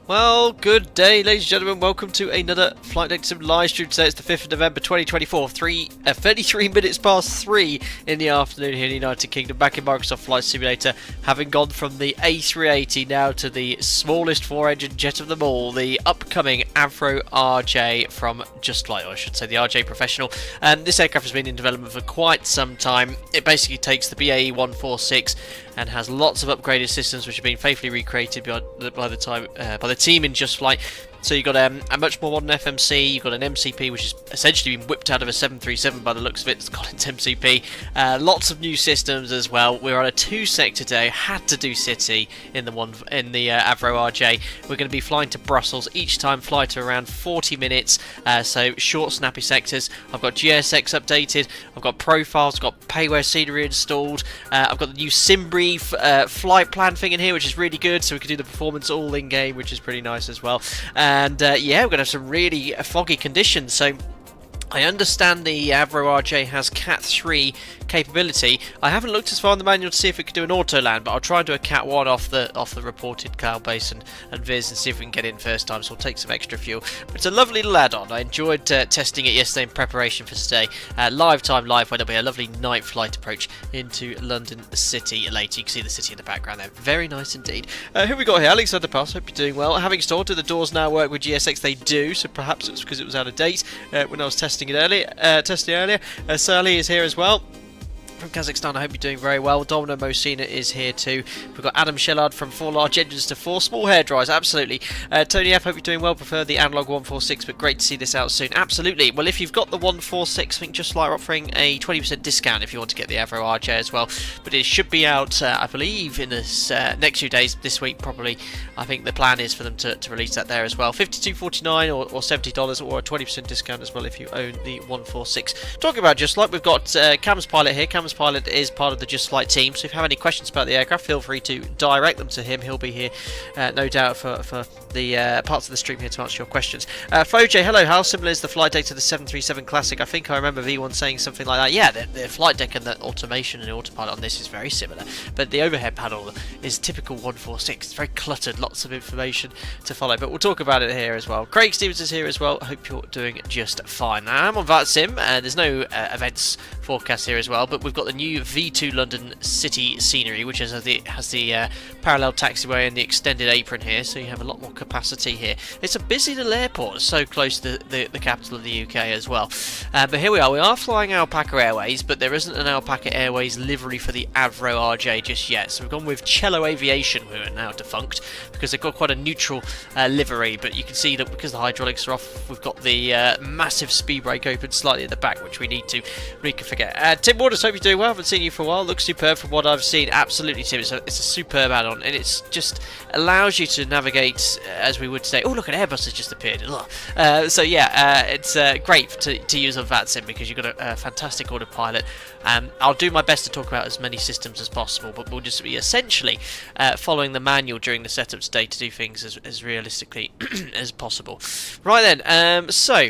Well, good day, ladies and gentlemen. Welcome to another Flight Deck Sim live stream. Today it's the 5th of November 2024, 33 minutes past 3 in the afternoon here in the United Kingdom. Back in Microsoft Flight Simulator, having gone from the A380 now to the smallest 4-engine jet of them all, the upcoming Avro RJ from Just Flight, or I should say the RJ Professional. This aircraft has been in development for quite some time. It basically takes the BAE 146 and has lots of upgraded systems which have been faithfully recreated by the team in Just Flight. So you've got a much more modern FMC, you've got an MCP which has essentially been whipped out of a 737 by the looks of it. It's got its MCP. Lots of new systems as well. We're on a 2-sector day. Had to do city in the Avro RJ. We're going to be flying to Brussels each time. Fly to around 40 minutes. So short, snappy sectors. I've got GSX updated. I've got profiles. I've got payware scenery installed. I've got the new SimBrief flight plan thing in here, which is really good. So we can do the performance all in game, which is pretty nice as well. And yeah, we're going to have some really foggy conditions. So I understand the Avro RJ has Cat 3 capability. I haven't looked as far in the manual to see if it could do an auto land, but I'll try and do a Cat 1 off the reported cloud base and Viz and see if we can get in first time, so we'll take some extra fuel. But it's a lovely little add-on. I enjoyed testing it yesterday in preparation for today. Live where there'll be a lovely night flight approach into London City later. You can see the city in the background there. Very nice indeed. Who have we got here? Alexander Pass, hope you're doing well. Having installed, do the doors now work with GSX? They do, so perhaps it's because it was out of date when I was testing it earlier. Sally is here as well. From Kazakhstan, I hope you're doing very well. Domino Mosina is here too. We've got Adam Shellard from 4 large engines to 4 small hair dryers. Absolutely. Tony F, hope you're doing well. Prefer the analog 146, but great to see this out soon. Absolutely. Well, if you've got the 146, I think Just Like offering a 20% discount if you want to get the Avro RJ as well. But it should be out, I believe, in this next few days. This week, probably. I think the plan is for them to release that there as well. $52.49 or $70 or a 20% discount as well if you own the 146. Talking about Just Like, we've got Cam's Pilot here. Cam's Pilot is part of the Just Flight team, so if you have any questions about the aircraft, feel free to direct them to him. He'll be here, no doubt, for the parts of the stream here to answer your questions. FoJ, hello, how similar is the flight deck to the 737 Classic? I think I remember V1 saying something like that. Yeah, the flight deck and the automation and the autopilot on this is very similar, but the overhead panel is typical 146. It's very cluttered, lots of information to follow, but we'll talk about it here as well. Craig Stevens is here as well. I hope you're doing just fine. Now, I'm on VATSIM, there's no events forecast here as well, but we've got the new V2 London City scenery, which has the parallel taxiway and the extended apron here, so you have a lot more capacity here. It's a busy little airport, so close to the capital of the UK as well. But here we are flying Alpaca Airways, but there isn't an Alpaca Airways livery for the Avro RJ just yet, so we've gone with Cello Aviation, who are now defunct, because they've got quite a neutral livery, but you can see that because the hydraulics are off, we've got the massive speed brake open slightly at the back, which we need to reconfigure. Tim Waters, hope you're doing well. I haven't seen you for a while. Looks superb from what I've seen. Absolutely, Tim. It's a superb add-on, and it's just allows you to navigate, as we would say. Oh, look, an Airbus has just appeared. So yeah, it's great to use on VATSIM because you've got a fantastic autopilot. I'll do my best to talk about as many systems as possible, but we'll just be essentially following the manual during the setup today to do things as realistically as possible. Right then, so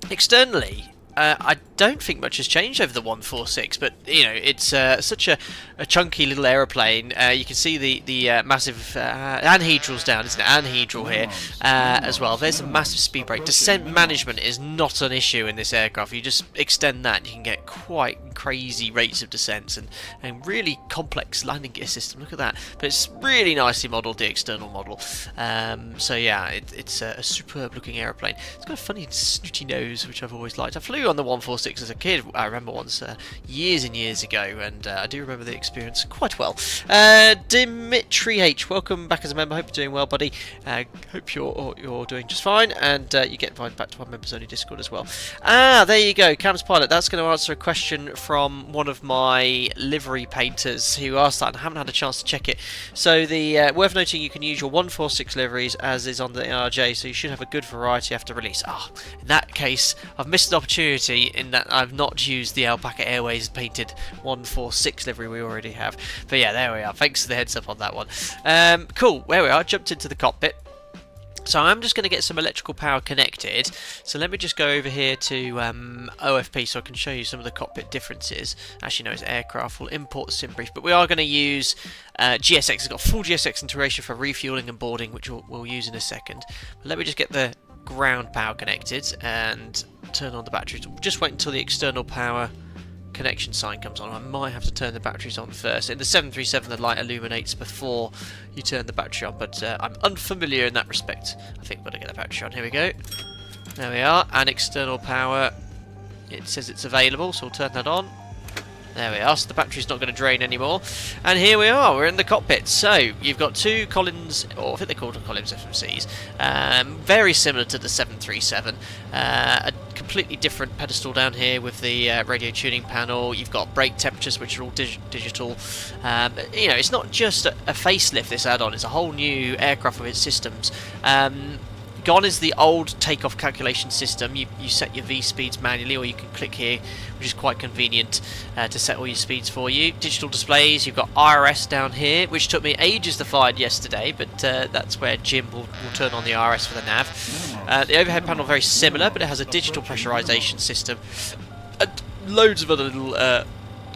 externally, I don't think much has changed over the 146, but you know, it's such a chunky little aeroplane. You can see the massive anhedrals down, isn't it? Anhedral here as well. There's a massive speed brake. Descent management is not an issue in this aircraft. You just extend that, you can get quite crazy rates of descents and really complex landing gear system. Look at that. But it's really nicely modelled, the external model. So yeah, it's a superb looking aeroplane. It's got a funny snooty nose, which I've always liked. I flew on the 146 as a kid, I remember once, years and years ago, and I do remember the experience quite well. Dimitri H, welcome back as a member. Hope you're doing well, buddy. Hope you're doing just fine, and you get invited back to our members only Discord as well. There you go, Cam's Pilot. That's going to answer a question from one of my livery painters who asked that, and I haven't had a chance to check it. So the worth noting, you can use your 146 liveries as is on the RJ, so you should have a good variety after release. In that case, I've missed an opportunity in that I've not used the Alpaca Airways painted 146 livery we already have. But yeah, there we are. Thanks for the heads up on that one. Cool, there we are. Jumped into the cockpit. So I'm just going to get some electrical power connected. So let me just go over here to OFP so I can show you some of the cockpit differences. Actually, no, it's aircraft. We'll import the sim brief, but we are going to use GSX. It's got full GSX integration for refueling and boarding, which we'll use in a second. But let me just get the ground power connected and turn on the batteries. We'll just wait until the external power connection sign comes on. I might have to turn the batteries on first. In the 737 the light illuminates before you turn the battery on, but I'm unfamiliar in that respect. I think we're going to get the battery on. Here we go. There we are, and external power, it says it's available, so we'll turn that on. There we are, so the battery's not going to drain anymore. And here we are, we're in the cockpit. So, you've got two Collins, or I think they're called Collins FMCs, very similar to the 737. A completely different pedestal down here with the radio tuning panel. You've got brake temperatures, which are all digital. You know, it's not just a facelift, this add-on, it's a whole new aircraft with its systems. Gone is the old takeoff calculation system. You set your V speeds manually, or you can click here, which is quite convenient to set all your speeds for you. Digital displays, you've got IRS down here, which took me ages to find yesterday, but that's where Jim will turn on the IRS for the nav. The overhead panel very similar, but it has a digital pressurization system. Loads of other little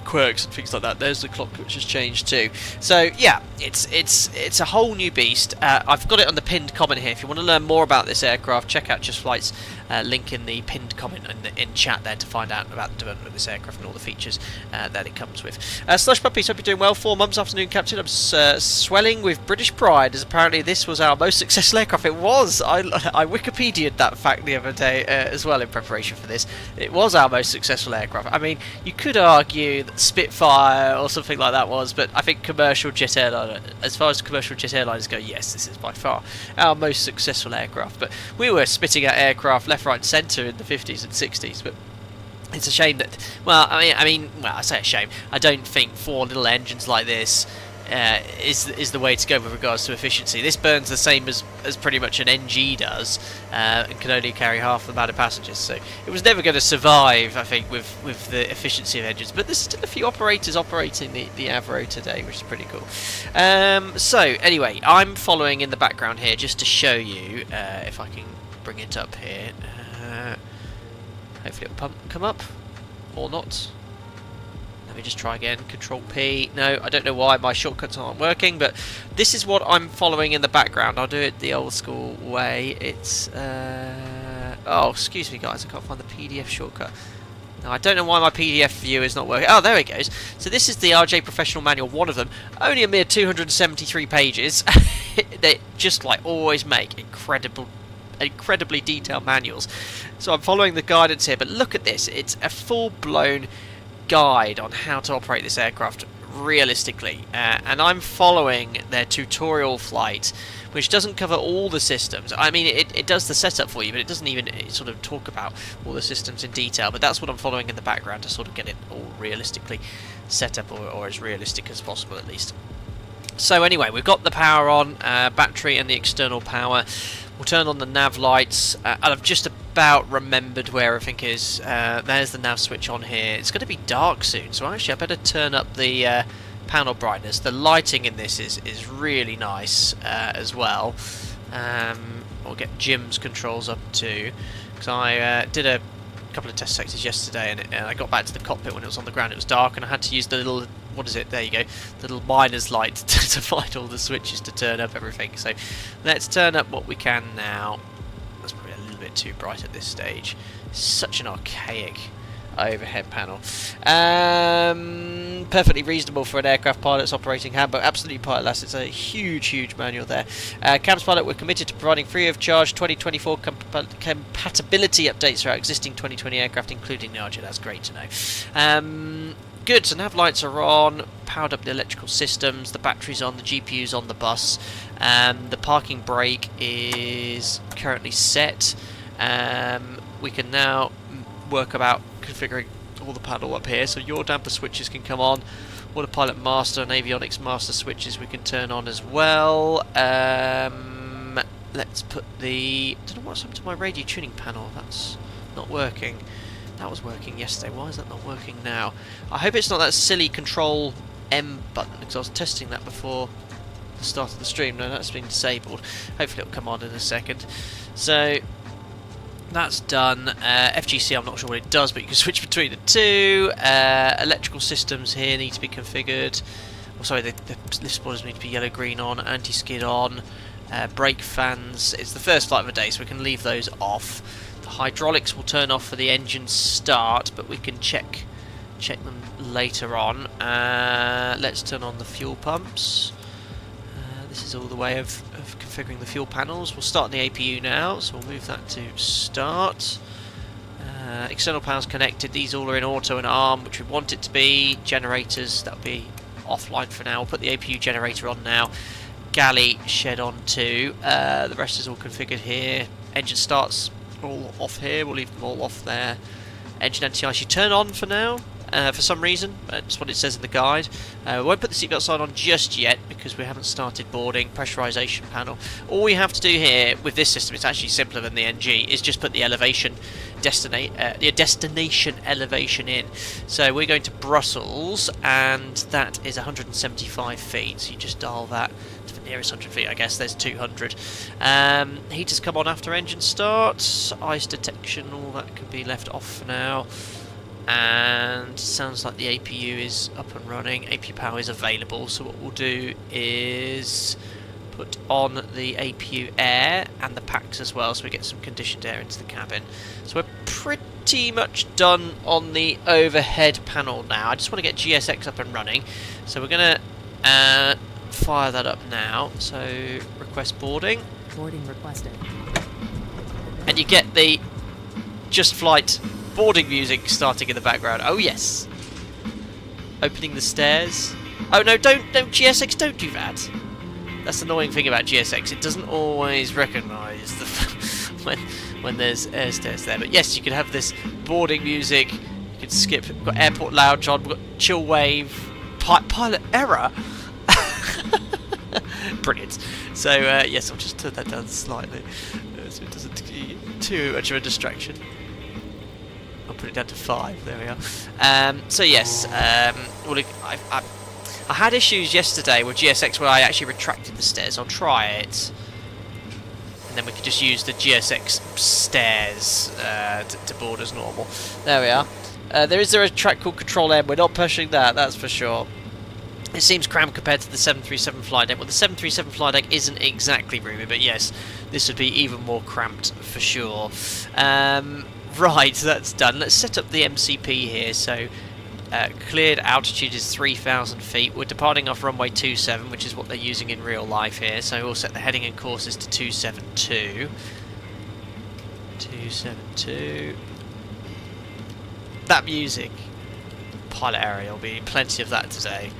quirks and things like that. There's the clock, which has changed too. So yeah, it's a whole new beast. I've got it on the pinned comment here. If you want to learn more about this aircraft, check out Just Flight's link in the pinned comment in chat there to find out about the development of this aircraft and all the features that it comes with. Slush Puppies, hope you're doing well. 4 months afternoon, Captain. I'm swelling with British pride, as apparently this was our most successful aircraft. It was. I Wikipedia'd that fact the other day as well in preparation for this. It was our most successful aircraft. I mean, you could argue that Spitfire or something like that was, but I think commercial jet airline, as far as commercial jet airliners go, yes, this is by far our most successful aircraft. But we were spitting out aircraft left, right and centre in the 50s and 60s, but it's a shame that, well, I say a shame, I don't think 4 little engines like this is the way to go with regards to efficiency. This burns the same as pretty much an NG does, and can only carry half the amount of passengers, so it was never going to survive, I think, with the efficiency of engines. But there's still a few operators operating the Avro today, which is pretty cool. So anyway, I'm following in the background here just to show you, if I can bring it up here, hopefully it'll come up or not. Let me just try again. Control P. No, I don't know why my shortcuts aren't working, but this is what I'm following in the background. I'll do it the old school way. It's oh, excuse me guys, I can't find the PDF shortcut. Now, I don't know why my PDF view is not working. Oh, there it goes. So this is the RJ Professional Manual, one of them. Only a mere 273 pages. They just, like, always make incredibly detailed manuals. So I'm following the guidance here, but look at this. It's a full-blown guide on how to operate this aircraft realistically, and I'm following their tutorial flight, which doesn't cover all the systems. I mean, it does the setup for you, but it doesn't even sort of talk about all the systems in detail. But that's what I'm following in the background to sort of get it all realistically set up, or as realistic as possible at least. So anyway, we've got the power on, battery and the external power. We'll turn on the nav lights, and I've just about remembered where everything is. There's the nav switch on here. It's going to be dark soon, so actually I better turn up the panel brightness. The lighting in this is really nice as well. We'll get Jim's controls up too, because I did a couple of test sectors yesterday, and I got back to the cockpit when it was on the ground. It was dark, and I had to use the little, what is it? There you go, the little miner's light to find all the switches to turn up everything. So let's turn up what we can now. That's probably a little bit too bright at this stage. Such an archaic overhead panel. Perfectly reasonable for an aircraft pilot's operating handbook. Absolutely pilotless. It's a huge manual there. Camps pilot, we're committed to providing free of charge 2024 compatibility updates for our existing 2020 aircraft, including the RJ. That's great to know. Good, so nav lights are on, powered up the electrical systems, the battery's on, the GPU's on the bus, the parking brake is currently set. We can now work about configuring all the panel up here, so your damper switches can come on, autopilot master and avionics master switches we can turn on as well. Let's put the, I don't know what's happened to my radio tuning panel. That's not working. That was working yesterday. Why is that not working now? I hope it's not that silly control M button, because I was testing that before the start of the stream. No, that's been disabled. Hopefully it'll come on in a second. So that's done. FGC, I'm not sure what it does, but you can switch between the two. Electrical systems here need to be configured. Oh, sorry, the lift spoilers need to be yellow, green on, anti-skid on. Brake fans, it's the first flight of the day, so we can leave those off. The hydraulics will turn off for the engine start, but we can check them later on. Let's turn on the fuel pumps. This is all the way of configuring the fuel panels. We'll start the APU now, so we'll move that to start. External panels connected. These all are in auto and ARM, which we want it to be. Generators, that'll be offline for now. We'll put the APU generator on now. Galley shed on too. The rest is all configured here. Engine starts all off here. We'll leave them all off there. Engine anti-ice you turn on for now. For some reason, that's what it says in the guide. We won't put the seatbelt sign on just yet because we haven't started boarding. Pressurization panel. All we have to do here with this system, it's actually simpler than the NG, is just put the elevation destination elevation in. So we're going to Brussels, and that is 175 feet. So you just dial that to the nearest 100 feet. I guess there's 200. Heaters come on after engine start. Ice detection, all that can be left off for now. And sounds like the APU is up and running. APU power is available, so what we'll do is put on the APU air and the packs as well, so we get some conditioned air into the cabin. So we're pretty much done on the overhead panel now. I just want to get GSX up and running, so we're going to fire that up now. So request boarding. Boarding requested. And you get the Just Flight boarding music starting in the background. Oh yes. Opening the stairs. Oh no, don't GSX, don't do that. That's the annoying thing about GSX. It doesn't always recognise the when there's air stairs there. But yes, you can have this boarding music. You can skip. We've got airport lounge on. We've got chill wave. Pilot error. Brilliant. So yes, I'll just turn that down slightly so it doesn't be too much of a distraction. I'll put it down to 5. There we are. So yes, well, I had issues yesterday with GSX where I actually retracted the stairs. I'll try it, and then we could just use the GSX stairs to board as normal. There we are. There is a track called Control M. We're not pushing that, that's for sure. It seems cramped compared to the 737 flight deck. Well, the 737 flight deck isn't exactly roomy, but yes, this would be even more cramped for sure. Right, so that's done. Let's set up the MCP here. So cleared altitude is 3,000 feet. We're departing off runway 27, which is what they're using in real life here. So we'll set the heading and courses to 272. 272. That music. Pilot area, there'll be plenty of that today.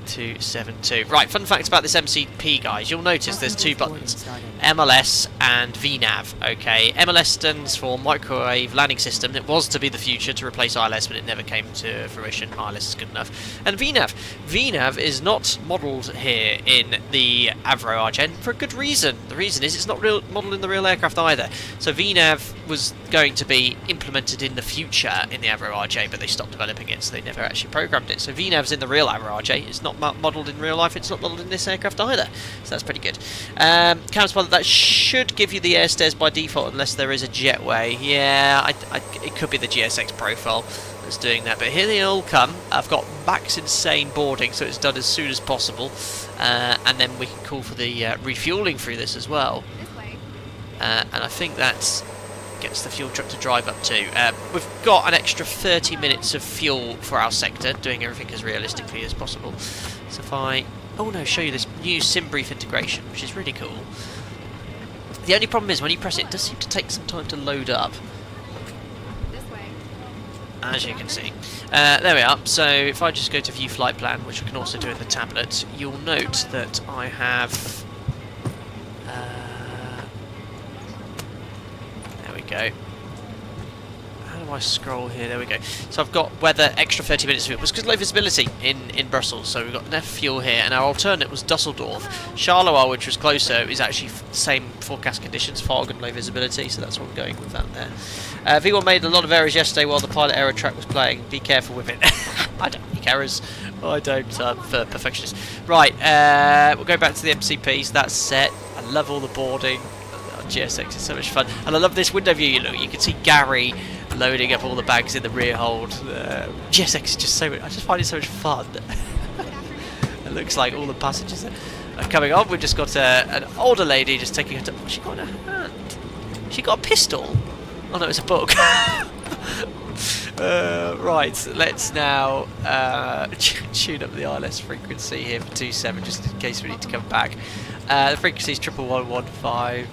272. Right, fun fact about this MCP, guys. You'll notice there's two buttons, MLS and VNAV. Okay, MLS stands for Microwave Landing System. It was to be the future to replace ILS, but it never came to fruition. ILS is good enough. And VNAV is not modelled here in the Avro RJ for a good reason. The reason is it's not modelled in the real aircraft either. So VNAV was going to be implemented in the future in the Avro RJ, but they stopped developing it, so they never actually programmed it. So VNAV's in the real Avro RJ. It's not modelled in real life, it's not modelled in this aircraft either. So that's pretty good. Counterpilot, that should give you the air stairs by default unless there is a jetway. Yeah, it could be the GSX profile that's doing that, but here they all come. I've got max insane boarding, so it's done as soon as possible, and then we can call for the refuelling through this as well. And I think that gets the fuel truck to drive up too. We've got an extra 30 minutes of fuel for our sector, doing everything as realistically as possible. So if I show you this new SimBrief integration, which is really cool. The only problem is when you press it, it does seem to take some time to load up. As you can see. There we are. So if I just go to view flight plan, which I can also do in the tablet, you'll note that I have there we go. How do I scroll here? There we go. So I've got weather, extra 30 minutes of it. It was because low visibility in Brussels, so we've got enough fuel here, and our alternate was Dusseldorf. Charleroi, which was closer, is actually the same forecast conditions, fog and low visibility, so that's what we're going with that there. V1 made a lot of errors yesterday while the pilot error track was playing. Be careful with it. I don't make errors. I don't. For perfectionists. Right, we'll go back to the MCPs. That's set. I love all the boarding. GSX is so much fun, and I love this window view. You can see Gary loading up all the bags in the rear hold. GSX is just so much, I just find it so much fun. It looks like all the passengers are coming on. We've just got an older lady just taking her to, what's she got in her hand? She got a pistol. Oh no, it's a book. Right, let's now tune up the ILS frequency here for 27, just in case we need to come back. The frequency is 11115.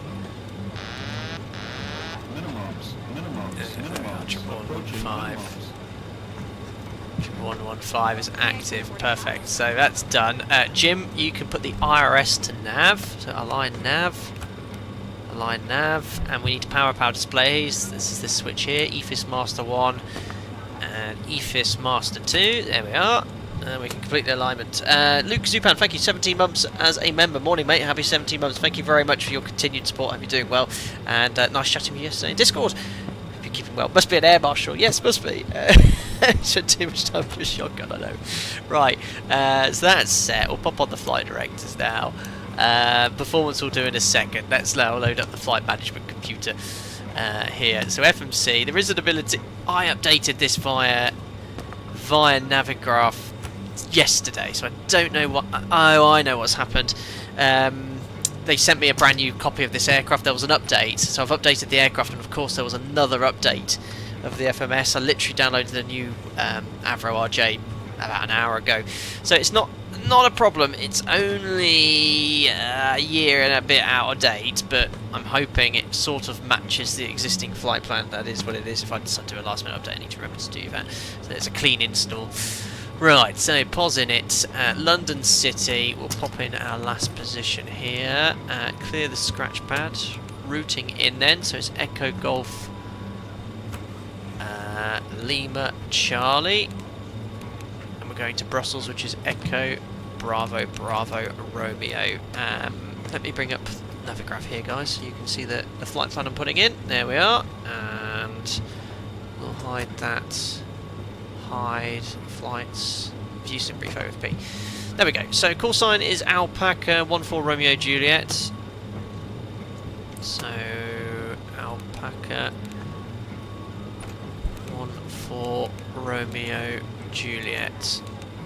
115 is active. Perfect. So that's done. Jim, you can put the IRS to nav. So align nav, and we need to power up our displays. This is this switch here. EFIS Master 1 and EFIS Master 2. There we are. And we can complete the alignment. Luke Zupan, thank you. 17 months as a member. Morning, mate. Happy 17 months. Thank you very much for your continued support. Hope you're doing well. And nice chatting with you yesterday in Discord. Hope you're keeping well. Must be an air marshal. Yes, must be. Spent too much time with a shotgun, I know. Right, so that's set. We'll pop on the flight directors now. Performance we'll do in a second. Let's now load up the flight management computer here. So FMC, there is an ability. I updated this via Navigraph yesterday, so I don't know what. Oh, I know what's happened. They sent me a brand new copy of this aircraft. There was an update, so I've updated the aircraft, and of course there was another update of the FMS. I literally downloaded the new Avro RJ about an hour ago, so it's not a problem. It's only a year and a bit out of date, but I'm hoping it sort of matches the existing flight plan. That is what it is. If I decide to do a last minute update, I need to remember to do that. So it's a clean install. Right, so pause in it. London City, we'll pop in our last position here. Clear the scratch pad. Routing in then, so it's Echo Golf Lima Charlie. And we're going to Brussels, which is Echo Bravo Bravo Romeo. Let me bring up Navigraph here, guys, so you can see the flight plan I'm putting in. There we are. And we'll hide that. Hide flights, view SimBrief OFP. There we go. So call sign is Alpaca 14 Romeo Juliet. So Alpaca 14 Romeo Juliet.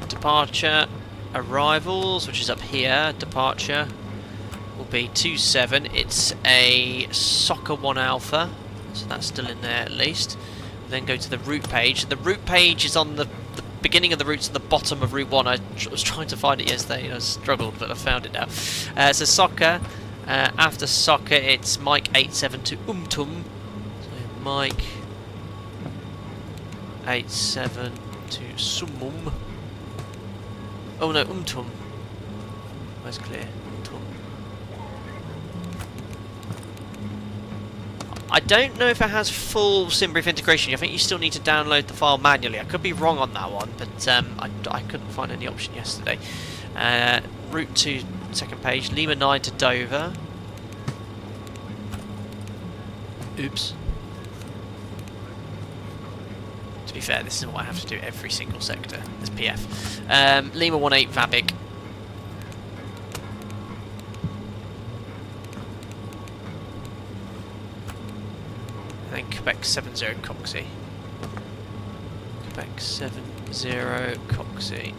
Departure, arrivals, which is up here. Departure will be 27. It's a Soccer 1 Alpha, so that's still in there at least. Then go to the route page. The route page is on the beginning of the routes at the bottom of Route 1. I was trying to find it yesterday and I struggled, but I found it now. So Soccer, after Soccer it's Mike 87 to Umtum. So Mike 87 to Sumum. Oh no, Umtum. Where's clear? Umtum. I don't know if it has full SimBrief integration. I think you still need to download the file manually. I could be wrong on that one, but I couldn't find any option yesterday. Route 2, second page. Lima 9 to Dover. Oops. To be fair, this is what I have to do every single sector. There's PF. Lima 18 Vabic And then Quebec 70 Coxie. Quebec 70 Coxie.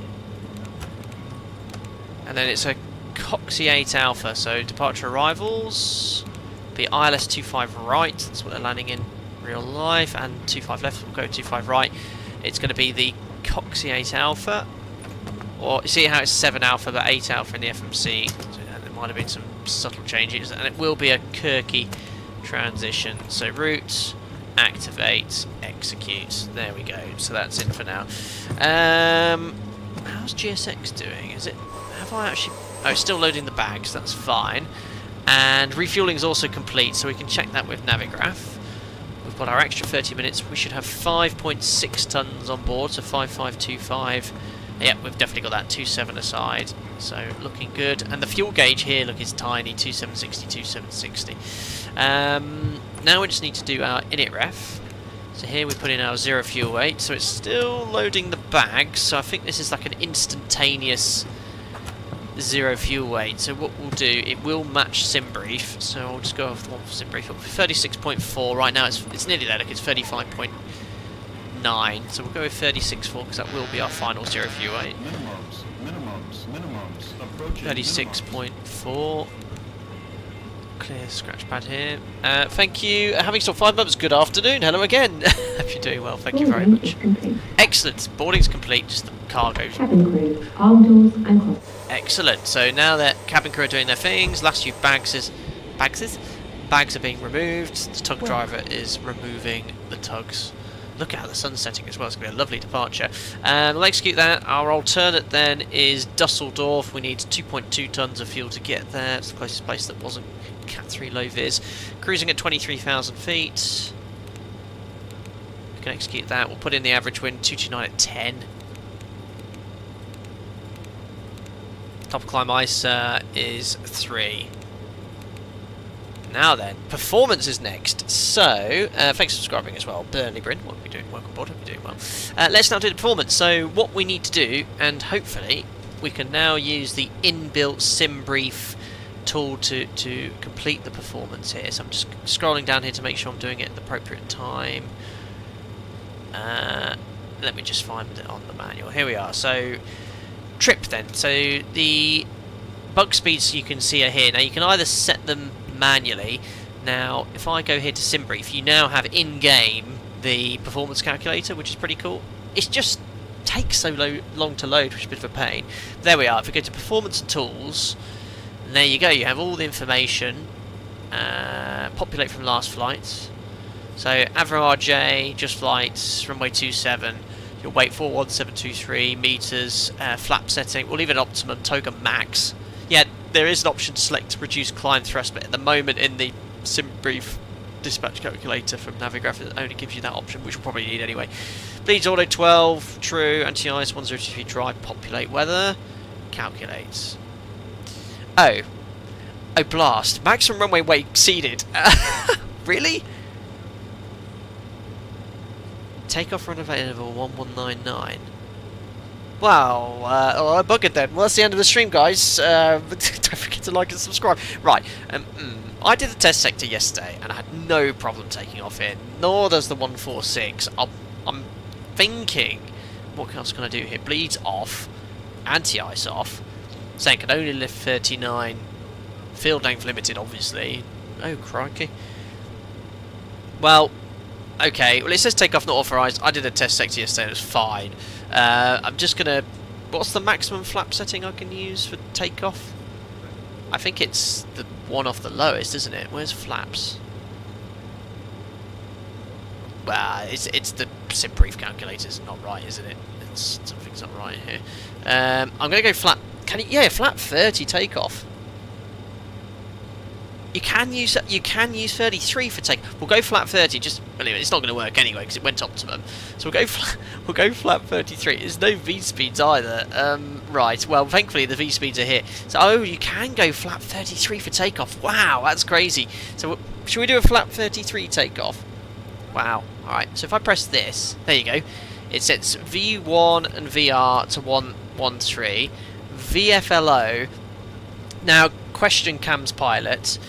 And then it's a Coxie 8 Alpha, so departure arrivals. Be ILS 25 right, that's what they're landing in real life, and 25 left, we'll go 25 right. It's going to be the Coxie 8 Alpha. Or, you see how it's 7 Alpha but 8 Alpha in the FMC. So, there might have been some subtle changes, and it will be a Kirky transition. So route, activate, execute. There we go. So that's it for now. How's GSX doing? Is it? Have I actually? Oh, it's still loading the bags. That's fine. And refueling is also complete, so we can check that with Navigraph. We've got our extra 30 minutes. We should have 5.6 tons on board, so 5525. Yep, we've definitely got that 27 aside, so looking good. And the fuel gauge here, look, is tiny, 2760, 2760. Now we just need to do our init ref. So here we put in our 0 fuel weight, so it's still loading the bags, so I think this is like an instantaneous 0 fuel weight. So what we'll do, it will match SimBrief, so I'll just go off the one for SimBrief. It'll be 36.4, right now it's nearly there, look, it's 35.9, so we'll go with 36.4 because that will be our final 0 fuel weight. Minimums. 36.4. Clear scratch pad here. Thank you. Having still 5 months, good afternoon. Hello again. Hope you're doing well. Thank you very much. Excellent. Boarding's complete. Just the cargo. Cabin crew, arm doors and cross. Excellent. So now that cabin crew are doing their things, last few bags are being removed. The tug driver is removing the tugs. Look at the sun setting as well. It's going to be a lovely departure. We'll execute that. Our alternate then is Dusseldorf. We need 2.2 tons of fuel to get there. It's the closest place that wasn't Cat 3 low vis. Cruising at 23,000 feet. We can execute that. We'll put in the average wind 229 at 10. Top climb ice is 3. Now then, performance is next. So, thanks for subscribing as well, Burnley Bryn. What are we doing? Welcome aboard. Hope you're doing well. Let's now do the performance. So, what we need to do, and hopefully we can now use the inbuilt SimBrief tool to complete the performance here. So I'm just scrolling down here to make sure I'm doing it at the appropriate time. Let me just find it on the manual. Here we are. So trip then. So the bug speeds you can see are here. Now you can either set them manually. Now if I go here to SimBrief, you now have in-game the performance calculator, which is pretty cool. It's just takes so long to load, which is a bit of a pain. There we are. If we go to performance and tools, and there you go, you have all the information. Populate from last flight. So Avro RJ, just flights, runway 27, your weight 41723 meters, flap setting, we'll leave it optimum, toga max. Yeah, there is an option to select reduce climb thrust, but at the moment in the SimBrief dispatch calculator from Navigraph it only gives you that option, which we'll probably need anyway. Bleeds auto 12, true, anti-ice 1023 drive, populate weather, calculate. Oh blast, maximum runway weight exceeded. Really? Takeoff run available 1199. Wow, I buggered then. Well, that's the end of the stream, guys. Don't forget to like and subscribe. Right, I did the test sector yesterday, and I had no problem taking off in, nor does the 146. I'm thinking, what else can I do here? Bleeds off, anti-ice off, saying can only lift 39, field length limited, obviously. Oh, crikey. Well, okay, well it says takeoff not authorised. I did a test sector yesterday, it was fine. I'm just gonna... What's the maximum flap setting I can use for takeoff? I think it's the one off the lowest, isn't it? Where's flaps? Well, it's the SimBrief calculator's not right, isn't it? Something's not right here. I'm gonna go flat... Yeah, flat 30 takeoff. You can use 33 for take. We'll go flat 30. Just anyway, it's not going to work anyway because it went optimum. So we'll go flat 33. There's no V speeds either. Right. Well, thankfully the V speeds are here. So you can go flat 33 for takeoff. Wow, that's crazy. So should we do a flat 33 takeoff? Wow. All right. So if I press this, there you go. It sets V1 and VR to 113. VFLO. Now, question Cam's pilot.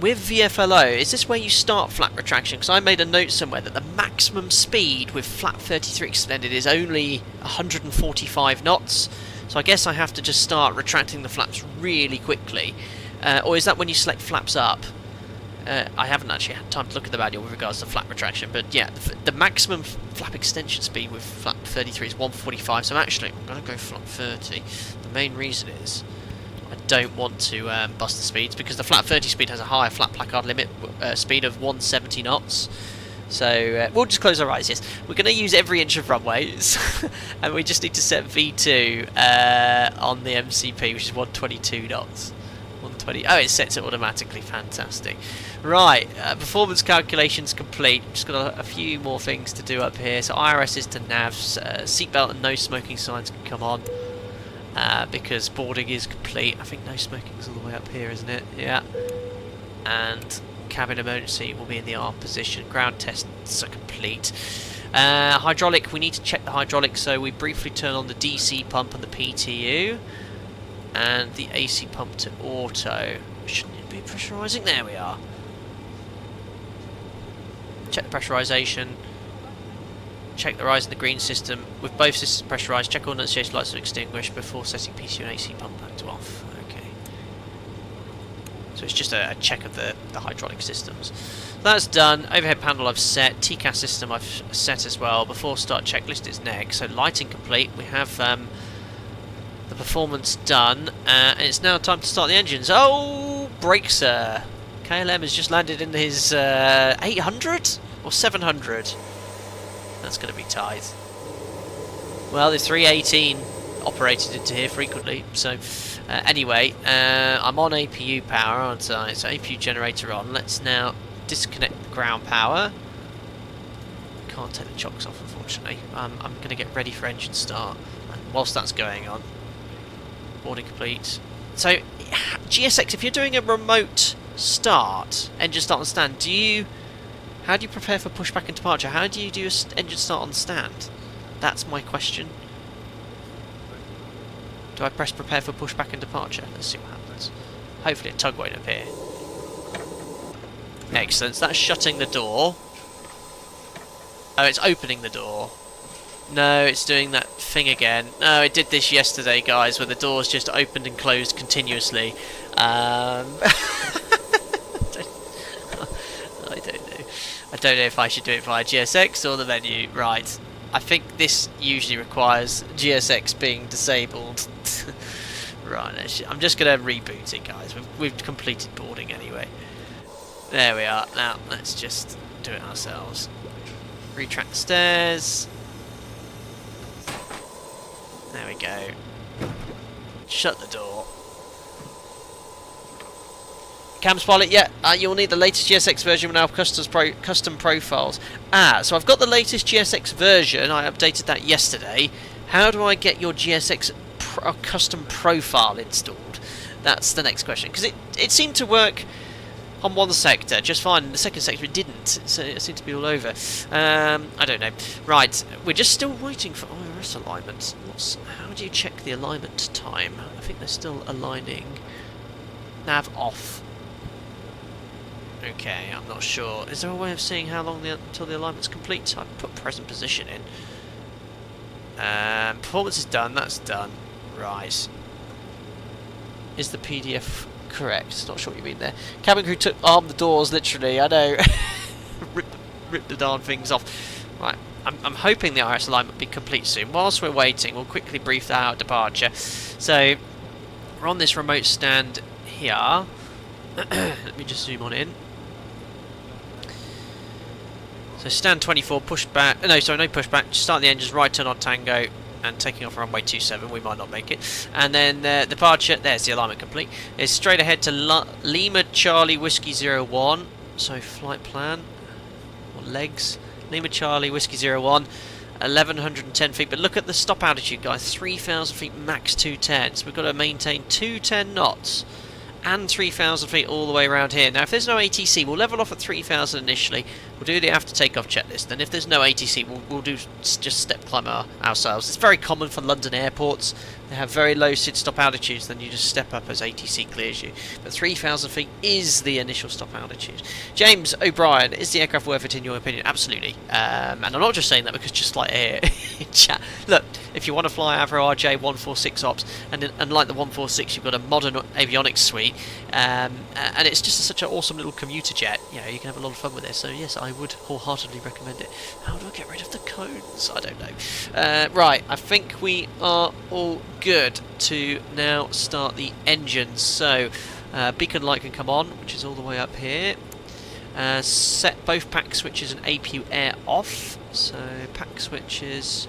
with VFLO, is this where you start flap retraction? Because I made a note somewhere that the maximum speed with flap 33 extended is only 145 knots. So I guess I have to just start retracting the flaps really quickly. Or is that when you select flaps up? I haven't actually had time to look at the manual with regards to flap retraction, but yeah, the maximum flap extension speed with flap 33 is 145, so actually I'm going to go flap 30. The main reason is I don't want to bust the speeds, because the flap 30 speed has a higher flap placard limit speed of 170 knots. So we'll just close our eyes, yes. We're going to use every inch of runway, and we just need to set V2 on the MCP, which is 122 knots. 120. Oh, it sets it automatically. Fantastic. Right, performance calculations complete. Just got a few more things to do up here. So IRS is to navs. Seatbelt and no smoking signs can come on because boarding is complete. I think no smoking is all the way up here, isn't it? Yeah. And cabin emergency will be in the arm position. Ground tests are complete. Hydraulic, we need to check the hydraulic, so we briefly turn on the DC pump and the PTU. And the AC pump to auto. Shouldn't it be pressurising? There we are. Check the pressurisation. Check the rise in the green system. With both systems pressurised, check all enunciation lights are extinguished before setting PTU and AC pump back to off. Okay. So it's just a check of the hydraulic systems. That's done. Overhead panel I've set. TCAS system I've set as well. Before start checklist is next. So lighting complete. We have the performance done. And it's now time to start the engines. Oh, brakes, sir. KLM has just landed in his 800 or 700. That's going to be tight. Well, the 318 operated into here frequently. So anyway, I'm on APU power, aren't I? So APU generator on. Let's now disconnect the ground power. Can't take the chocks off, unfortunately. I'm going to get ready for engine start. And whilst that's going on, boarding complete. So GSX, if you're doing a remote start, engine start on stand, how do you prepare for pushback and departure? How do you do a engine start on stand? That's my question. Do I press prepare for pushback and departure? Let's see what happens. Hopefully a tug won't appear. Excellent, so that's shutting the door. Oh, it's opening the door. No, it's doing that thing again. No, it did this yesterday, guys, where the doors just opened and closed continuously. I don't know if I should do it via GSX or the menu. Right, I think this usually requires GSX being disabled. Right, I'm just going to reboot it, guys. We've completed boarding anyway. There we are. Now, let's just do it ourselves. Retract the stairs. There we go. Shut the door. Cam Pilot, yeah, you'll need the latest GSX version with now custom profiles. So I've got the latest GSX version. I updated that yesterday. How do I get your GSX custom profile installed? That's the next question. Because it seemed to work on one sector just fine. In the second sector it didn't. So it seemed to be all over. I don't know. Right, we're just still waiting for IRS alignment. How do you check the alignment time? I think they're still aligning. Nav off. Okay, I'm not sure. Is there a way of seeing how long until the alignment's complete? I've put present position in. Performance is done. That's done. Right. Is the PDF correct? Not sure what you mean there. Cabin crew armed the doors, literally. I know. Rip the darn things off. Right. I'm hoping the IRS alignment will be complete soon. Whilst we're waiting, we'll quickly brief that out departure. So, we're on this remote stand here. Let me just zoom on in. So stand 24, pushback. No, sorry, no pushback. Just start the engines, right turn on Tango, and taking off runway 27. We might not make it. And then departure. There's the alignment complete. It's straight ahead to Lima Charlie Whiskey 01. So flight plan or legs. Lima Charlie Whiskey 01. 1110 feet. But look at the stop altitude, guys. 3,000 feet max 210. So we've got to maintain 210 knots. And 3,000 feet all the way around here. Now, if there's no ATC, we'll level off at 3,000 initially. We'll do the after takeoff checklist. And if there's no ATC, we'll do just step climb ourselves. It's very common for London airports they have very low sit-stop altitudes, then you just step up as ATC clears you. But 3,000 feet is the initial stop altitude. James O'Brien, is the aircraft worth it in your opinion? Absolutely. And I'm not just saying that because just like here in chat. Look, if you want to fly Avro RJ 146 ops, and unlike the 146, you've got a modern avionics suite, and it's just such an awesome little commuter jet. You know, you can have a lot of fun with it. So yes, I would wholeheartedly recommend it. How do I get rid of the cones? I don't know. Right, I think we are all good to now start the engines. So beacon light can come on, which is all the way up here. Set both pack switches and APU air off. So pack switches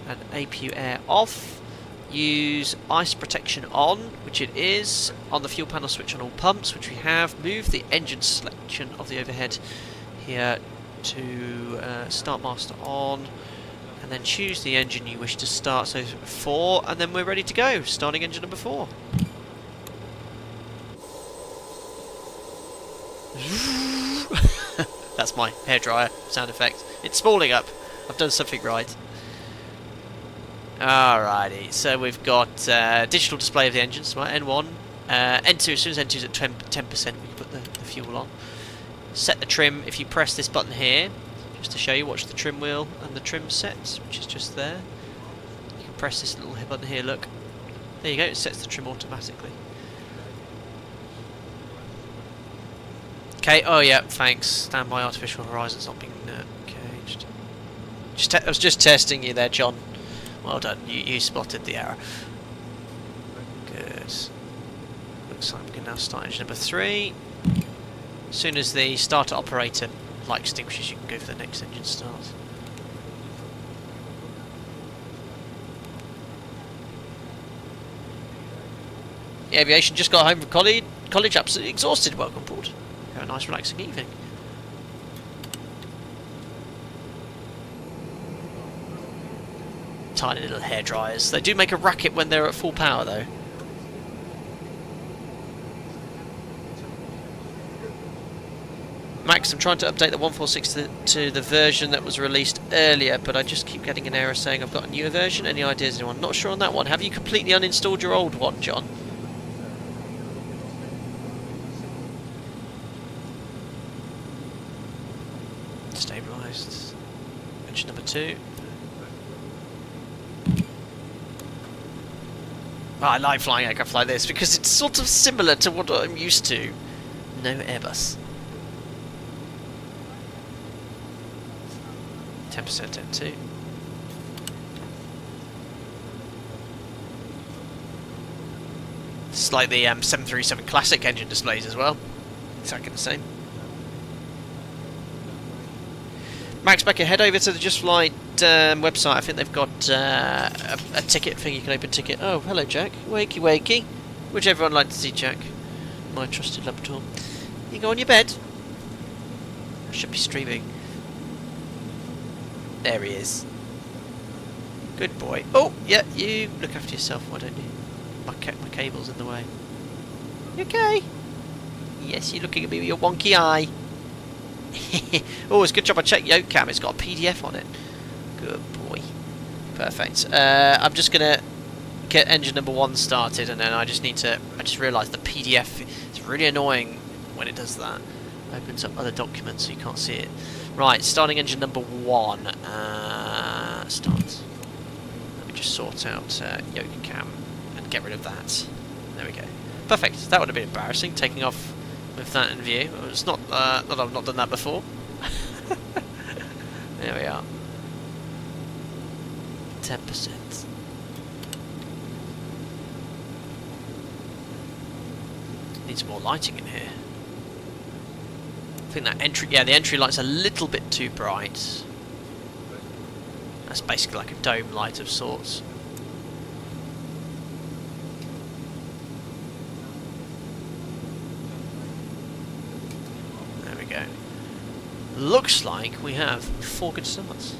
and APU air off. Use ice protection on, which it is. On the fuel panel, switch on all pumps, which we have. Move the engine selection of the overhead here to start master on, and then choose the engine you wish to start. So 4, and then we're ready to go. Starting engine number 4. That's my hairdryer sound effect. It's spooling up. I've done something right. Alrighty, so we've got digital display of the engines, right? N1, N2. As soon as N2's at 10%, we can put the fuel on. Set the trim. If you press this button here, just to show you, watch the trim wheel and the trim set, which is just there. You can press this little button here. Look, there you go. It sets the trim automatically. Okay. Oh yeah, thanks. Standby artificial horizons not being caged. I was just testing you there, John. Well done, you spotted the error. Good. Looks like we can now start engine number 3. As soon as the starter operator light extinguishes, you can go for the next engine start. The aviation just got home from college absolutely exhausted. Welcome aboard. Have a nice relaxing evening. Tiny little hair dryers. They do make a racket when they're at full power though. Max, I'm trying to update the 146 to the version that was released earlier, but I just keep getting an error saying I've got a newer version. Any ideas, anyone? Not sure on that one. Have you completely uninstalled your old one, John? Stabilised. Engine number 2. I like flying aircraft like this because it's sort of similar to what I'm used to. No Airbus. 10% M2. It's like the 737 Classic engine displays as well. Exactly the same. Max Becker, head over to the Just Flight website. I think they've got a ticket thing. You can open ticket. Oh, hello, Jack. Wakey, wakey. Would everyone like to see Jack? My trusted Labrador. You go on your bed. I should be streaming. There he is. Good boy. Oh, yeah, you look after yourself, why don't you? My cable's in the way. You okay? Yes, you're looking at me with your wonky eye. Oh, it's a good job I checked Yoke Cam. It's got a PDF on it. Good boy. Perfect. I'm just gonna get engine number 1 started, and then I just realised the PDF is really annoying when it does that. Opens up other documents so you can't see it. Right, starting engine number 1. Start. Let me just sort out Yoke Cam and get rid of that. There we go. Perfect. That would have been embarrassing, taking off with that in view. It's not that I've not done that before. There we are. 10%. Needs more lighting in here. I think that entry, yeah, the entry light's a little bit too bright. That's basically like a dome light of sorts. There we go. Looks like we have 4 good starts.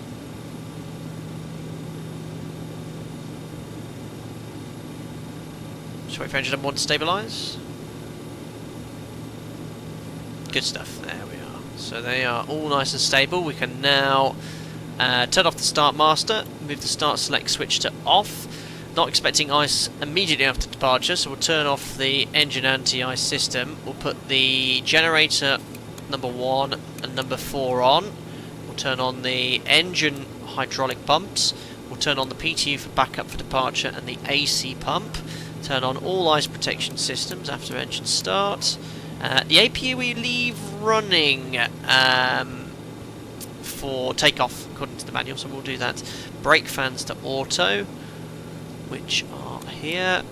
Just wait for engine number 1 to stabilise. Good stuff. There we are. So they are all nice and stable. We can now turn off the start master, move the start select switch to off. not expecting ice immediately after departure, so we'll turn off the engine anti-ice system. We'll put the generator number 1 and number 4 on. We'll turn on the engine hydraulic pumps. We'll turn on the PTU for backup for departure and the AC pump. Turn on all ice protection systems after engine start. The APU we leave running for takeoff according to the manual, so we'll do that. Brake fans to auto, which are here,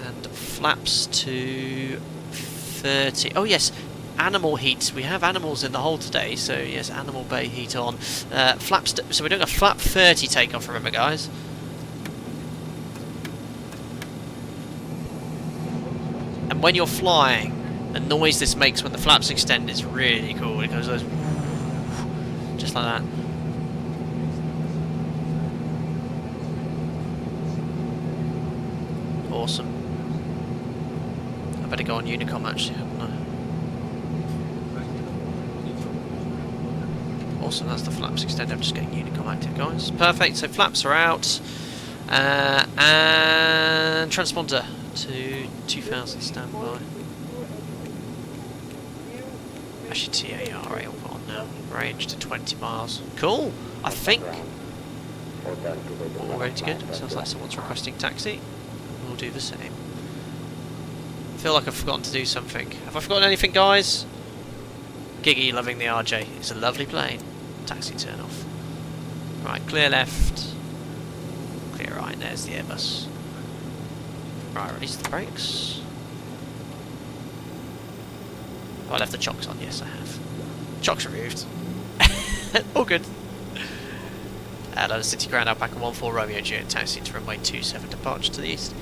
and flaps to 30. Oh yes, animal heat. We have animals in the hole today, so yes, animal bay heat on. Flaps to, so we're doing a flap 30 takeoff, remember guys. And when you're flying, the noise this makes when the flaps extend is really cool. It goes just like that. Awesome. I better go on Unicom actually, haven't I? Awesome, that's the flaps extended. I'm just getting Unicom active, guys. Perfect, so flaps are out. And transponder to 2000 standby. Actually, TARA will put on now. Range to 20 miles. Cool! I think all ready to go. Sounds like someone's requesting taxi. We'll do the same. I feel like I've forgotten to do something. Have I forgotten anything, guys? Giggy loving the RJ. It's a lovely plane. Taxi turn off. Right, clear left. Clear right, there's the Airbus. Right, release the brakes. Oh, I left the chocks on, yes I have. Chocks removed. All good. London City Ground Alpaca 14 Romeo Juliet taxi to runway 27 departure to the east.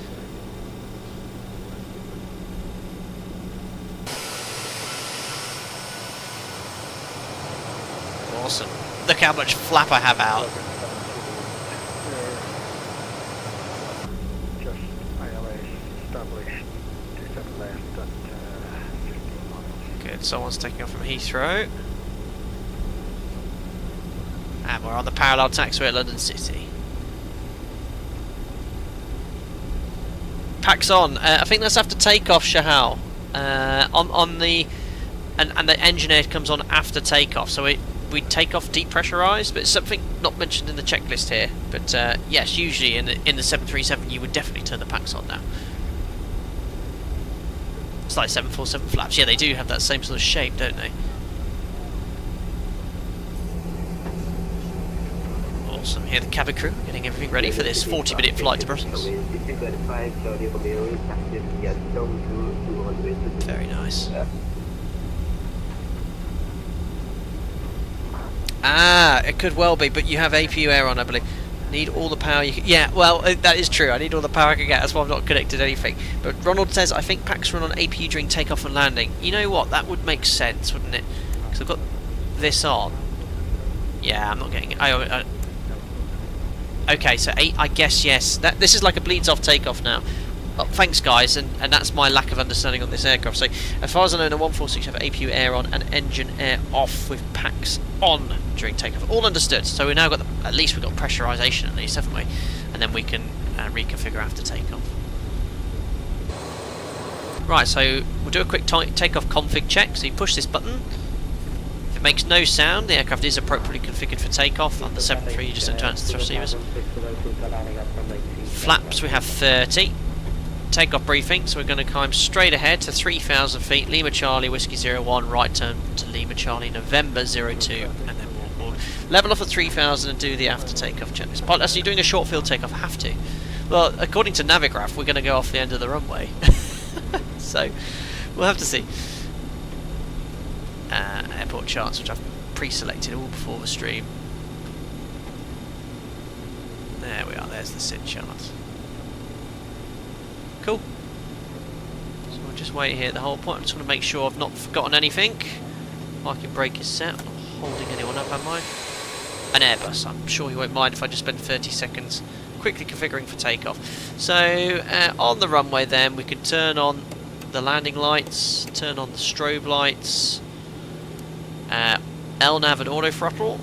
Awesome. Look how much flap I have out. Just ILA established 27 left at 15 miles. Good, someone's taking off from Heathrow. And we're on the parallel taxiway at London City. Packs on. I think that's after takeoff, Shahal. On the and the engine air comes on after takeoff, so we take off depressurised, but it's something not mentioned in the checklist here. But yes, usually in the 737 you would definitely turn the packs on now. It's like 747 flaps. Yeah, they do have that same sort of shape, don't they? Awesome. Here the cabin crew getting everything ready for this 40-minute flight to Brussels. Very nice. Ah, it could well be, but you have APU air on, I believe. Need all the power you can... Yeah, well, that is true. I need all the power I can get. That's why I've not connected anything. But Ronald says, I think packs run on APU during takeoff and landing. You know what? That would make sense, wouldn't it? Because I've got this on. Yeah, I'm not getting it. Okay, so 8, I guess, yes. This is like a bleeds off takeoff now. Well, thanks, guys, and that's my lack of understanding on this aircraft. So, as far as I know, the 146 have APU air on and engine air off with packs on during takeoff. All understood. So we now got at least we've got pressurisation at least, haven't we? And then we can reconfigure after takeoff. Right, so we'll do a quick takeoff config check. So you push this button. If it makes no sound, the aircraft is appropriately configured for takeoff. On the 7.3, you just don't turn the thrust receivers. Flaps, we have 30. Takeoff briefing, so we're going to climb straight ahead to 3,000 feet, Lima Charlie, Whiskey 01, right turn to Lima Charlie, November 02, and then walk board. Level off at 3,000 and do the after takeoff checklist. Pilot, so you're doing a short field takeoff, have to. Well, according to Navigraph, we're going to go off the end of the runway. So, we'll have to see. Airport charts, which I've pre-selected all before the stream. There we are, there's the SID charts. Cool. So we'll just wait here the whole point. I just want to make sure I've not forgotten anything. Parking brake is set. I'm not holding anyone up, am I? An Airbus. I'm sure you won't mind if I just spend 30 seconds quickly configuring for takeoff. So on the runway then we can turn on the landing lights, turn on the strobe lights. LNAV and auto throttle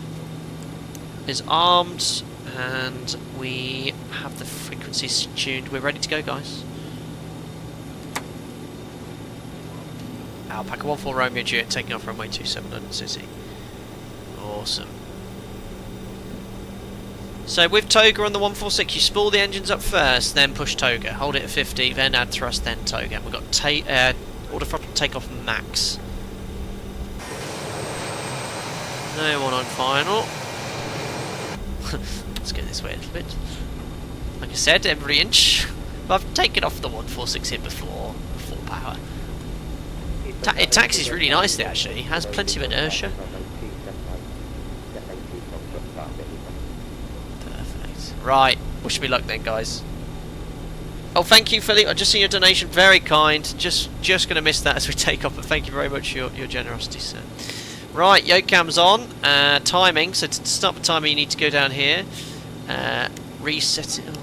is armed. And we have the frequencies tuned. We're ready to go, guys. Alpaca 14 Romeo Juliet taking off runway 27 London City. Awesome. So with Toga on the 146, you spool the engines up first, then push Toga. Hold it at 50, then add thrust, then Toga. We've got order throttle takeoff max. No one on final. Let's go this way a little bit. Like I said, every inch. But I've taken off the 146 here before, full power. It taxis really nicely actually, has plenty of inertia. Perfect. Right, wish me luck then, guys. Oh, thank you, Philip. I just seen your donation, very kind. Just going to miss that as we take off, but thank you very much for your generosity, sir. Right, yoke cam's on. Timing, so to start the timer you need to go down here. Reset it, oh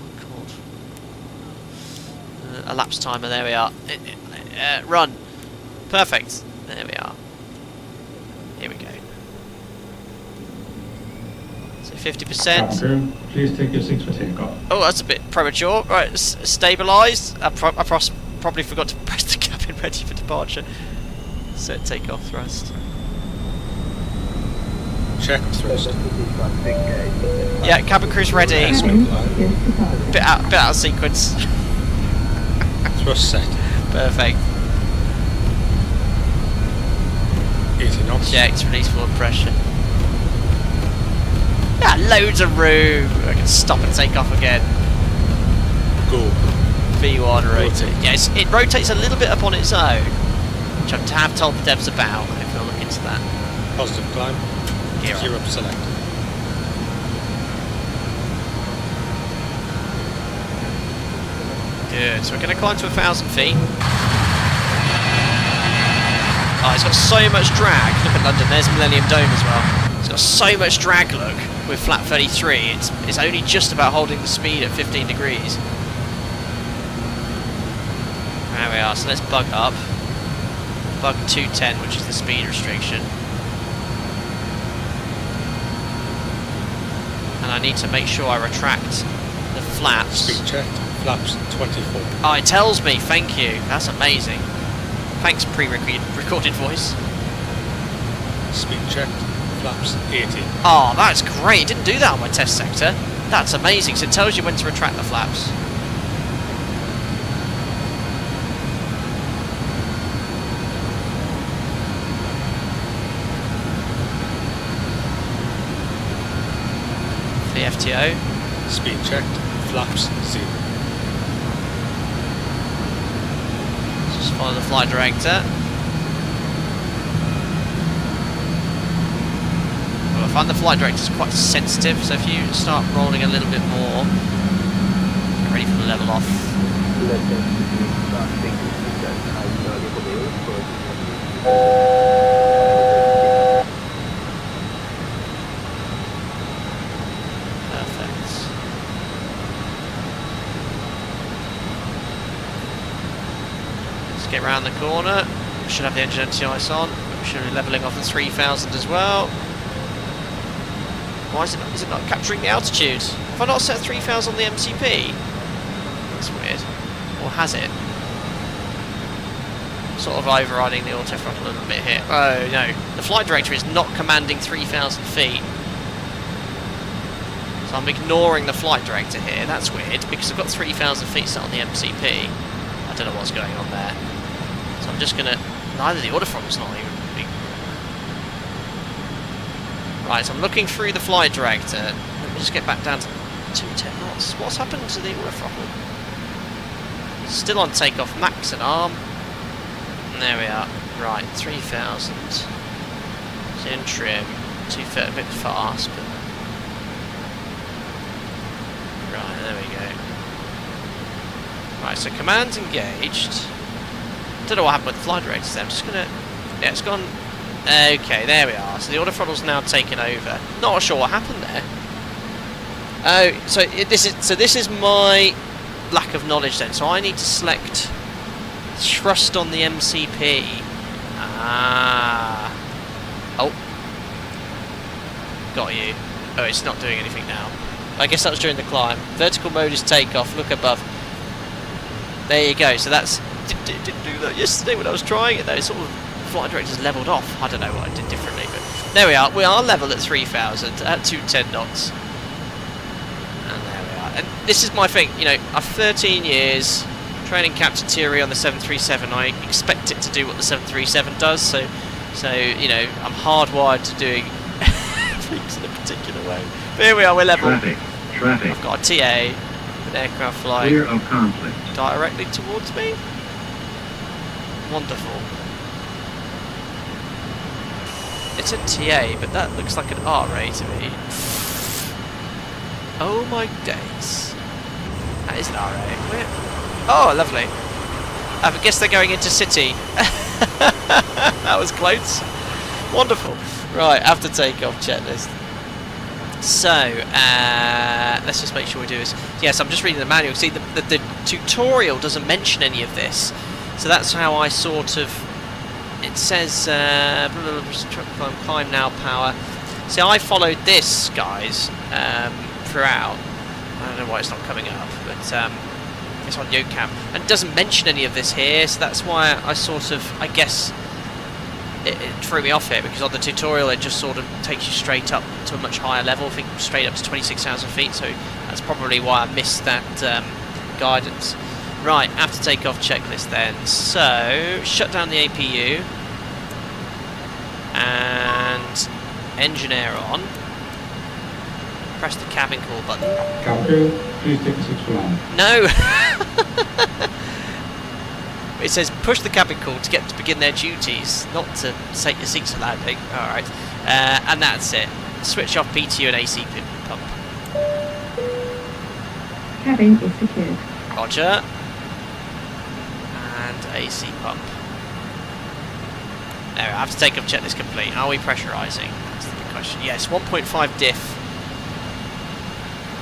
god. Elapsed timer, there we are. Run. Perfect. There we are. Here we go. So 50%. Please take your 6 for takeoff. Oh, that's a bit premature. Right, stabilised. I probably forgot to press the cabin ready for departure. Set takeoff thrust. Check thrust. Yeah, cabin crew's ready. Bit out of sequence. Thrust set. Perfect. 80 knots. Checked, release forward pressure. Yeah, loads of room. I can stop and take off again. Go. V1 rotate. Rotate. Yes, it rotates a little bit up on its own, which I have told the devs about. Hopefully I'll look into that. Positive climb. Gear Gear up. up select. Good, so we're going to climb to 1,000 feet. Oh, it's got so much drag. Look at London, there's Millennium Dome as well. It's got so much drag, look, with flat 33. It's only just about holding the speed at 15 degrees. There we are, so let's bug up. Bug 210, which is the speed restriction. And I need to make sure I retract the flaps. Speed checked. Flaps 24. Oh, it tells me, thank you. That's amazing. Thanks, pre-recorded voice. Speed checked. Flaps 80. Oh, that's great. It didn't do that on my test sector. That's amazing. So it tells you when to retract the flaps. The FTO. Speed checked. Flaps 0. Just follow the flight director. Well, I find the flight director is quite sensitive, so if you start rolling a little bit more, get ready for the level off. Perfect. Let's get round the corner. We should have the engine anti-ice on. We should be levelling off the 3000 as well. Why is it not capturing the altitude? Have I not set 3000 on the MCP? That's weird. Or has it? Sort of overriding the auto throttle a little bit here. Oh no, the flight director is not commanding 3000 feet. So I'm ignoring the flight director here. That's weird because I've got 3000 feet set on the MCP. I don't know what's going on there. So I'm just gonna. Neither the auto throttle's not even. Right, so I'm looking through the flight director. Let me just get back down to 210 knots. What's happened to the auto throttle? It's still on takeoff max and arm. And there we are. Right, 3000. It's in trim. 230, a bit fast, but. Right, there we go. Right, so command's engaged. Don't know what happened with the flight director there. I'm just gonna. Yeah, it's gone. Okay, there we are. So the auto throttle's now taken over. Not sure what happened there. Oh, so this is my lack of knowledge then. So I need to select thrust on the MCP. Ah. Oh. Got you. Oh, it's not doing anything now. I guess that was during the climb. Vertical mode is takeoff. Look above. There you go. So that's didn't do that yesterday when I was trying it though. Sort of flight director's leveled off. I don't know what I did differently, but there we are. We are level at 3,000 at 210 knots. And there we are. And this is my thing. You know, I've 13 years training Captain Thierry on the 737. I expect it to do what the 737 does. So you know, I'm hardwired to doing things in a particular way. But here we are. We're level. Traffic. I've got a TA, an aircraft flying Clear of conflict. directly towards me. Wonderful. It's a TA, but that looks like an R-ray to me. Oh my days. That is an R-ray. Where? Oh, lovely. I guess they're going into city. That was close. Wonderful. Right, after takeoff checklist. So, let's just make sure we do this. Yes, I'm just reading the manual. See, the tutorial doesn't mention any of this. So that's how I sort of... It says, climb now, power. See, I followed this, guys, throughout. I don't know why it's not coming up, but it's on YoCam. And it doesn't mention any of this here, so that's why I sort of, I guess... It threw me off here, because on the tutorial it just sort of takes you straight up to a much higher level, I think straight up to 26,000 feet, so that's probably why I missed that guidance. Right, after takeoff checklist then. So, shut down the APU and engine air on. Press the cabin call button. Cargo, please take a 6 line. No! It says push the cabin call to get to begin their duties, not to set your seats for landing. Alright. And that's it. Switch off PTU and AC pump. Cabin is secured. Roger. And AC pump. There, I have to take off checklist complete. Are we pressurising? That's the big question. Yes, 1.5 diff.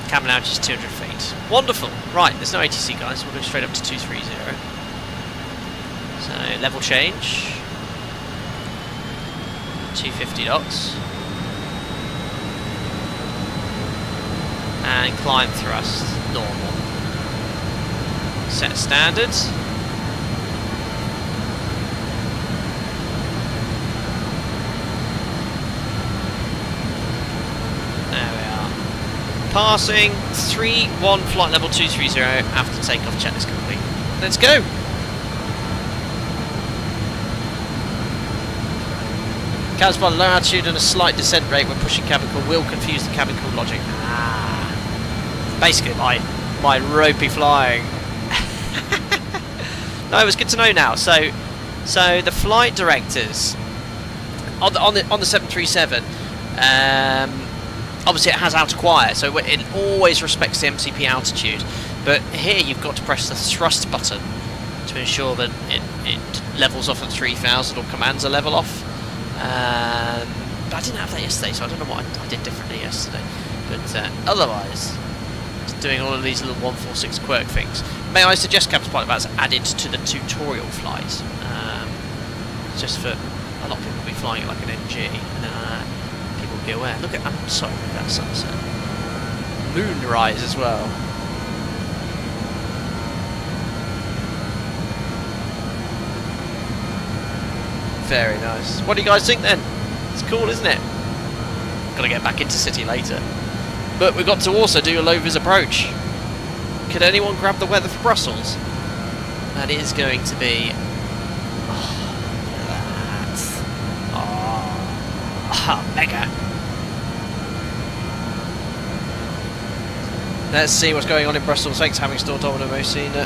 Cabin altitude is 200 feet. Wonderful. Right, there's no ATC, guys. We'll go straight up to 230. So, level change. 250 knots. And climb thrust. Normal. Set standard. There we are. Passing 3-1 flight level 230 after takeoff checklist complete. Let's go! Cabs by low altitude and a slight descent rate when pushing cabin call will confuse the cabin call logic. Ah. Basically my ropey flying. No, it was good to know now. So the flight directors on the 737, obviously it has auto quiet, so it always respects the MCP altitude. But here you've got to press the thrust button to ensure that it levels off at 3,000 or commands a level off. But I didn't have that yesterday, so I don't know what I did differently yesterday. But otherwise, just doing all of these little 146 quirk things. May I suggest, Captain Pilot, that's added to the tutorial flight, just for a lot of people will be flying it like an NG, and people will be aware. Look at, I'm sorry, look at that sunset. Moonrise as well. Very nice. What do you guys think then? It's cool, isn't it? Got to get back into city later. But we've got to also do a low-vis approach. Could anyone grab the weather for Brussels? That is going to be... Oh, that. Oh, mega. Let's see what's going on in Brussels. Thanks for having Store Domino Mosina.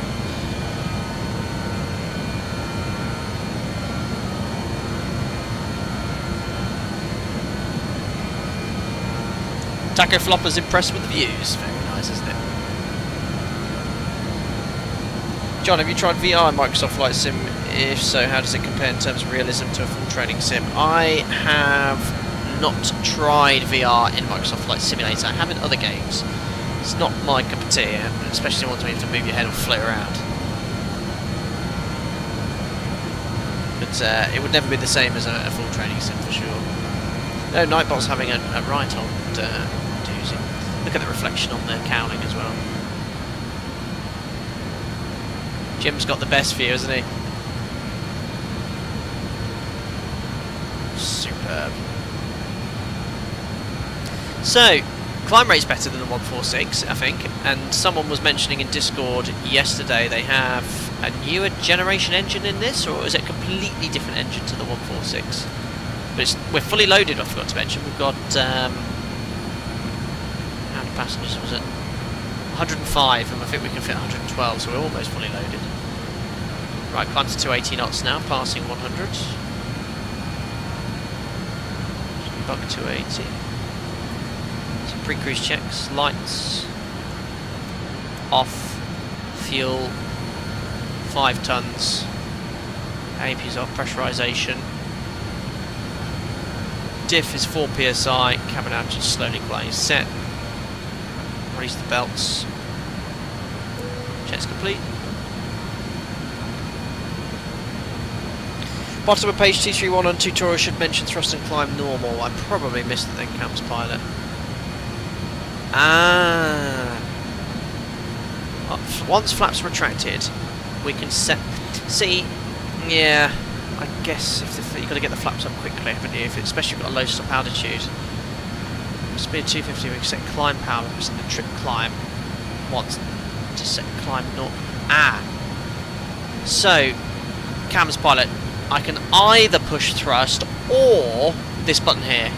Taco Flopper's impressed with the views. Very nice, isn't it? John, have you tried VR in Microsoft Flight Sim? If so, how does it compare in terms of realism to a full training sim? I have not tried VR in Microsoft Flight Simulator. I have in other games. It's not my cup of tea, especially ones where you have to move your head or float around. But it would never be the same as a full training sim for sure. No, Nightbot's having a right on doozy. Look at the reflection on the cowling as well. Jim's got the best view, hasn't he? Superb. So, climb rate's better than the 146, I think, and someone was mentioning in Discord yesterday they have a newer generation engine in this, or is it a completely different engine to the 146? But we're fully loaded, I forgot to mention. We've got, how many passengers was it? 105, and I think we can fit 112, so we're almost fully loaded. Right, climb to 280 knots now, passing 100. Buck 280. Some pre-cruise checks, lights off, fuel 5 tons, AP's off, pressurization, diff is 4 psi, cabin outage slowly glide set, release the belts, checks complete. Bottom of page 231 on tutorial should mention thrust and climb normal. I probably missed it then, Camps Pilot. Once flaps retracted, we can set. See, yeah, I guess if you've got to get the flaps up quickly, haven't you? Especially if you've got a low stop altitude. Speed 250, we can set climb power, pressing the trip climb. Once to set climb normal. So, Camps Pilot, I can either push thrust or this button here.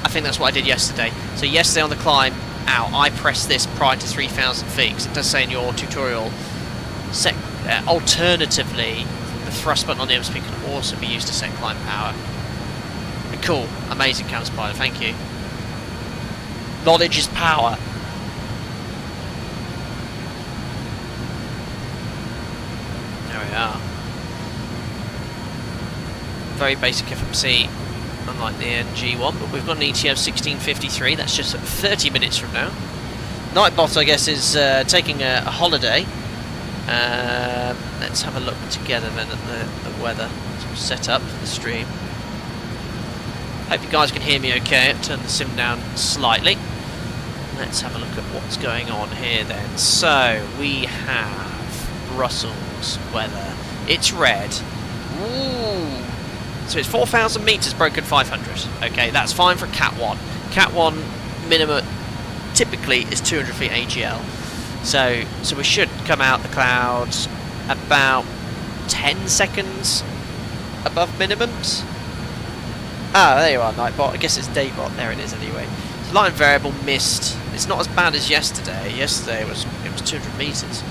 I think that's what I did yesterday. So yesterday on the climb out, I pressed this prior to 3,000 feet, because it does say in your tutorial, alternatively, the thrust button on the MSP can also be used to set climb power. Cool, amazing, Camps Pilot, thank you. Knowledge is power. There we are. Very basic FMC, unlike the NG1, but we've got an ETA of 16:53. That's just 30 minutes from now. Nightbot, I guess, is taking a holiday. Let's have a look together then at the weather. So set up for the stream. Hope you guys can hear me okay. I've turned the sim down slightly. Let's have a look at what's going on here then. So we have Brussels weather. It's red. Ooh. So it's 4,000 metres, broken 500. Okay, that's fine for Cat 1. Cat 1 minimum typically is 200 feet AGL. So we should come out the clouds about 10 seconds above minimums. There you are, Nightbot. I guess it's Daybot. There it is anyway. So line variable mist. It's not as bad as yesterday. Yesterday it was 200 metres.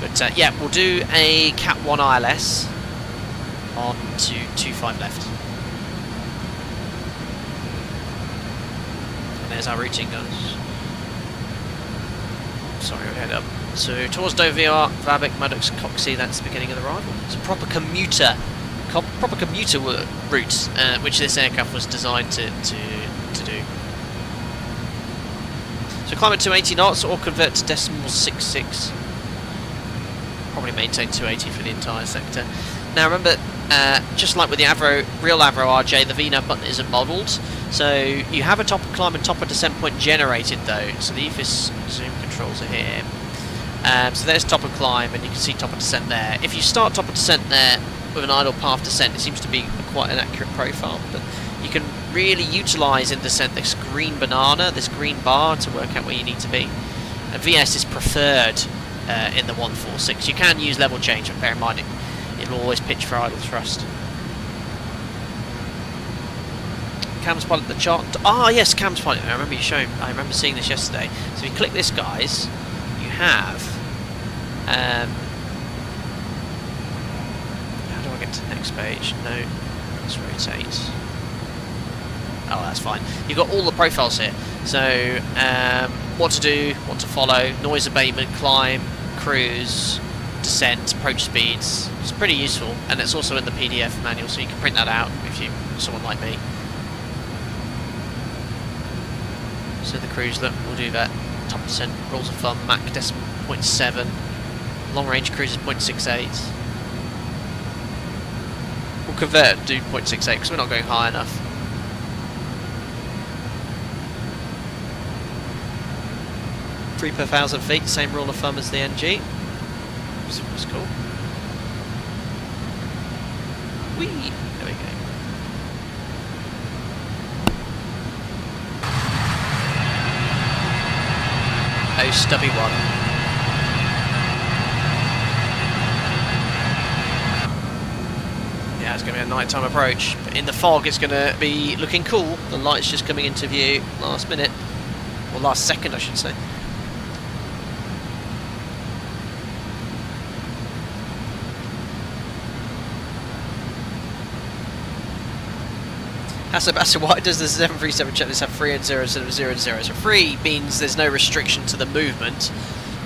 But yeah, we'll do a Cat 1 ILS. On to 25 left. And there's our routing, guys. Sorry, we head up. So towards Dover, Vabec, Maddox, Coxey, that's the beginning of the arrival. It's a proper commuter route, which this aircraft was designed to do. So climb at 280 knots or convert to decimal 66. Probably maintain 280 for the entire sector. Now remember, just like with the real Avro RJ, the VNAV button isn't modelled, so you have a top of climb and top of descent point generated though, so the EFIS zoom controls are here. So there's top of climb, and you can see top of descent there. If you start top of descent there with an idle path descent, it seems to be quite an accurate profile, but you can really utilise in descent this green banana, this green bar, to work out where you need to be. And VS is preferred in the 146. You can use level change, but bear in mind it'll always pitch for idle thrust. Cams Pilot, the chart. Yes, Cams Pilot. I remember seeing this yesterday. So if you click this, guys, you have. How do I get to the next page? No, let's rotate. Oh, that's fine. You've got all the profiles here. So what to do, what to follow, noise abatement, climb, cruise, descent, approach speeds. It's pretty useful, and it's also in the PDF manual, so you can print that out if you're someone like me. So the cruise, look, we'll do that. Top descent, rules of thumb, Mach decimal 0.7. Long range cruise is 0.68. We'll convert and do 0.68 because we're not going high enough. 3 per 1,000 feet, same rule of thumb as the NG. So it was cool. Whee! There we go. Oh, stubby one. Yeah, it's going to be a nighttime approach. But in the fog, it's going to be looking cool. The light's just coming into view last minute. Or last second, I should say. Sebastian, why does the 737 checklist have 3 and 0 instead of 0 and 0? So 3 means there's no restriction to the movement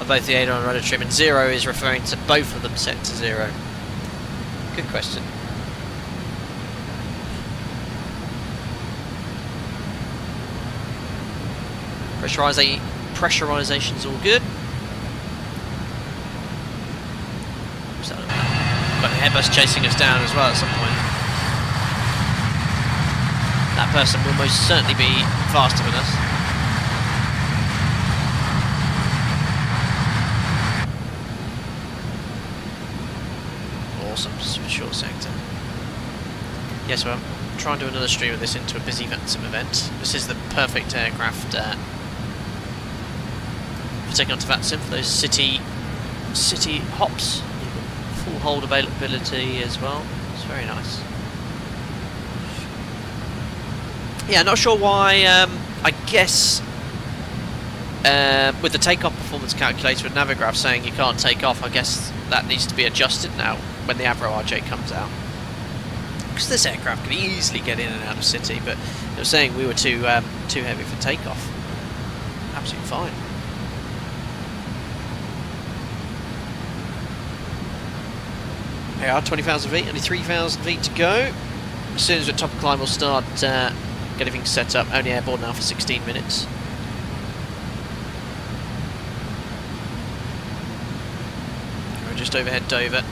of both the aileron and rudder trim, and 0 is referring to both of them set to 0. Good question. Pressurization's all good. So, got an Airbus chasing us down as well at some point. That person will most certainly be faster than us. Awesome, short sector. Yes, well, I'm trying to do another stream of this into a busy VATSIM event. This is the perfect aircraft for taking on to VATSIM for those city hops. Full hold availability as well. It's very nice. Yeah, not sure why, I guess with the takeoff performance calculator with Navigraph saying you can't take off, I guess that needs to be adjusted now when the Avro RJ comes out. Because this aircraft could easily get in and out of city, but they were saying we were too heavy for takeoff. Absolutely fine. They are 20,000 feet, only 3,000 feet to go. As soon as we're at top of climb, we'll start getting things set up. Only airborne now for 16 minutes. We're just overhead Dover.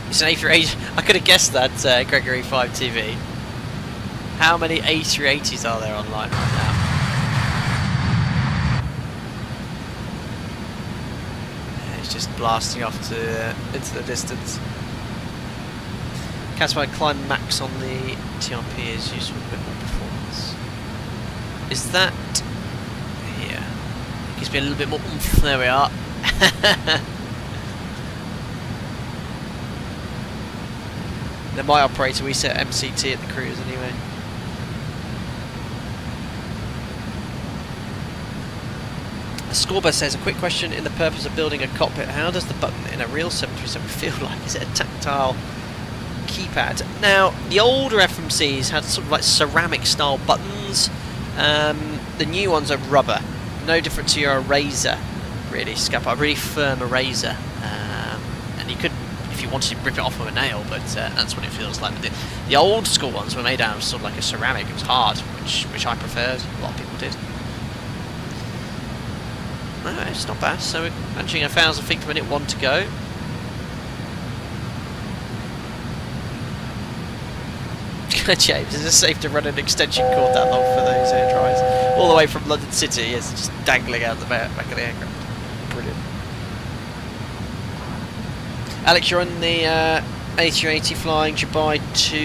It's an A380. I could have guessed that, Gregory 5TV. How many A380s are there online right now? Yeah, it's just blasting off to into the distance. Casper climb max on the TRP is useful for a bit more performance. Is that here? Gives me a little bit more oomph. There we are. They're my operator, we set MCT at the cruise anyway. Scorber says, a quick question in the purpose of building a cockpit. How does the button in a real 737 feel like? Is it a tactile keypad? Now, the older FMCs had sort of like ceramic style buttons. The new ones are rubber. No different to your eraser, really. A really firm eraser. And you could, if you wanted to, rip it off with a nail, but that's what it feels like. The old school ones were made out of sort of like a ceramic. It was hard, which I preferred. A lot of people did. No, it's not bad. So we're managing 1,000 feet per minute, 1 to go. James, is it safe to run an extension cord that long for those air dries? All the way from London City, yes, just dangling out the back of the aircraft. Brilliant. Alex, you're on the A380 flying Dubai to...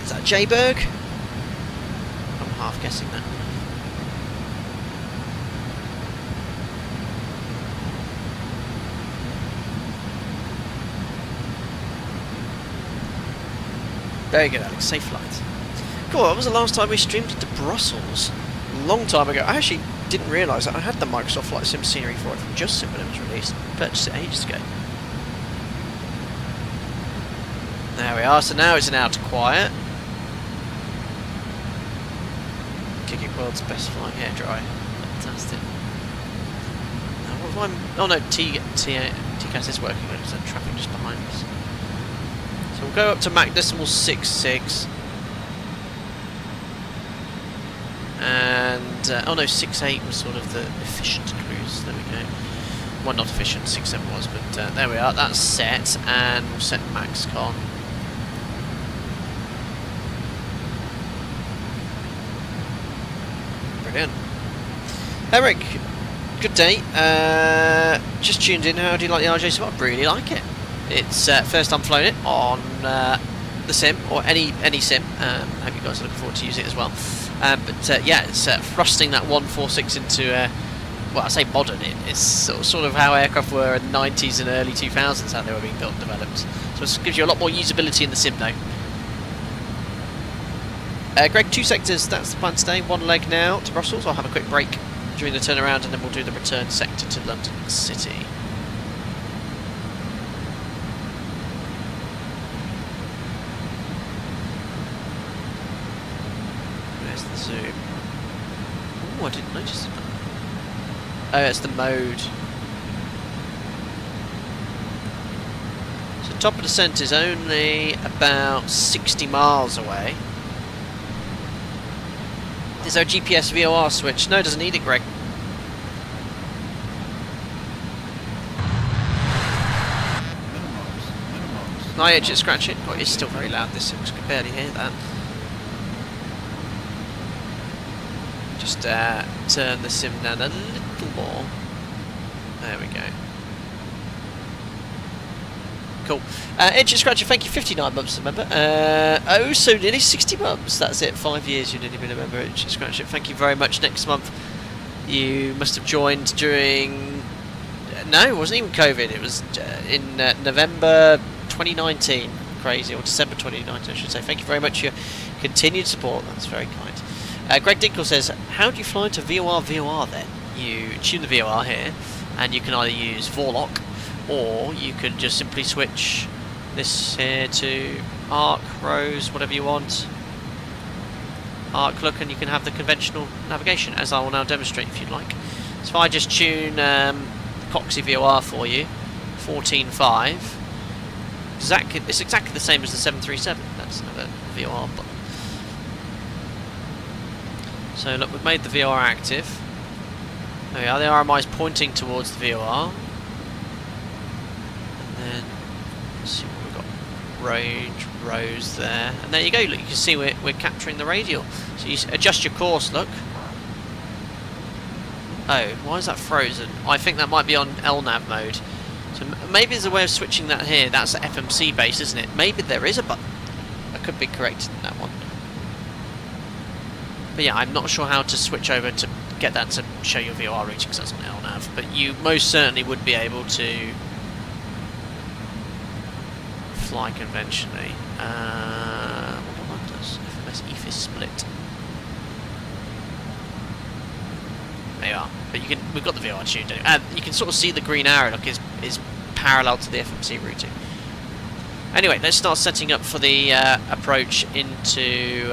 is that Jayberg? I'm half guessing that. Very good, Alex. Safe flight. Cool, that was the last time we streamed to Brussels. A long time ago. I actually didn't realise that I had the Microsoft Flight Sim scenery for it from Just Sim when it was released. Purchased it ages ago. There we are. So now it's an out quiet. Kicking world's best flying air dry. Fantastic. Now, what have I... oh no, TCAS is working. There's that traffic just behind us. So we'll go up to Mach decimal 66. And, oh no, 6.8 was sort of the efficient cruise. There we go. Well, not efficient, 6.7 was, but there we are. That's set, and we'll set max con. Brilliant. Eric, good day. Just tuned in. How do you like the RJ Spot? I really like it. It's first time flown it on the sim, or any sim. Hope you guys are looking forward to using it as well. But yeah, it's thrusting that 146 into, well, I say modern. It's sort of how aircraft were in the 90s and early 2000s, how they were being built and developed. So it gives you a lot more usability in the sim though. Greg, 2 sectors, that's the plan today. 1 leg now to Brussels. I'll have a quick break during the turnaround and then we'll do the return sector to London City. Where's the zoom? Oh, I didn't notice that. Oh, it's the mode. So top of descent is only about 60 miles away. Is there a GPS VOR switch? No, it doesn't need it, Greg. I edge it, scratch it. Oh, it's still very loud, this, I can barely hear that. Just turn the sim down a little more. There we go. Cool. Edge it, scratch it, thank you, 59 months a member. Oh, so nearly 60 months. That's it, 5 years you've nearly been a member. Edge it, scratch it, thank you very much. Next month you must have joined during... no, it wasn't even COVID. It was in November 2019. Crazy, or December 2019 I should say. Thank you very much for your continued support. That's very kind. Greg Dinkle says, how do you fly to VOR then? You tune the VOR here, and you can either use Vorlock, or you can just simply switch this here to Arc, Rose, whatever you want. Arc look, and you can have the conventional navigation, as I will now demonstrate if you'd like. So if I just tune Coxie VOR for you, 14.5, it's exactly the same as the 737. That's another VOR button. So look, we've made the VOR active. There we are, the RMI is pointing towards the VOR. And then, let's see what we've got. Range, Rose there. And there you go, look, you can see we're capturing the radial. So you adjust your course, look. Oh, why is that frozen? I think that might be on LNAV mode. So maybe there's a way of switching that here. That's FMC base, isn't it? Maybe there is a button. I could be corrected in that one. But yeah, I'm not sure how to switch over to get that to show your VOR reaching, because that's on LNAV. But you most certainly would be able to fly conventionally. What one does? FMS EFIS split. There you are. But you can. We've got the VOR tuned. You can sort of see the green arrow. Look, is parallel to the FMC routing. Anyway, let's start setting up for the approach into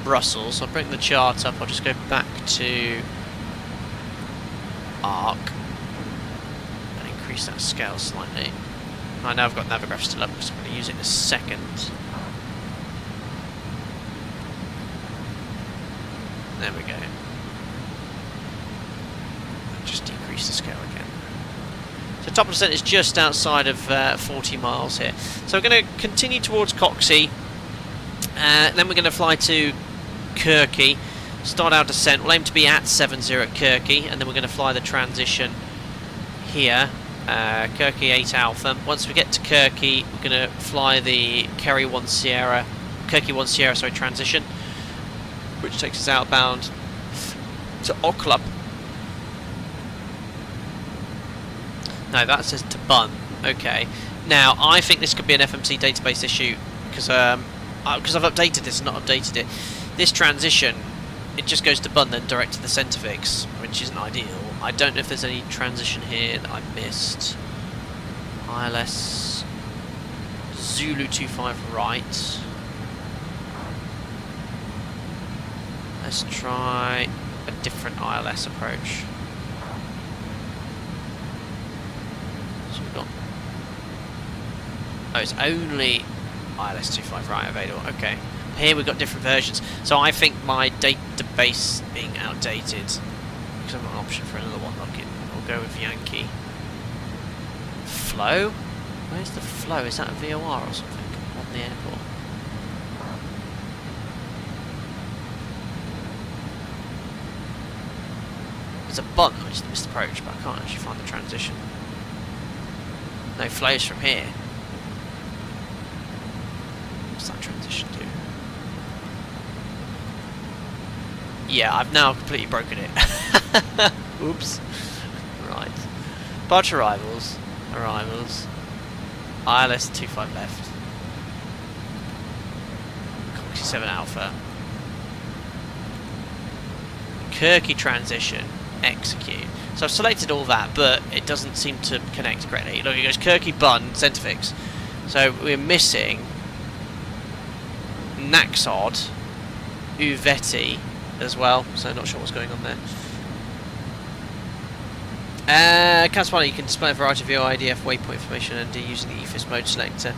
Brussels. I'll bring the chart up. I'll just go back to Arc and increase that scale slightly. I know I've got Navigraph still up because I'm going to use it in a second. There we go. Just decrease the scale again. So top of descent is just outside of 40 miles here. So we're going to continue towards Coxie. Then we're going to fly to Kirky. Start our descent. We'll aim to be at 70 at Kirky, and then we're going to fly the transition here. Kirky 8 Alpha. Once we get to Kirky, we're going to fly the Kirky 1 Sierra transition, which takes us outbound to Oklub. No, that says to Bun. Okay. Now, I think this could be an FMC database issue because I've updated this and not updated it. This transition, it just goes to Bun, then direct to the centrefix, which isn't ideal. I don't know if there's any transition here that I missed. ILS Zulu 25 right. Let's try a different ILS approach. So we've got... oh, it's only ILS 25 right available. Okay. Here we've got different versions. So I think my database being outdated, because I've got an option for another one. Look, I'll go with Yankee. Flow? Where's the flow? Is that a VOR or something on the airport? There's a bunt, which is the missed approach, but I can't actually find the transition. No flows from here. What's that transition do? Yeah, I've now completely broken it. Oops. Right. Barge arrivals. ILS 25 left. Coxie 7 Alpha. Kirky transition. Execute. So I've selected all that, but it doesn't seem to connect correctly. Look, it goes Kirky, Bun, Centre Fix. So we're missing Naxod, Uveti as well, so not sure what's going on there. Caspar, you can display a variety of your IDF waypoint information and ND using the EFIS mode selector.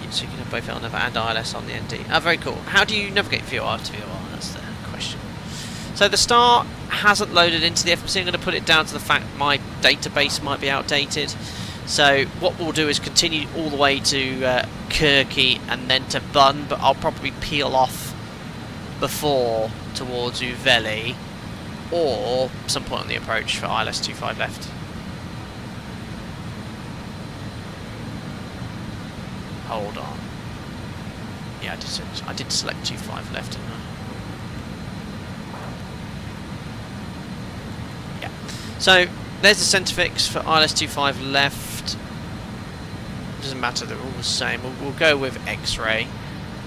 So you can have both LNAV and ILS on the ND. Very cool. How do you navigate VOR to VOR? That's the question. So the star hasn't loaded into the FMC. I'm going to put it down to the fact my database might be outdated. So what we'll do is continue all the way to Kirky and then to Bun, but I'll probably peel off before towards Uveli or some point on the approach for ILS 25 left. Hold on. Yeah, I did select 25 left, didn't I? Yeah. So there's the centre fix for ILS 25 left. Doesn't matter, they're all the same. We'll go with X-ray.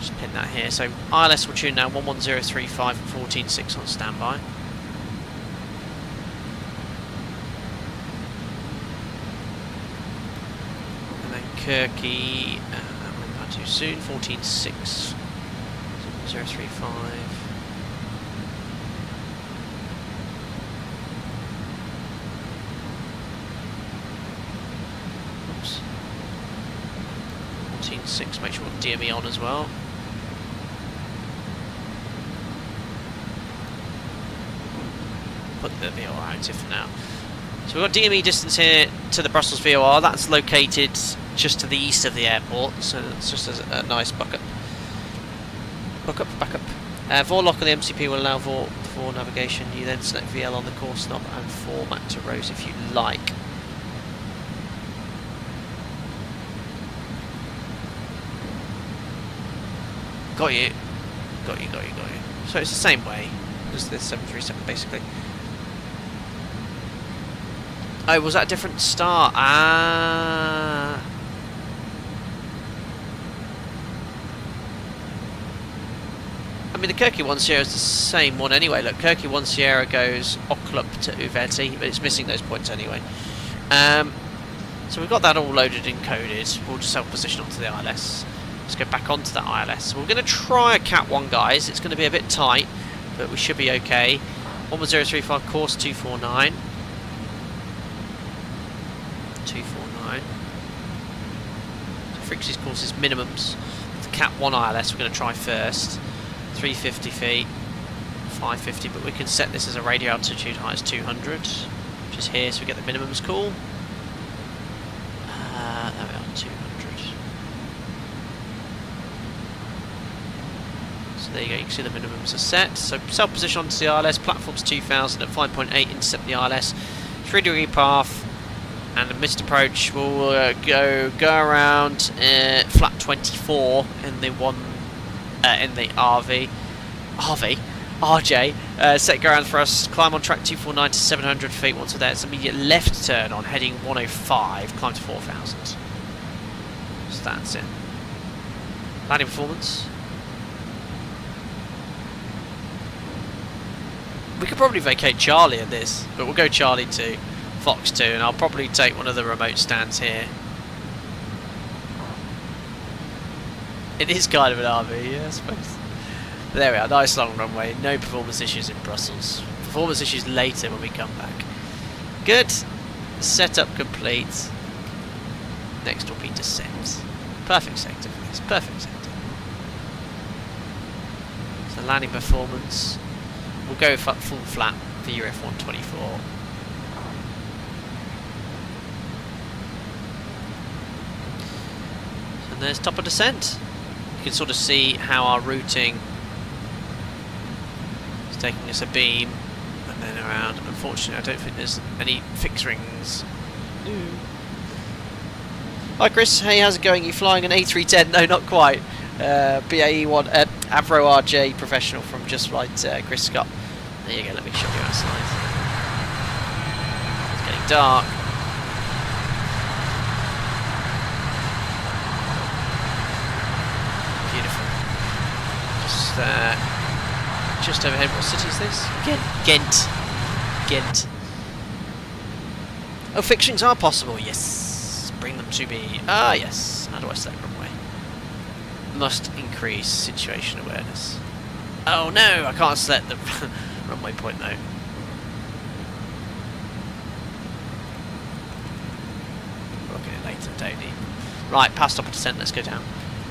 Just pin that here. So ILS will tune now 11035 and 14.6 on standby. And then Kirky, not too soon, 14.6, 035. Oops. 14.6, make sure DME on as well. Put the VOR active for now. So we've got DME distance here to the Brussels VOR. That's located just to the east of the airport, so it's just a nice backup. VOR-lock on the MCP will allow VOR navigation. You then select VL on the course knob and format to rows if you like. Got you. So it's the same way as the 737 basically. Oh, was that a different star? Ah. I mean, the Kirky 1 Sierra is the same one anyway. Look, Kirky 1 Sierra goes Oklop to Uveti, but it's missing those points anyway. So we've got that all loaded and coded. We'll just self-position onto the ILS. Let's go back onto that ILS. We're going to try a Cat 1, guys. It's going to be a bit tight, but we should be okay. 11035, course 249. 249. So frequencies, courses, minimums. The Cat 1 ILS we're going to try first. 350 feet, 550, but we can set this as a radio altitude high as 200, which is here, so we get the minimums cool. There we are, 200. So there you go, you can see the minimums are set. So self-position onto the ILS, platform's 2000 at 5.8, intercept the ILS, 3-degree path, and a missed approach. We'll go around flat 24 in the RJ, set ground for us, climb on track 249 to 700 feet. Once we're there, it's immediate left turn on heading 105, climb to 4000. So that's it. Landing performance. We could probably vacate Charlie at this, but we'll go Charlie 2, Fox 2, and I'll probably take one of the remote stands here. It is kind of an RV, yeah, I suppose. But there we are, nice long runway, no performance issues in Brussels. Performance issues later when we come back. Good. Setup complete. Next will be descent. Perfect sector for this, perfect sector. So landing performance. We'll go full flat for UF 124. And there's top of descent. You can sort of see how our routing is taking us a beam and then around. Unfortunately, I don't think there's any fixed rings. Hi Chris, hey, how's it going? You flying an A310? No, not quite. BAE1 Avro RJ professional from Just Flight, Chris Scott. There you go, let me show you outside. It's getting dark. Beautiful. Just overhead. What city is this? Ghent. Ghent. Oh, fixings are possible, yes. Bring them to me. Ah, yes. How do I select runway? Must increase situation awareness. Oh no, I can't select the runway point though. We'll look at it later, don't need. Right, past stop and descent, let's go down.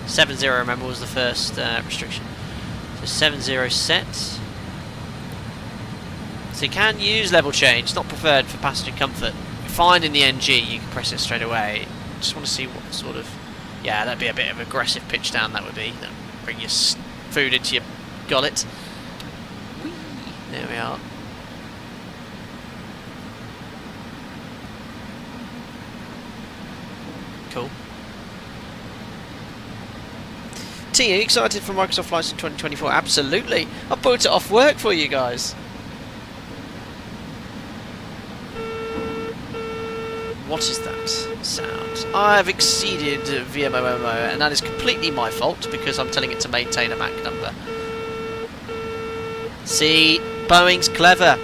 7-0, remember, was the first restriction. So 7-0 set. So you can use level change, it's not preferred for passenger comfort. Fine in the NG, you can press it straight away. Just want to see what sort of... Yeah, that'd be a bit of aggressive pitch down, that would be. That'd bring your food into your gullet. Whee! There we are. Cool. T, are you excited for Microsoft Flights in 2024? Absolutely. I booked it off work for you guys. What is that sound? I've exceeded VMOMO, and that is completely my fault because I'm telling it to maintain a MAC number. See, Boeing's clever.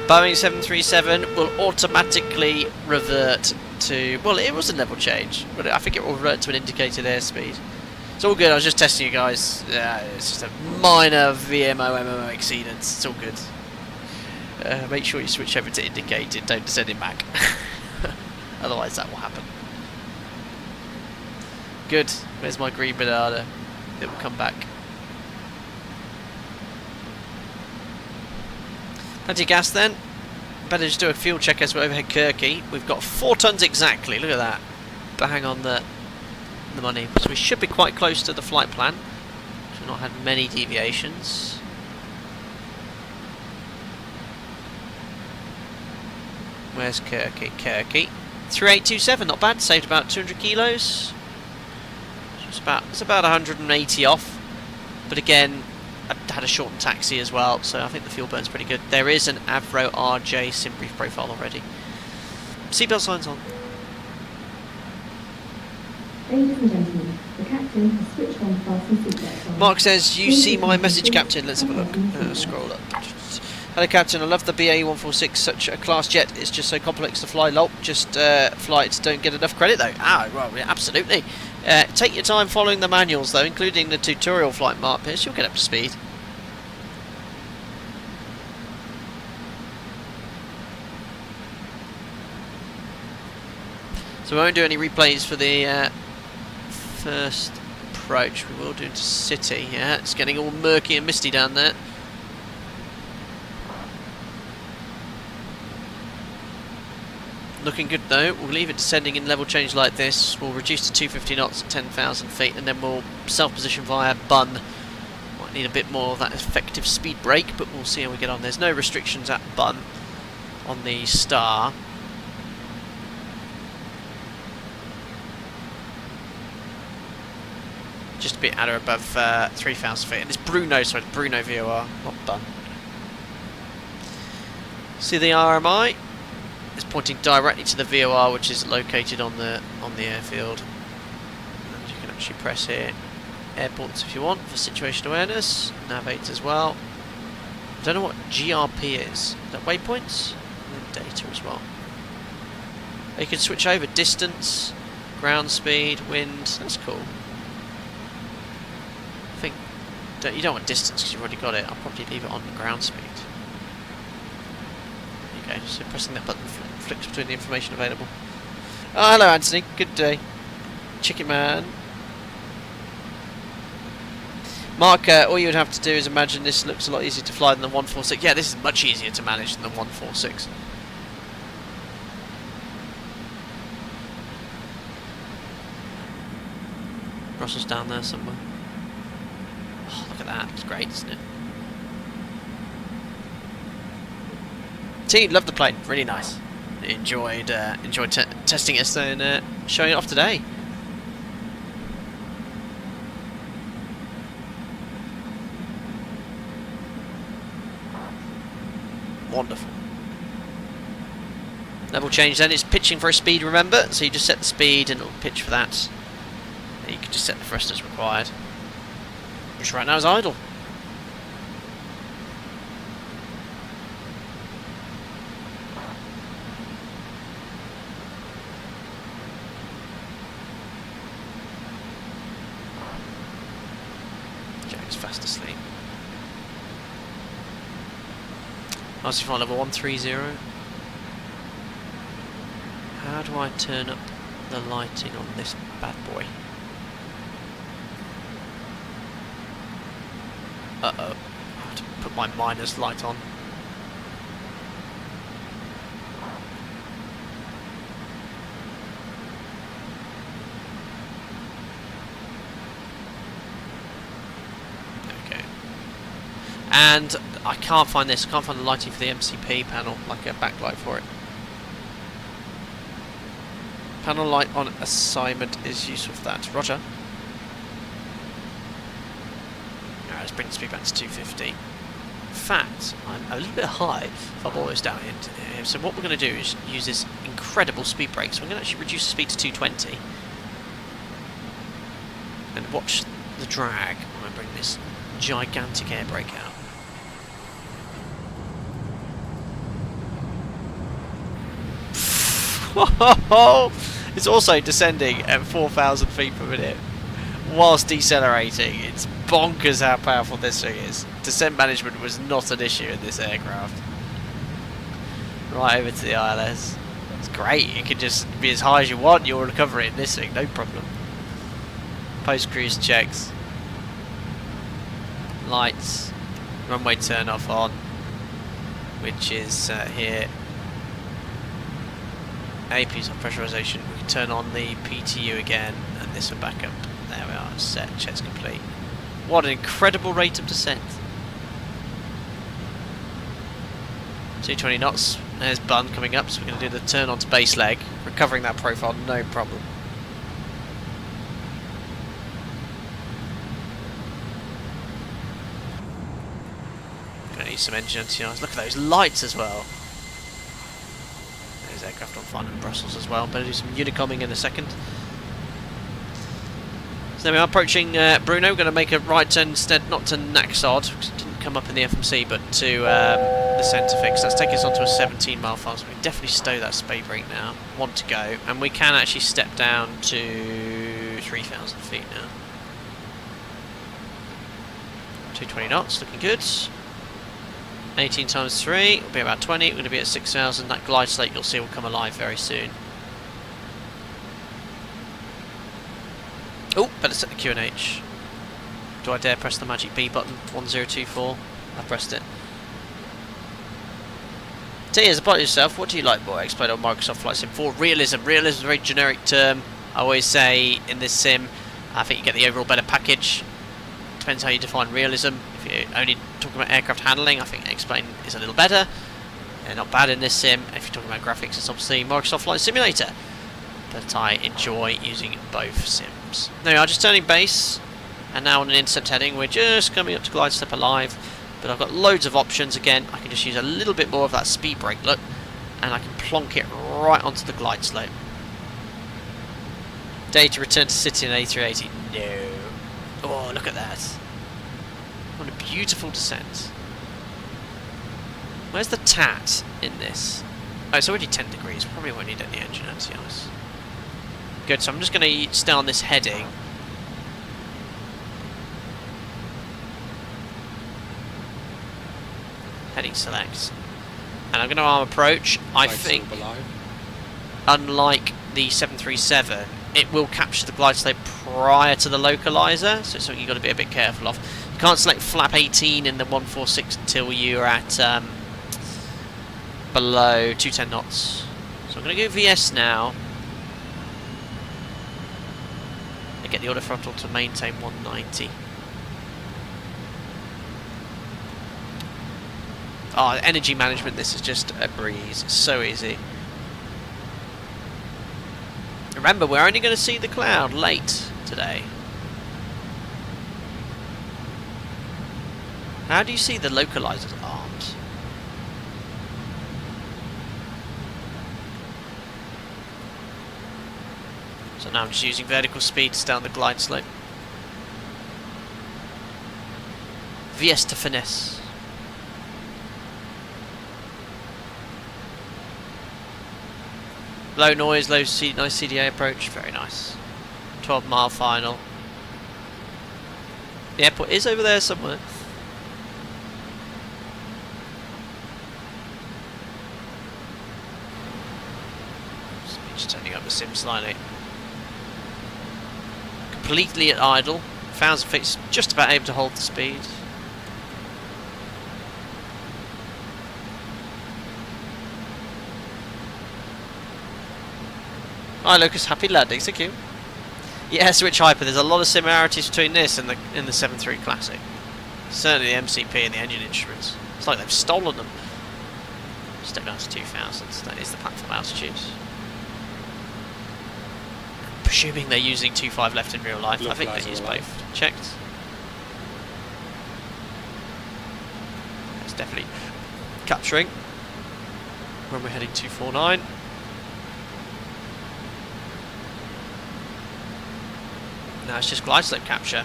Boeing 737 will automatically revert to... Well, it was a level change, but I think it will revert to an indicated airspeed. It's all good, I was just testing you guys. It's just a minor VMOMO exceedance. It's all good. Make sure you switch over to indicated, don't descend in MAC. Otherwise that will happen. Good. Where's my green banana? It will come back. Plenty of gas then. Better just do a fuel check as we overhead Kirky. We've got 4 tons exactly. Look at that. Bang on the money. So we should be quite close to the flight plan. We've not had many deviations. Where's Kirky? Kirky. 3827, not bad. Saved about 200 kilos. So it's about 180 off. But again, I had a shortened taxi as well, so I think the fuel burn's pretty good. There is an Avro RJ sim brief profile already. Seatbelt signs on. Ladies and gentlemen, the captain has switched on fasten seatbelts on. Mark says, you see my message, Captain. Let's have a look. Scroll up. Hello, Captain. I love the BA146. Such a class jet. It's just so complex to fly. Lol. Just flights don't get enough credit, though. Ah, well, yeah, absolutely. Take your time following the manuals, though, including the tutorial flight, Mark Pierce. You'll get up to speed. So we won't do any replays for the first approach. We will do into city. Yeah, it's getting all murky and misty down there. Looking good though. We'll leave it descending in level change like this. We'll reduce to 250 knots at 10,000 feet, and then we'll self-position via Bun. Might need a bit more of that effective speed brake, but we'll see how we get on. There's no restrictions at Bun on the Star. Just a bit at or above 3,000 feet. And it's Bruno, sorry, Bruno VOR, not Bun. See the RMI? It's pointing directly to the VOR, which is located on the airfield. And you can actually press here airports if you want for situation awareness. Navigate as well. I don't know what GRP is. Is that waypoints? And then data as well. You can switch over distance, ground speed, wind. That's cool. I think you don't want distance because you've already got it. I'll probably leave it on ground speed. Okay, so pressing that button flicks between the information available. Oh, hello Anthony, good day. Chicken Man. Mark, all you would have to do is imagine this looks a lot easier to fly than the 146. Yeah, this is much easier to manage than the 146. Russell's down there somewhere. Oh, look at that, it's great, isn't it? See, loved the plane. Really nice. Enjoyed testing it and showing it off today. Wonderful. Level change then, it's pitching for a speed, remember? So you just set the speed and it'll pitch for that. And you can just set the thrust as required. Which right now is idle. Jack's fast asleep. RC flight level 130. How do I turn up the lighting on this bad boy? Uh-oh. I have to put my minus light on. Okay. And I can't find this. I can't find the lighting for the MCP panel, like a backlight for it. Panel light on assignment is useful for that. Roger. Alright, let's bring the speed back to 250. In fact, I'm a little bit high if I boil this down here. So what we're going to do is use this incredible speed brake. So I'm going to actually reduce the speed to 220. And watch the drag when I bring this gigantic air brake out. It's also descending at 4,000 feet per minute whilst decelerating. It's bonkers how powerful this thing is. Descent management was not an issue in this aircraft. Right over to the ILS. It's great. You can just be as high as you want. You'll recover it in this thing, no problem. Post cruise checks. Lights. Runway turn off on, which is here. AP's on pressurization. We can turn on the PTU again, and this will back up. There we are, set, checks complete. What an incredible rate of descent. 220 knots. There's Bun coming up, so we're going to do the turn onto base leg, recovering that profile, no problem. Going to need some engine anti-ice. Look at those lights as well. Aircraft on fire in Brussels as well. Better do some unicoming in a second. So then we are approaching Bruno. We're going to make a right turn instead, not to Naxod, because it didn't come up in the FMC, but to the centre fix. That's taking us onto a 17 mile file, so we can definitely stow that speed brake now. Want to go, and we can actually step down to 3,000 feet now. 220 knots, looking good. 18 times 3 will be about 20. We're going to be at 6,000. That glide slate you'll see will come alive very soon. Oh, better set the QNH. Do I dare press the magic B button? 1024. I pressed it. Tiers, about yourself. What do you like more? Explain on Microsoft Flight Sim 4. Realism. Realism is a very generic term. I always say in this sim, I think you get the overall better package. Depends how you define realism. If you're only talking about aircraft handling, I think Explain is a little better. They're not bad in this sim. If you're talking about graphics, it's obviously Microsoft Flight Simulator. But I enjoy using both sims. There we are, just turning base. And now on an intercept heading, we're just coming up to glide step alive. But I've got loads of options again. I can just use a little bit more of that speed brake look. And I can plonk it right onto the glide slope. Data return to city in A380. No. Oh, look at that. What a beautiful descent. Where's the TAT in this? Oh, it's already 10 degrees. Probably won't need any engine anti-ice. Good, so I'm just going to stay on this heading. Heading select. And I'm going to arm approach. I think, unlike the 737, it will capture the glide slope prior to the localizer, so it's something you've got to be a bit careful of. You can't select flap 18 in the 146 until you're at below 210 knots. So I'm going to go VS now. And get the auto throttle to maintain 190. Oh, energy management, this is just a breeze. It's so easy. Remember, we're only going to see the cloud late today. How do you see the localizers armed? So now I'm just using vertical speed to stay on the glide slope. VS to finesse. Low noise, nice CDA approach, very nice. 12-mile final. The airport is over there somewhere. Just turning up the sim slightly. Completely at idle. 1000 feet, just about able to hold the speed. Hi Lucas, happy landings, thank you. Yeah, Switch Hyper, there's a lot of similarities between this and the 7.3 Classic. Certainly the MCP and the engine instruments. It's like they've stolen them. Step down to 2000, that is the platform altitude. Presuming they're using 2.5 left in real life, I think they use both. Checked. It's definitely capturing. When we're heading 249. Now it's just glide slope capture.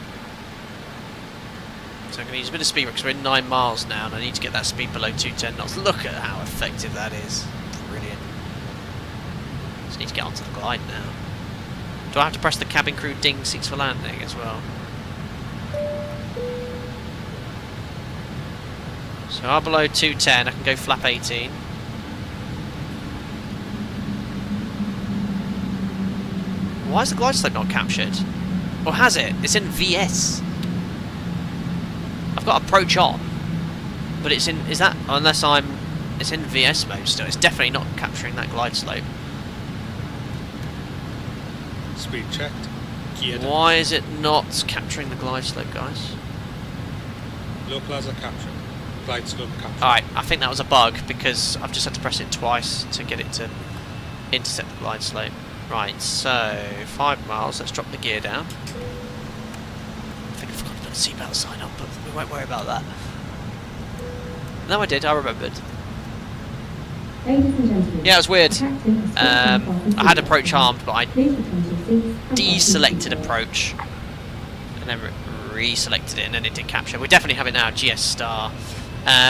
So I'm going to use a bit of speed because we're in 9 miles now and I need to get that speed below 210 knots. Look at how effective that is. Brilliant. Just need to get onto the glide now. Do I have to press the cabin crew ding seats for landing as well? So I'm below 210, I can go flap 18. Why is the glide slope not captured? Or has it? It's in VS. I've got approach on, but it's in. Is that unless I'm? It's in VS mode still. It's definitely not capturing that glide slope. Speed checked. Gear down. Why is it not capturing the glide slope, guys? Localizer capture. Glide slope capture. Alright, I think that was a bug because I've just had to press it twice to get it to intercept the glide slope. Right, so 5 miles, let's drop the gear down. I think I forgot to put the seatbelt sign on, but we won't worry about that. No, I did, I remembered. Ladies and gentlemen, Yeah, it was weird. I I had approach armed, but I deselected approach and then reselected it and then it did capture. We definitely have it now, GS star.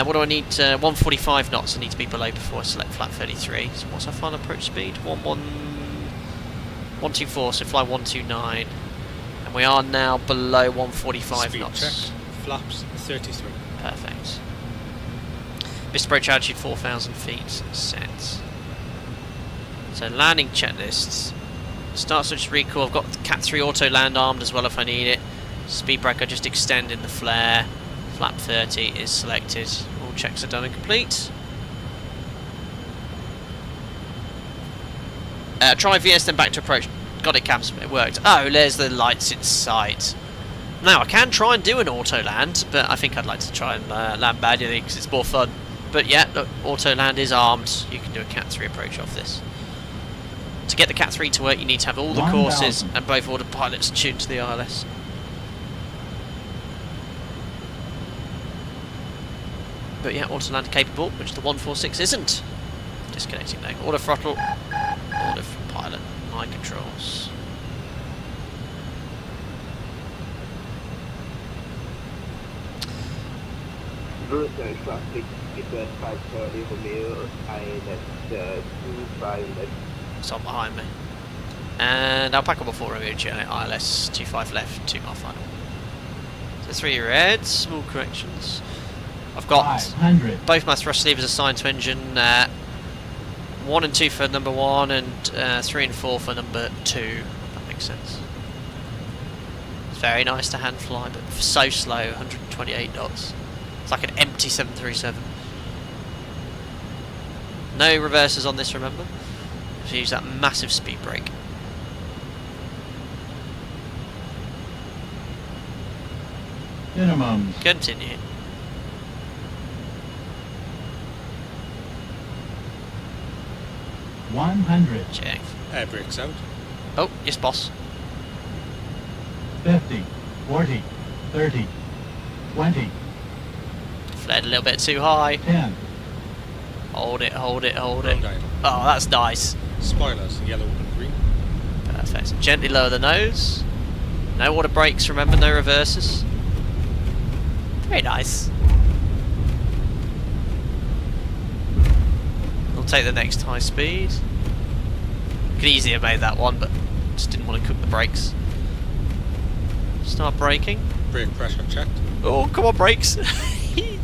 What do I need? 145 knots I need to be below before I select flat 33. So what's our final approach speed? 124, so fly 129. And we are now below 145 Speed knots. checked. Flaps 33. Perfect. Missed approach altitude 4,000 feet set. So landing checklists. Start switch recall. I've got Cat 3 auto land armed as well if I need it. Speed breaker just extend in the flare. Flap 30 is selected. All checks are done and complete. Try VS then back to approach. Got it, Cabs. It worked. Oh, there's the lights in sight. Now I can try and do an auto land, but I think I'd like to try and land manually because it's more fun. But yeah, look, auto land is armed. You can do a Cat 3 approach off this. To get the Cat 3 to work, you need to have all the courses and both autopilots tuned to the ILS. But yeah, auto land capable, which the 146 isn't. Disconnecting now. Auto throttle, auto pilot, my controls. It's on behind me. And Alpaca before Romeo Juliet, ILS 25 left, 2 mile final. So 3 red, small corrections. I've got 500. both my thrust levers assigned to engine. 1 and 2 for number 1 and 3 and 4 for number 2. If that makes sense. It's very nice to hand fly, but so slow, 128 knots. It's like an empty 737. No reversers on this, remember? So use that massive speed brake. Minimum. Continue. 100. Check. Air brakes out. Oh, yes, boss. 50, 40, 30, 20, Flared a little bit too high. 10. Hold it, hold it, hold Roll it. down. Oh, that's nice. Spoilers, yellow and green. Perfect. Gently lower the nose. No water brakes, remember, no reverses. Very nice. We'll take the next high speed. Could easily have made that one, but just didn't want to cook the brakes. Start braking. Brake pressure checked. Oh, come on, brakes. There we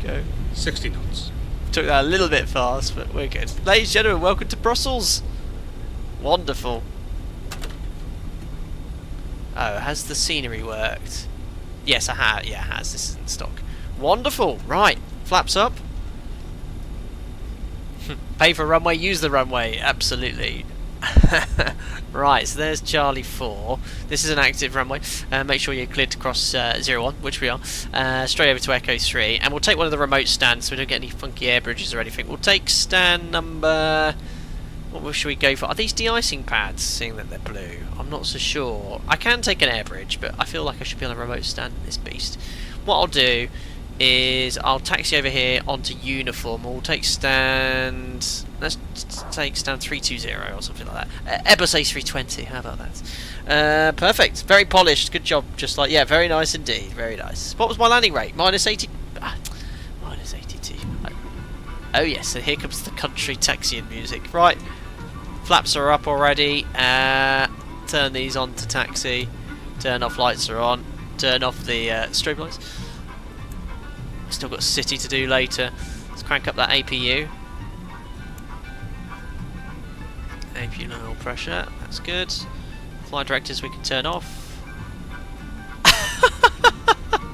go. 60 knots. Took that a little bit fast, but we're good. Ladies and gentlemen, welcome to Brussels. Wonderful. Oh, has the scenery worked? Yes, I have. Yeah, it has. This is in stock. Wonderful. Right, flaps up. Pay for a runway, use the runway. Absolutely. Right, so there's Charlie 4. This is an active runway. Make sure you're cleared to cross 01, which we are. Straight over to Echo 3. And we'll take one of the remote stands so we don't get any funky air bridges or anything. We'll take stand number... What should we go for? Are these de-icing pads, seeing that they're blue? I'm not so sure. I can take an air bridge, but I feel like I should be on a remote stand in this beast. What I'll do is I'll taxi over here onto uniform. We'll take stand... Let's take stand 320 or something like that. Airbus A320, how about that? Perfect. Very polished. Good job. Just like, yeah, very nice indeed. Very nice. What was my landing rate? Minus 80... minus 82. Oh yes, so here comes the country taxiing music. Right. Flaps are up already. Turn these on to taxi. Turn off lights are on. Turn off the strobe lights. Still got city to do later. Let's crank up that APU. APU low pressure. That's good. Flight directors we can turn off.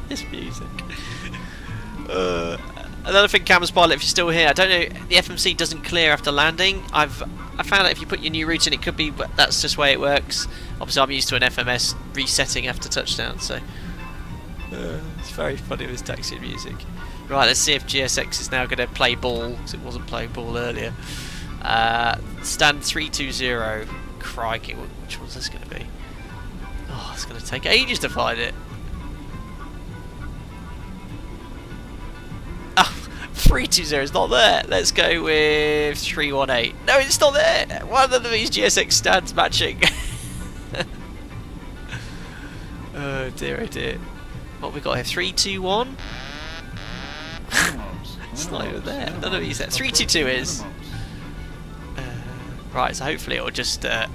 This music. Another thing, Cameras Pilot, if you're still here, I don't know, the FMC doesn't clear after landing. I found out if you put your new route in, it could be, but that's just the way it works. Obviously, I'm used to an FMS resetting after touchdown, so it's very funny with taxi music. Right, let's see if GSX is now going to play ball, because it wasn't playing ball earlier. Stand 320. Crikey, which one's this going to be? Oh, it's going to take ages to find it. 320 is not there. Let's go with 318. No, it's not there. One of these GSX stands matching. Oh dear, oh dear. What have we got here? 321. It's not even there. None of these there. 322 is. Right, so hopefully it'll just. Is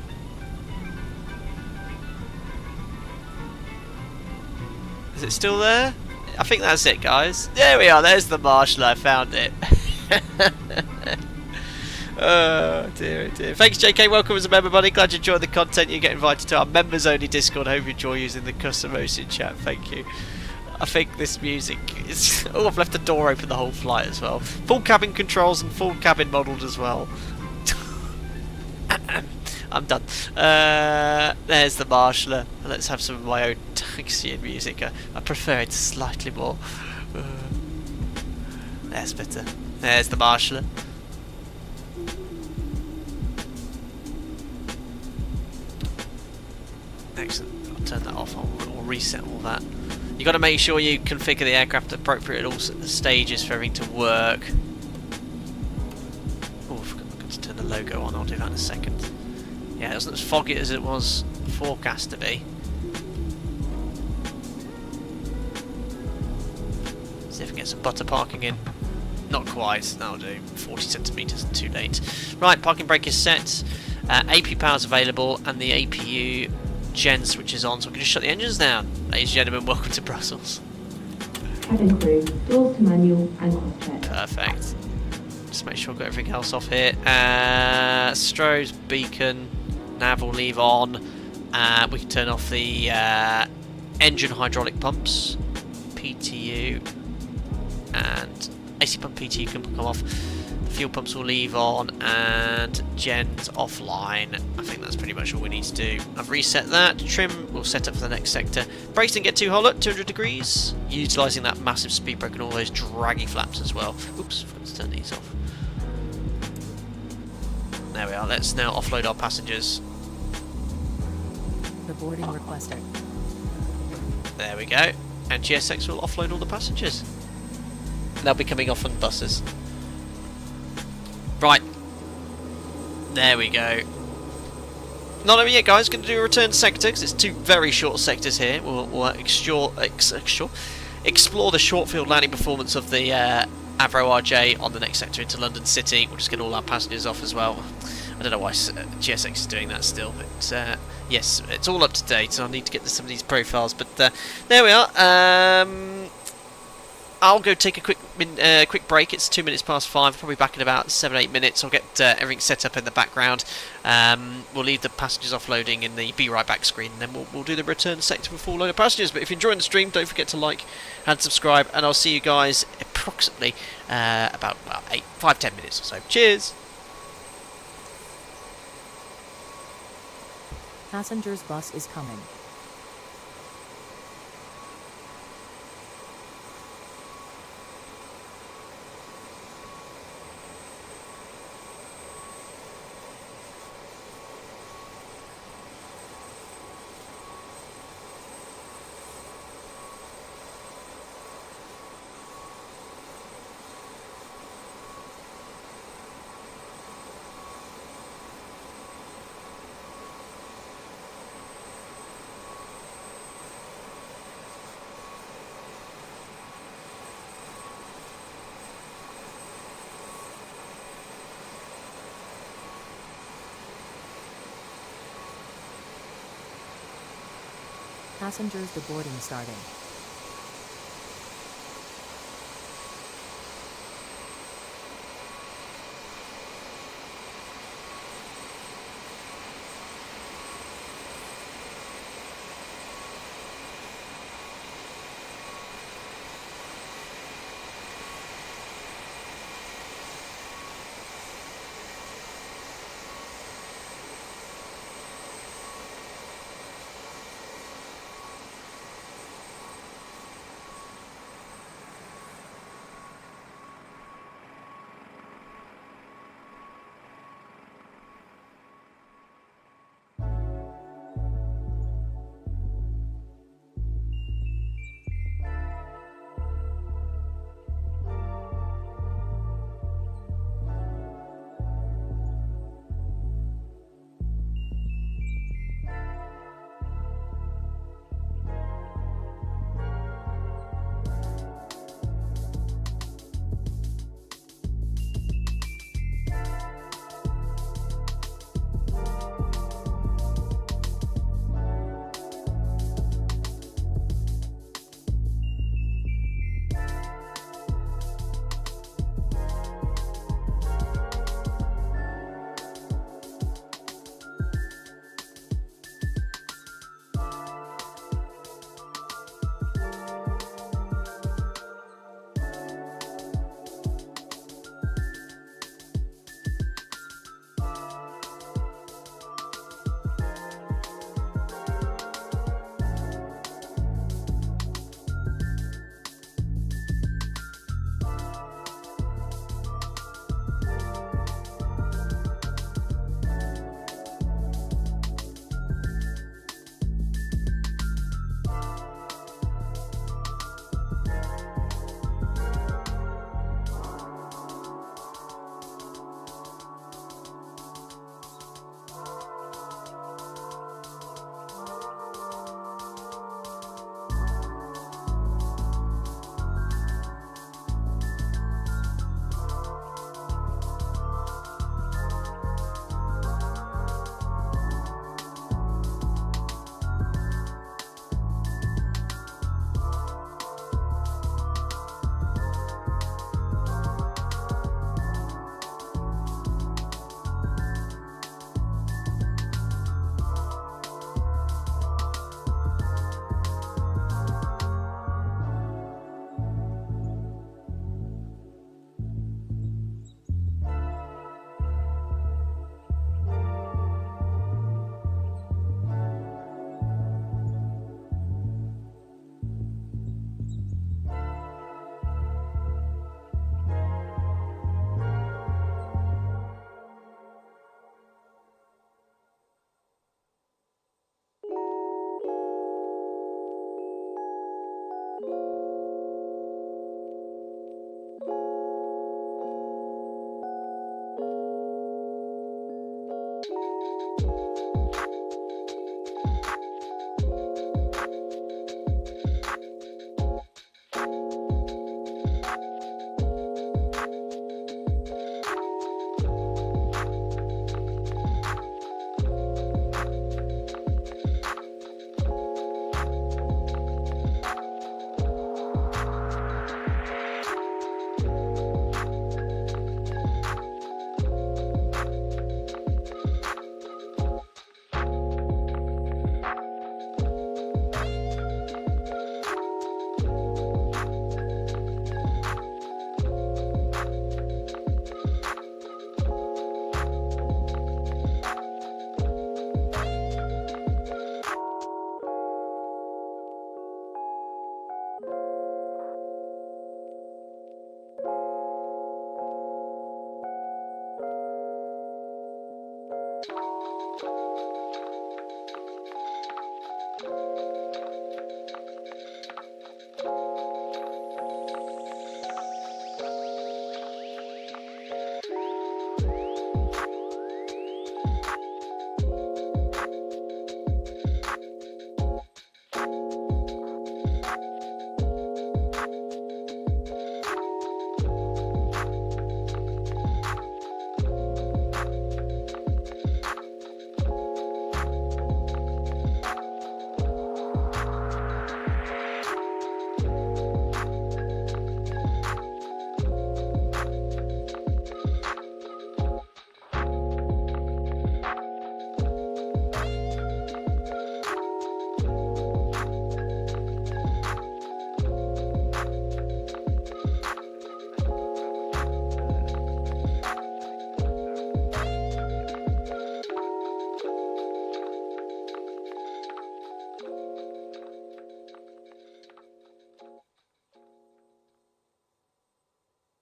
it still there? I think that's it, guys. There we are. There's the Marshall. I found it. Oh dear, oh dear. Thanks, JK. Welcome as a member, buddy. Glad you enjoyed the content. You get invited to our members-only Discord. Hope you enjoy using the custom hosted chat. Thank you. I think this music is... Oh, I've left the door open the whole flight as well. Full cabin controls and full cabin modelled as well. I'm done. There's the Marshaller. Let's have some of my own taxiing music. I prefer it slightly more. That's better. There's the Marshaller. Excellent. I'll turn that off. I'll reset all that. You've got to make sure you configure the aircraft appropriate at all stages for everything to work. Oh, I forgot to turn the logo on. I'll do that in a second. Yeah, it wasn't as foggy as it was forecast to be. See if we can get some butter parking in. Not quite, that'll do. 40 centimetres, too late. Right, parking brake is set. AP power's available, and the APU gen switch is on, so we can just shut the engines down. Ladies and gentlemen, welcome to Brussels. Cabin crew, doors to manual and cross-check. Perfect. Just make sure I've got everything else off here. Strobes, beacon, nav will leave on. We can turn off the engine hydraulic pumps, PTU, and AC pump PTU can come off. The fuel pumps will leave on, and gen's offline. I think that's pretty much all we need to do. I've reset that. Trim will set up for the next sector. Brakes didn't get too hot at 200 degrees. Utilising that massive speed brake and all those draggy flaps as well. Oops, forgot to turn these off. There we are. Let's now offload our passengers. The boarding requested. There we go. And GSX will offload all the passengers. They'll be coming off on buses. Right. There we go. Not only yet, guys, going to do a return sector because it's 2 very short sectors here. We'll explore the short field landing performance of the Avro RJ on the next sector into London City. We'll just get all our passengers off as well. I don't know why GSX is doing that still, but yes, it's all up to date. I need to get some of these profiles, but there we are. I'll go take a quick break. It's 2 minutes past 5. Probably back in about 7-8 minutes. I'll get everything set up in the background. We'll leave the passengers offloading in the Be Right Back screen, and then we'll do the return sector with a full load of passengers. But if you're enjoying the stream, don't forget to like and subscribe, and I'll see you guys approximately about 5-10 minutes or so. Cheers. Passengers bus is coming. Passengers deboarding starting.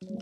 Well,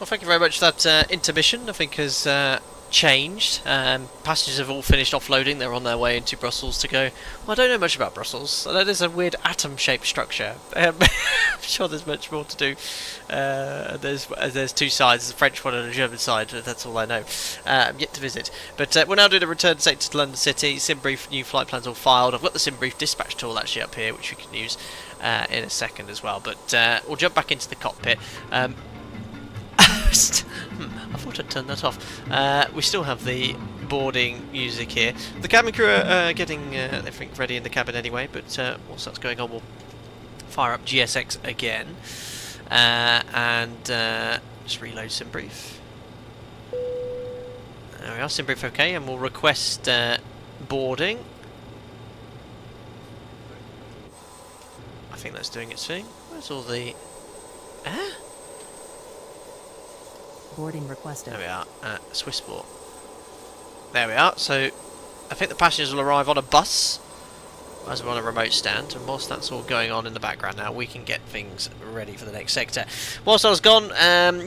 thank you very much for that intermission. I think has changed. Passengers have all finished offloading. They're on their way into Brussels to go. Well, I don't know much about Brussels. I know there's a weird atom-shaped structure. I'm sure there's much more to do. There's two sides, the French one and a German side. That's all I know. I'm yet to visit. But we're now doing a return sector to London City. SimBrief new flight plans all filed. I've got the SimBrief dispatch tool actually up here, which we can use in a second as well. But we'll jump back into the cockpit. I thought I'd turn that off. We still have the boarding music here. The cabin crew are getting everything ready in the cabin anyway, but whilst that's going on, we'll fire up GSX again and just reload SimBrief. There we are, SimBrief okay, and we'll request boarding. I think that's doing its thing. Where's all the... Boarding requested. There we are, Swissport. There we are, so I think the passengers will arrive on a bus as we're on a remote stand, and whilst that's all going on in the background now, we can get things ready for the next sector. Whilst I was gone,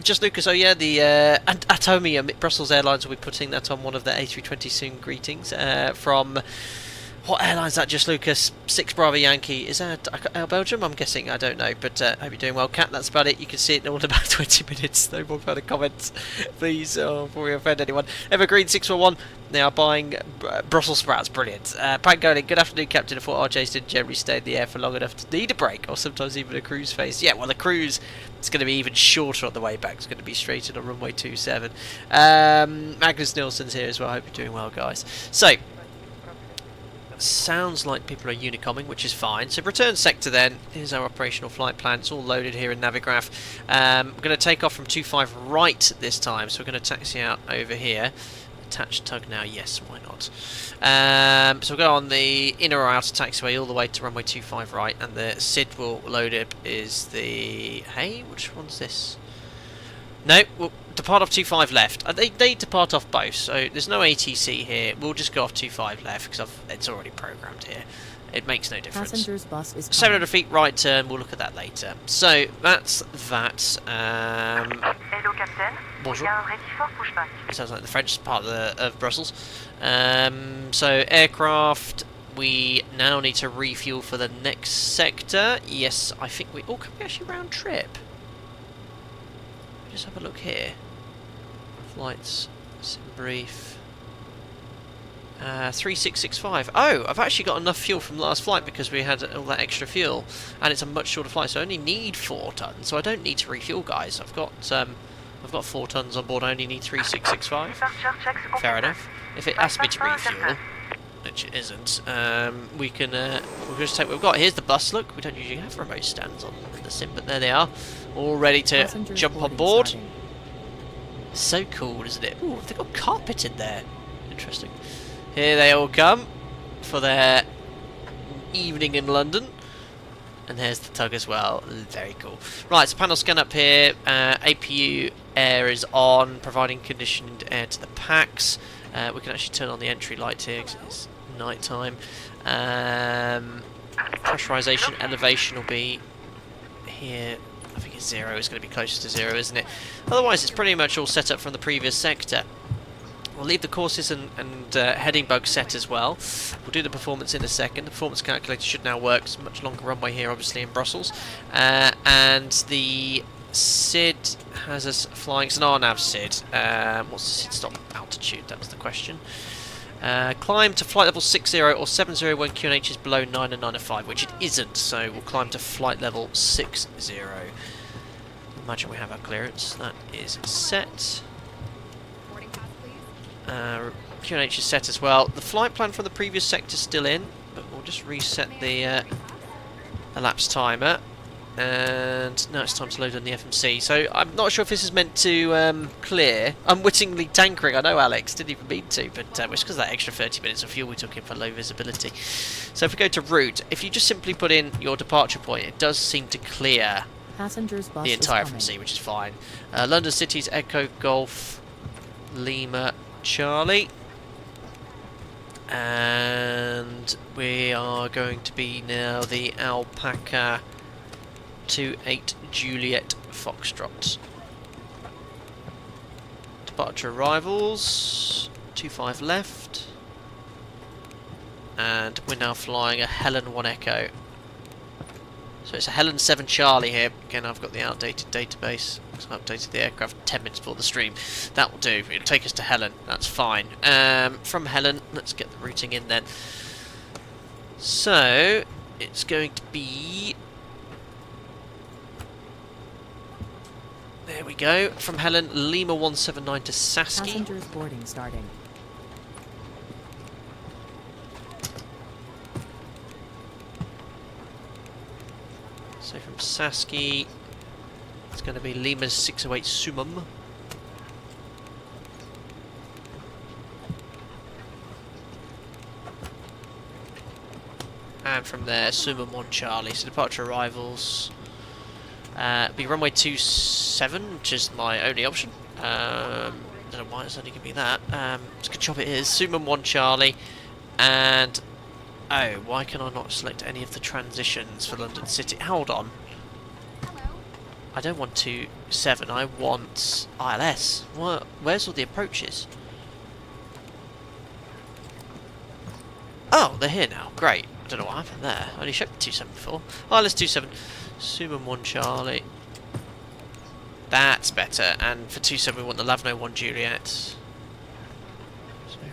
just Lucas, oh yeah, the Atomia Brussels Airlines will be putting that on one of their A320 soon. Greetings from... What airline is that, just Lucas? 6 Bravo Yankee. Is that Belgium? I'm guessing. I don't know. But hope you're doing well, Cat. That's about it. You can see it in all about 20 minutes. No more further comments, please, before we offend anyone. Evergreen 641. They are buying Brussels sprouts. Brilliant. Pangolin. Good afternoon, Captain. I thought RJs didn't generally stay in the air for long enough to need a break, or sometimes even a cruise phase. Yeah, well, the cruise is going to be even shorter on the way back. It's going to be straight in on runway 27. Magnus Nilsson's here as well. I hope you're doing well, guys. So, sounds like people are unicomming, which is fine. So return sector then. Here's our operational flight plan. It's all loaded here in Navigraph. We're going to take off from 25 right this time. So we're going to taxi out over here. Attach tug now, yes, why not? So we'll go on the inner or outer taxiway all the way to runway 25 right, and the SID will load up is the... Hey, which one's this? No, we'll depart off 25 left. They depart off both, so there's no ATC here. We'll just go off 25 left because it's already programmed here. It makes no difference. Passengers bus is 700 feet right turn, we'll look at that later. So, that's that. Hello, Captain. Bonjour. Ready for pushback. Sounds like the French part of Brussels. So, aircraft, we now need to refuel for the next sector. Yes, I think we... Oh, can we actually round trip? Just have a look here. Flights, SimBrief. 3665. Oh, I've actually got enough fuel from the last flight because we had all that extra fuel, and it's a much shorter flight, so I only need 4 tons. So I don't need to refuel, guys. I've got 4 tons on board. I only need 3665. Fair enough. If it asks me to refuel, which it isn't, we can we'll just take what we've got. Here's the bus. Look, we don't usually have remote stands on the sim, but there they are, all ready to jump on board. starting. So cool, isn't it? Ooh, they've got carpet in there. Interesting. Here they all come for their evening in London. And there's the tug as well. Very cool. Right, so panel scan up here. APU air is on, providing conditioned air to the packs. We can actually turn on the entry light here because it's night time. Pressurization elevation will be here. I think it's 0. It's going to be closer to 0, isn't it? Otherwise, it's pretty much all set up from the previous sector. We'll leave the courses and heading bug set as well. We'll do the performance in a second. The performance calculator should now work. It's a much longer runway here, obviously, in Brussels. And the SID has us flying. It's an RNAV SID. What's the SID stop altitude? That was the question. Climb to flight level 60 or 70 when QNH is below 9 and 905, which it isn't, so we'll climb to flight level 60. Imagine we have our clearance. That is set. QNH is set as well. The flight plan from the previous sector is still in, but we'll just reset the elapsed timer. And now it's time to load on the FMC. So I'm not sure if this is meant to clear. Unwittingly tankering, I know Alex didn't even mean to, but it's because of that extra 30 minutes of fuel we took in for low visibility. So if we go to route, if you just simply put in your departure point, it does seem to clear Passengers bus the entire is coming. FMC, which is fine. London City's Echo Golf Lima Charlie. And we are going to be now the Alpaca 28 Juliet Foxtrot. Departure arrivals 25 left, and we're now flying a Helen 1 Echo. So it's a Helen 7 Charlie here. Again, I've got the outdated database. So I updated the aircraft 10 minutes before the stream. That will do. It'll take us to Helen. That's fine. From Helen, let's get the routing in then. So it's going to be. There we go. From Helen, Lima 179 to Sasky. Passengers boarding starting. So from Sasky, it's going to be Lima 608 Sumum. And from there, Sumum 1 Charlie. So departure arrivals. Be runway 27, which is my only option. Don't know why it's only going to be that. It's a good job it is. Sumum 1 Charlie. And oh, why can I not select any of the transitions for London City? Hold on. I don't want 27, I want ILS. Where's all the approaches? Oh, they're here now. Great. I don't know what happened there. I only showed the 27 before. ILS 27. Sumum 1 Charlie. That's better. And for 27 we want the Lavno 1 Juliet. So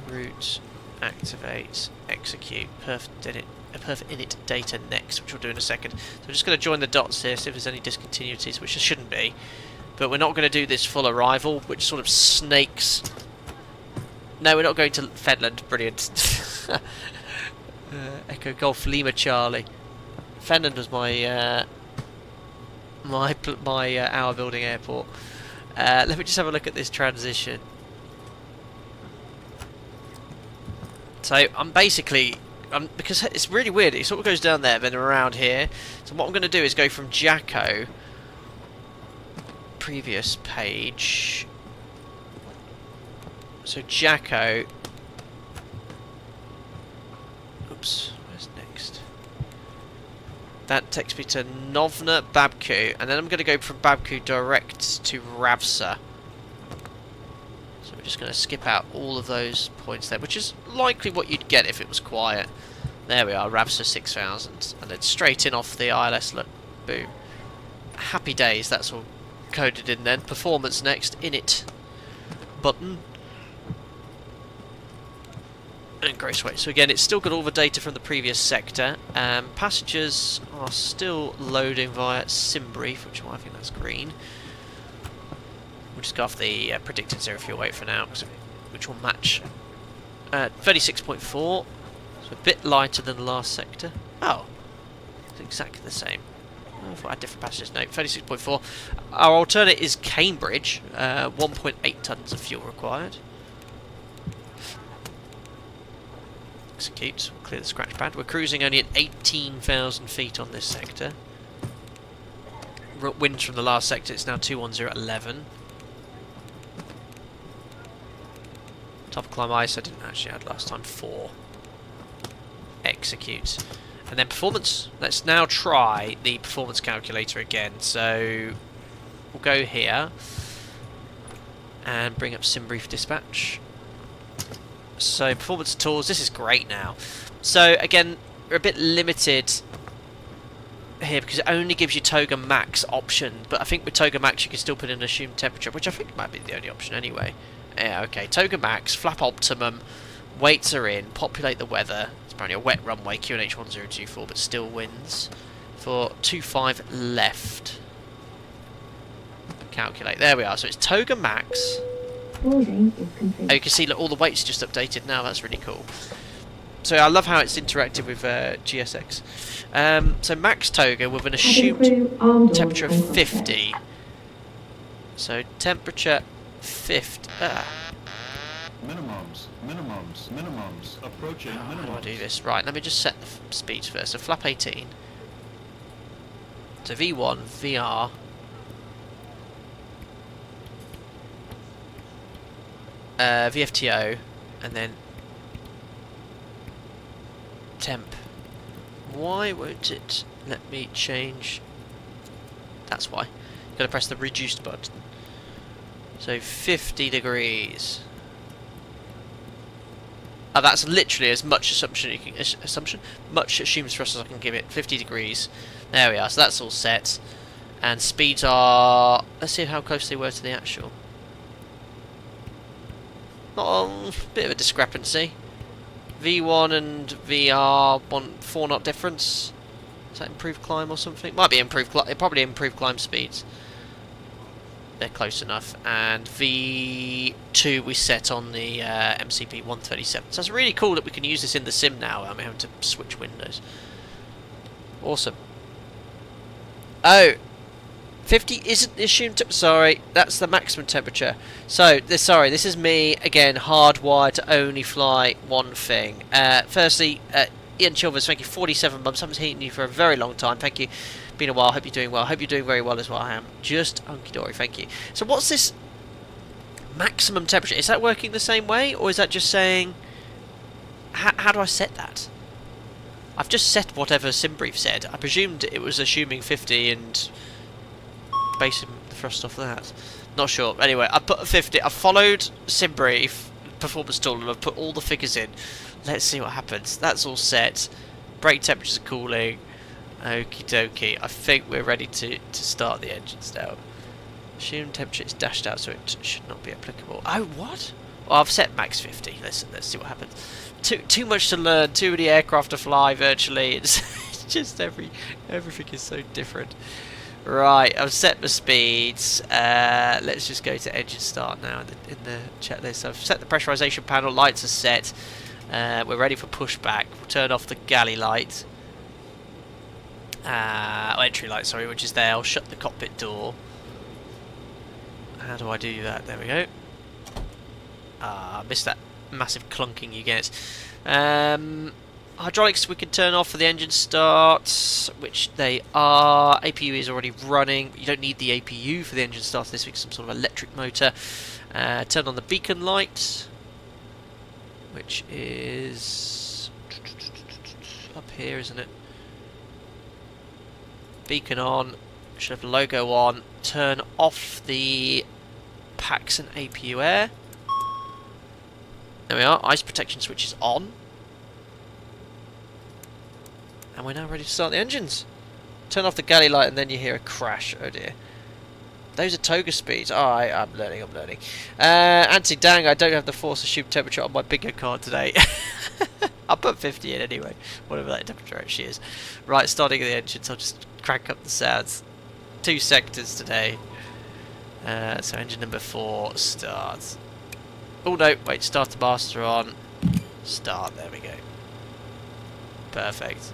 route, activate, execute, perfect init data next, which we'll do in a second. So I'm just going to join the dots here, see if there's any discontinuities, which there shouldn't be. But we're not going to do this full arrival, which sort of snakes. No, we're not going to Fenland. Brilliant. Echo Golf Lima Charlie. Fenland was my my hour building airport. Let me just have a look at this transition. So because it's really weird, it sort of goes down there, then around here. So what I'm going to do is go from Jacko, previous page. So Jacko. Oops, where's next? That takes me to Novna, Babku, and then I'm going to go from Babku direct to Ravsa. So we're just going to skip out all of those points there, which is likely what you'd get if it was quiet. There we are, Ravsa 6000, and then straight in off the ILS. Look, boom. Happy days. That's all coded in then. Performance next. Init button. And gross weight. So again, it's still got all the data from the previous sector. Passengers are still loading via SimBrief, which I think that's green. We'll just go off the predicted zero fuel weight for now, which will match 36.4. So a bit lighter than the last sector. Oh, it's exactly the same. I thought I had different passengers. No, 36.4. Our alternate is Cambridge. 1.8 tons of fuel required. Execute. We'll clear the scratch pad. We're cruising only at 18,000 feet on this sector. Winds from the last sector, it's now 210 at 11. Top climb ice, I didn't actually add last time, 4. Execute. And then performance. Let's now try the performance calculator again. So we'll go here and bring up SimBrief Dispatch. So performance tools, this is great now. So again, we're a bit limited here because it only gives you Toga Max option, but I think with Toga Max you can still put in assumed temperature, which I think might be the only option anyway. Yeah, okay, Toga Max, flap optimum, weights are in, populate the weather. It's apparently a wet runway, QNH 1024, but still winds for 25 left. Calculate, there we are, so it's Toga Max. Boarding is complete. Oh, you can see look, all the weights just updated now, that's really cool. So I love how it's interactive with GSX. So max Toga with an assumed temperature of 50. So temperature 50. Minimums. Approaching How do I minimums. do this? Right, let me just set the speeds first. So flap 18. So V1, VR. VFTO, and then temp. Why won't it let me change? That's why. Gotta press the reduced button. So 50 degrees. Oh, that's literally as much assumption you can much assumed thrust as I can give it. 50 degrees. There we are. So that's all set. And speeds are. Let's see how close they were to the actual. Not a bit of a discrepancy. V1 and VR 4 knot difference. Is that improved climb or something? Might be improved climb. Probably improved climb speeds. They're close enough. And V2 we set on the MCP 137. So it's really cool that we can use this in the sim now. I'm having to switch windows. Awesome. Oh, 50 isn't the assumed. Sorry, that's the maximum temperature. So this is me again, hardwired to only fly one thing. Firstly, Ian Chilvers, thank you. 47 months. I haven't seen you for a very long time. Thank you. Been a while. Hope you're doing well. Hope you're doing very well as well. I am. Just hunky dory. Thank you. So what's this maximum temperature? Is that working the same way, or is that just saying? How do I set that? I've just set whatever SimBrief said. I presumed it was assuming 50 and basing the thrust off that. Not sure. Anyway, I put 50. I followed SimBrief performance tool and I've put all the figures in. Let's see what happens. That's all set. Brake temperatures are cooling. Okie dokie. I think we're ready to start the engines now. Assumed temperature is dashed out, so it should not be applicable. Oh, what? Well, I've set max 50. Let's see what happens. Too much to learn. Too many aircraft to fly virtually. It's just everything is so different. Right, I've set the speeds. Let's just go to engine start now in the checklist. So I've set the pressurization panel. Lights are set. We're ready for pushback. We'll turn off the galley light. Entry light, sorry, which is there. I'll shut the cockpit door. How do I do that? There we go. I missed that massive clunking you get. Hydraulics we can turn off for the engine start, which they are. APU is already running. You don't need the APU for the engine start. This week's some sort of electric motor. Turn on the beacon light, which is up here, isn't it? Beacon on. Should have the logo on. Turn off the PAX and APU air. There we are. Ice protection switch is on. And we're now ready to start the engines. Turn off the galley light and then you hear a crash. Oh dear. Those are Toga speeds. Oh, I'm learning. Anthony, dang, I don't have the force assumed temperature on my bingo card today. I'll put 50 in anyway. Whatever that temperature actually is. Right, starting the engines. I'll just crank up the sounds. 2 sectors today. So engine number 4 starts. Oh no, wait, start the master on. Start, there we go. Perfect.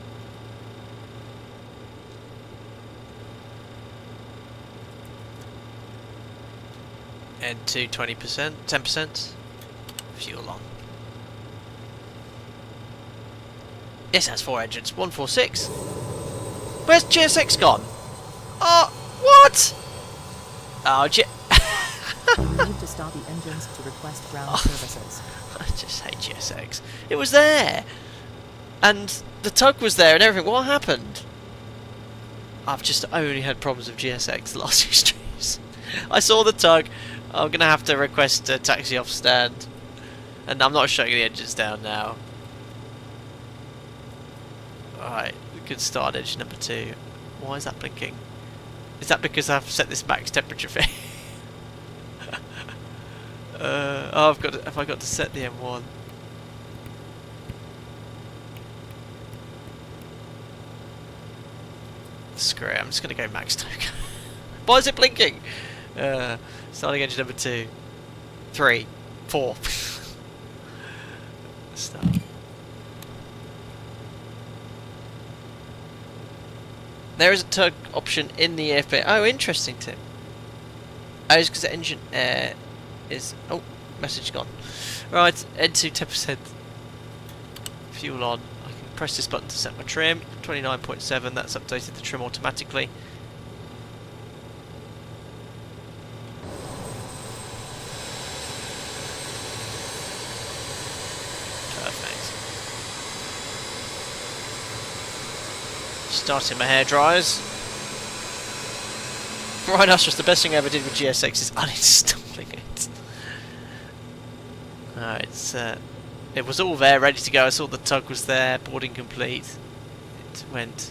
N2 20%, 10%. Fuel on. This has 4 engines. 146. Where's GSX gone? Oh, what? Oh, You need to stop the engines to request ground services. I just hate GSX. It was there, and the tug was there, and everything. What happened? I've just only had problems with GSX the last few streams. I saw the tug. I'm gonna have to request a taxi off stand, and I'm not shutting the engines down now. Alright, we can start engine number 2. Why is that blinking? Is that because I've set this max temperature thing? Oh, have I got to set the M1? Screw it, I'm just gonna go max token. Why is it blinking? Starting engine number 2. 3. 4. Start. There is a tug option in the EFB. Oh, interesting, Tim. Oh, it's because the engine air is... Oh, message gone. Right, N2 10%. Fuel on. I can press this button to set my trim. 29.7, that's updated the trim automatically. Perfect. Starting my hair dryers. Right, that's just the best thing I ever did with GSX is uninstalling it. It was all there, ready to go. I saw the tug was there, boarding complete. It went.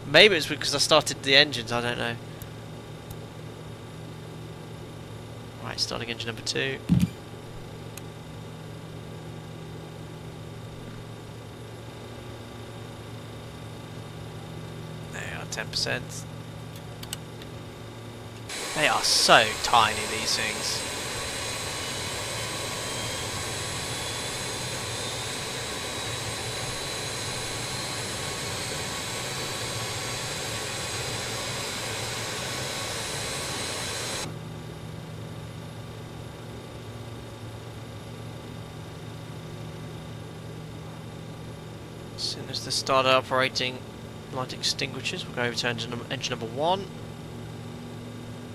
Maybe it's because I started the engines, I don't know. Right, starting engine number 2. There we are, 10%. They are so tiny, these things. As soon as they start operating light extinguishers, we'll go over to engine number 1.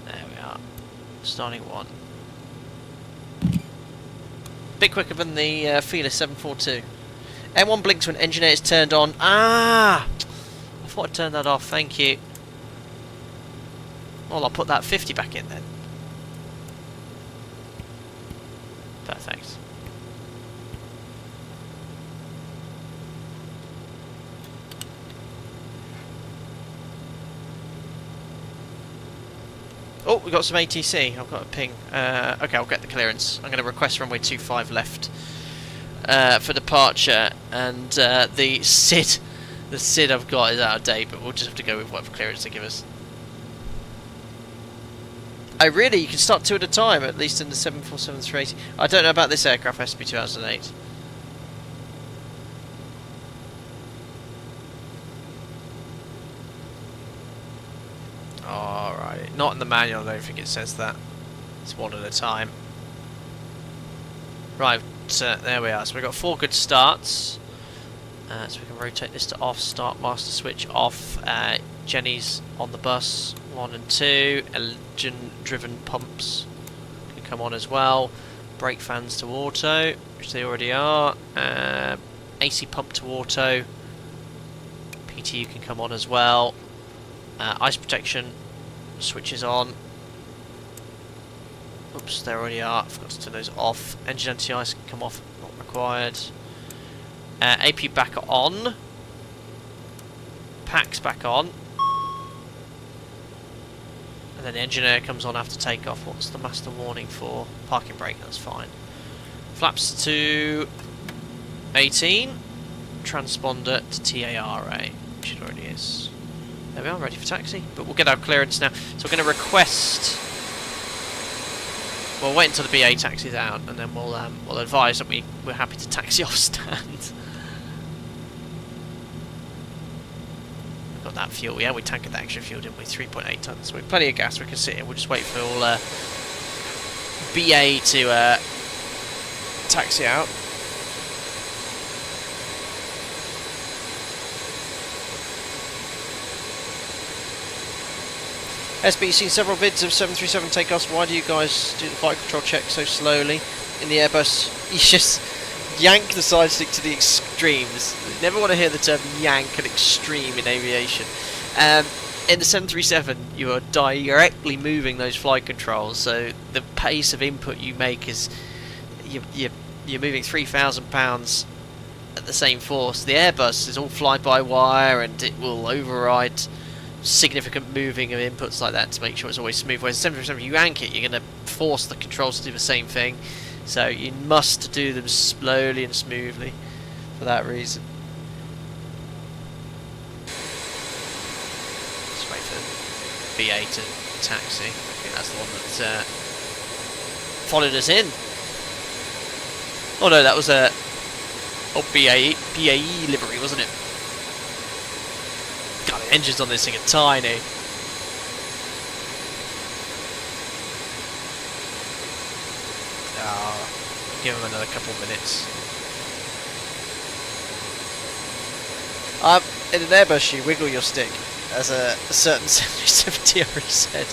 There we are. Starting 1. Bit quicker than the Feeler 742. M1 blinks when engine air is turned on. Ah! I thought I'd turn that off, thank you. Well, I'll put that 50 back in then. Perfect. Oh, we've got some ATC. I've got a ping. Okay, I'll get the clearance. I'm going to request runway 25 left for departure. And the SID I've got is out of date, but we'll just have to go with whatever clearance they give us. Oh, really? You can start 2 at a time, at least in the 747-380. I don't know about this aircraft, has to be 2008. Alright, not in the manual, I don't think it says that. It's 1 at a time. Right, there we are. So we've got 4 good starts. So we can rotate this to off, start master switch off. Jenny's on the bus, 1 and 2. Engine driven pumps can come on as well. Brake fans to auto, which they already are. AC pump to auto. PTU can come on as well. Ice protection switches on. Oops, there already are. I forgot to turn those off. Engine anti-ice can come off, not required. AP back on. Packs back on. And then the engine air comes on after takeoff. What's the master warning for? Parking brake, that's fine. Flaps to 18. Transponder to TARA, which it already is. There we are, ready for taxi. But we'll get our clearance now. So we're going to request... We'll wait until the BA taxi's out, and then we'll advise that we're happy to taxi off stand. Got that fuel, yeah, we tanked that extra fuel, didn't we? 3.8 tons. So we've plenty of gas, we can sit here. We'll just wait for all BA to taxi out. SB, you've seen several vids of 737 takeoffs. Why do you guys do the flight control check so slowly? In the Airbus, you just yank the side stick to the extremes. You never want to hear the term yank and extreme in aviation. In the 737, you are directly moving those flight controls, so the pace of input you make is you're moving 3,000 pounds at the same force. The Airbus is all fly-by-wire, and it will override significant moving of inputs like that to make sure it's always smooth. Whereas 737, you yank it, you're going to force the controls to do the same thing. So you must do them slowly and smoothly for that reason. Just wait for BA to taxi. I think that's the one that followed us in. Oh no, that was a BAE livery, wasn't it? God, the engines on this thing are tiny. Give him another couple of minutes. In an Airbus, you wiggle your stick, as a certain 770 already said.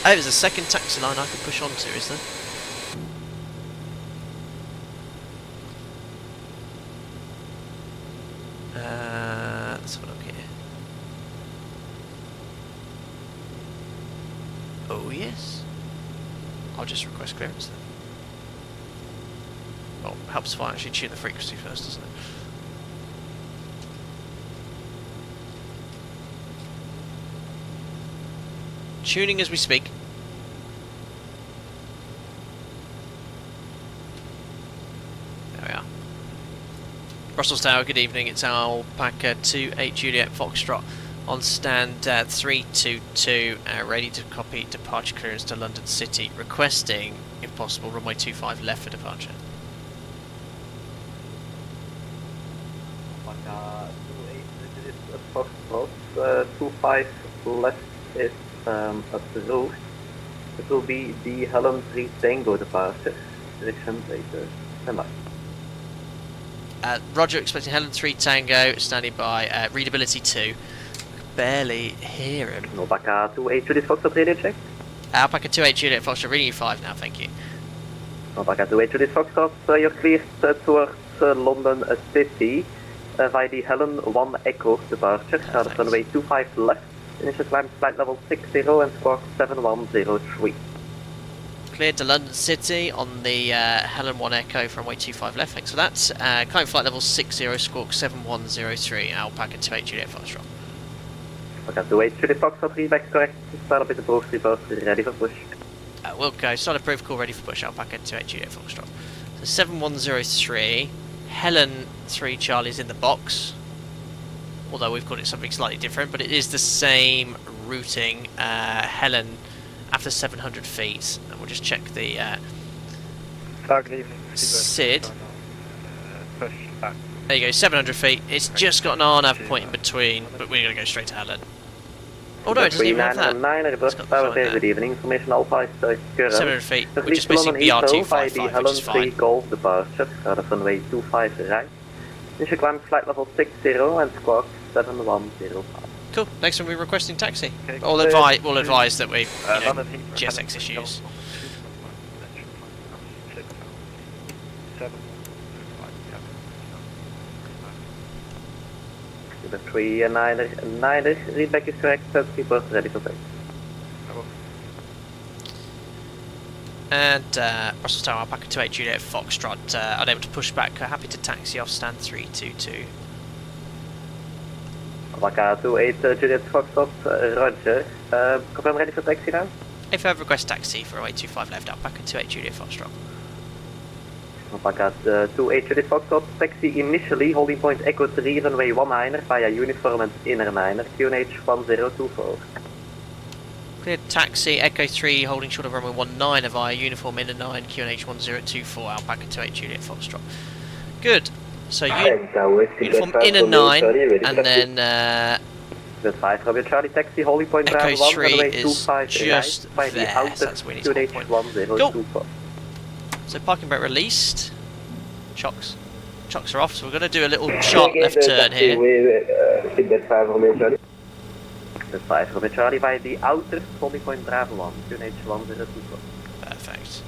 Oh, there's a second taxi line I can push onto, is there? Let's have a look here. Oh yes. I'll just request clearance then. Well, helps if I actually tune the frequency first, doesn't it? Tuning as we speak. There we are. Brussels Tower, good evening. It's Alpaca 28 Juliet Foxtrot on stand 322, ready to copy departure clearance to London City, requesting, if possible, runway 25 left for departure. Foxtrot 25 left is approved. It will be the Helen 3 Tango departure. Direction later. Stand by. Roger, expecting Helen 3 Tango, standing by. Readability 2. Barely hear him. Alpaca 28 Juliet Foxtrot radio check. Alpaca 28 Juliet Foxtrot, reading you 5 now, thank you. Alpaca 28 Juliet Foxtrot, you're cleared towards London City via the Helen 1 Echo departure. That's runway 25 left. Initial climb flight level 60 and squawk 7103. Cleared to London City on the Helen 1 Echo from runway 25 left, thanks for that. Climb flight level 60, squawk 7103, Alpaca 28 Juliet Foxtrot. Alpaca 28 Juliet Foxtrot, readback correct. Start up with the post reverse, ready for push. We'll go, start approved, call ready for push, Alpaca 28 Juliet Foxtrot. So 7103, Helen 3 Charlie's in the box. Although we've called it something slightly different, but it is the same routing, Helen after 700 feet. And we'll just check the Good evening. SID. Push back. There you go, 700 feet. It's just got an RNAV point in between, but we're going to go straight to Helen. Oh no, it doesn't even have that. It's got the good evening, information Alpha is current. 700 feet, which is basically BR255, which is fine. Golf departure, runway 25 right. Initial climb flight level 60 and squawk 7105. Cool, next one we're requesting taxi. Okay. We'll advise that we, GSX issues. The 3 and 9er, readback is correct, keeper ready for take. And Brussels Tower, Alpaca 28 Juliet Foxtrot, unable to push back, happy to taxi off stand 322. Alpaca 28 Juliet Foxtrot, roger. Confirm ready for taxi now? If you have request taxi for runway 25 left, Alpaca 28 Juliet Foxtrot. Alpaca 28 Juliet Foxtrot, taxi initially, holding point Echo 3, runway 19er via uniform and inner 9er, QNH 1024. Cleared taxi, Echo 3, holding short of runway 19 via uniform inner 9, QNH 1024, Alpaca 28 Juliet Foxtrot. Good. So uniform inner 9, and then the 5 Robert Charlie taxi, holding point Echo Bravo 1, 3 runway is 25 just right, by the there, outer so that's where we need to QNH hold point. 1024. So parking brake released. Chocks are off, so we're going to do a little sharp left turn here. 5 Robert Charlie by the outer holding point Bravo 1, QNH1024. Perfect.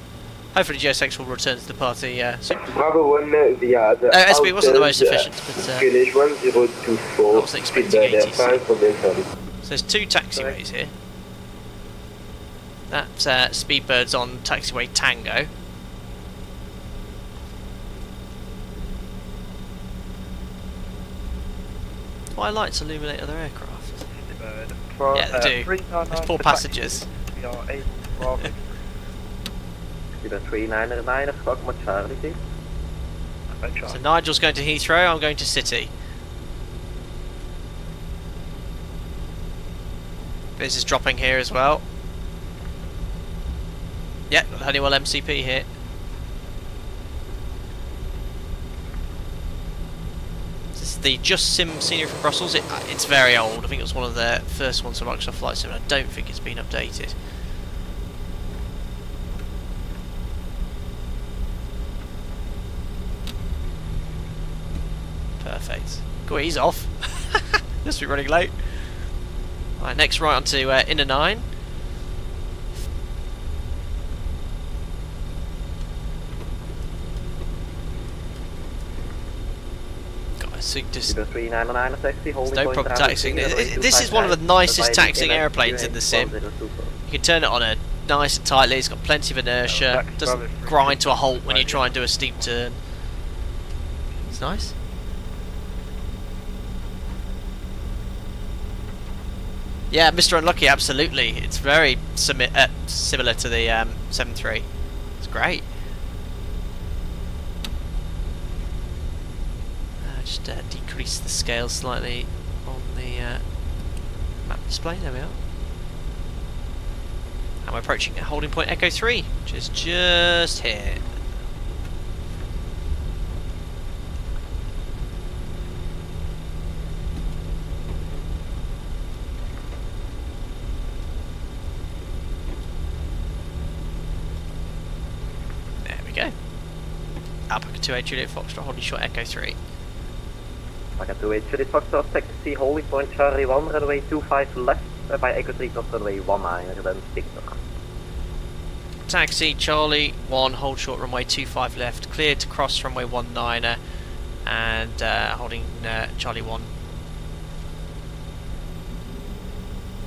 Hopefully GSX will return to the party soon. Bravo 1 via the SB wasn't the most efficient, but QNH 1024. I wasn't expecting 80s. 5 Robert Charlie. So there's 2 taxiways here. That Speedbird's on taxiway Tango. Why lights illuminate other aircraft? For, Yeah, they do. There's poor passengers. We are able to Bravo. Speedbird 399, Cockpit Charlie, please. So Nigel's going to Heathrow, I'm going to City. Biz is dropping here as well. Yep, got Honeywell MCP here. This is the Just Sim scenery from Brussels. It's very old. I think it was one of the first ones for Microsoft Flight Sim. I don't think it's been updated. Perfect. Cool, he's off. Must be running late. Right, next right onto Inner 9. So just Speedbird 399 taxi, holding no point problem Bravo taxiing. 3, This is one of the nicest by the taxiing inner airplanes in the sim. QNH1024. You can turn it on a nice and tightly. It's got plenty of inertia. Doesn't grind to a halt when you try and do a steep turn. It's nice. Yeah, Mr. Unlucky, absolutely. It's very similar to the 7.3. It's great. Just decrease the scale slightly on the map display. There we are. And we're approaching holding point Echo 3, which is just here. There we go. Alpaca 28 Juliet Foxtrot holding short Echo 3. Alpaca 28 Juliet Foxtrot taxi, holding point Charlie 1, runway 25 left by Echo 3 cross runway 19, then Victor. Taxi Charlie 1, hold short runway 25 left, cleared to cross runway 19 and holding Charlie 1.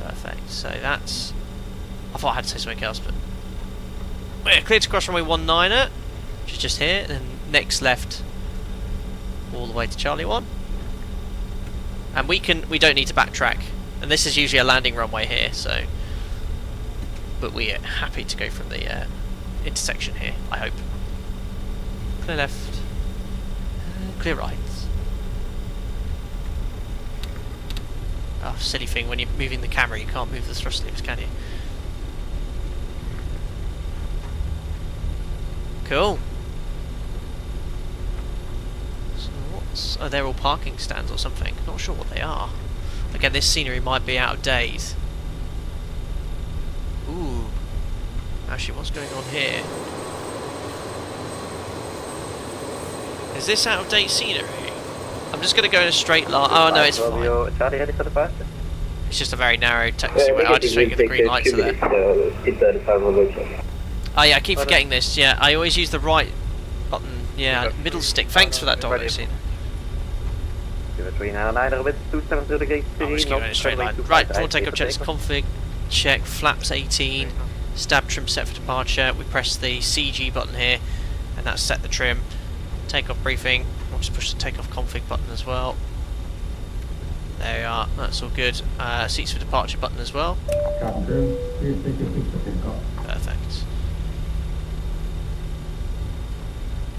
Perfect, so that's... I thought I had to say something else, but... We're cleared to cross runway 19, which is just here, and then next left all the way to Charlie 1. And we don't need to backtrack, and this is usually a landing runway here, so... But we're happy to go from the intersection here, I hope. Clear left, clear right. Oh, silly thing, when you're moving the camera you can't move the thrust levers, can you? Cool. So what's... Oh, they're all parking stands or something. Not sure what they are. Again, this scenery might be out of date. Ooh. Actually, what's going on here? Is this out of date scenery? I'm just going to go in a straight line. Oh no, it's fine. Charlie, ready for departure? It's just a very narrow taxiway. I just think the green lights are there. Oh yeah, I keep forgetting this. Yeah, I always use the right button. Yeah, middle stick. Thanks for that, dog racing. Speedbird 399 with 270 degrees. I'm just going in a straight line. Right, full takeoff checks, config check, flaps 18, stab trim set for departure. We press the CG button here, and that's set the trim. Takeoff briefing. We'll just push the takeoff config button as well. There we are. That's all good. Seats for departure button as well. Perfect.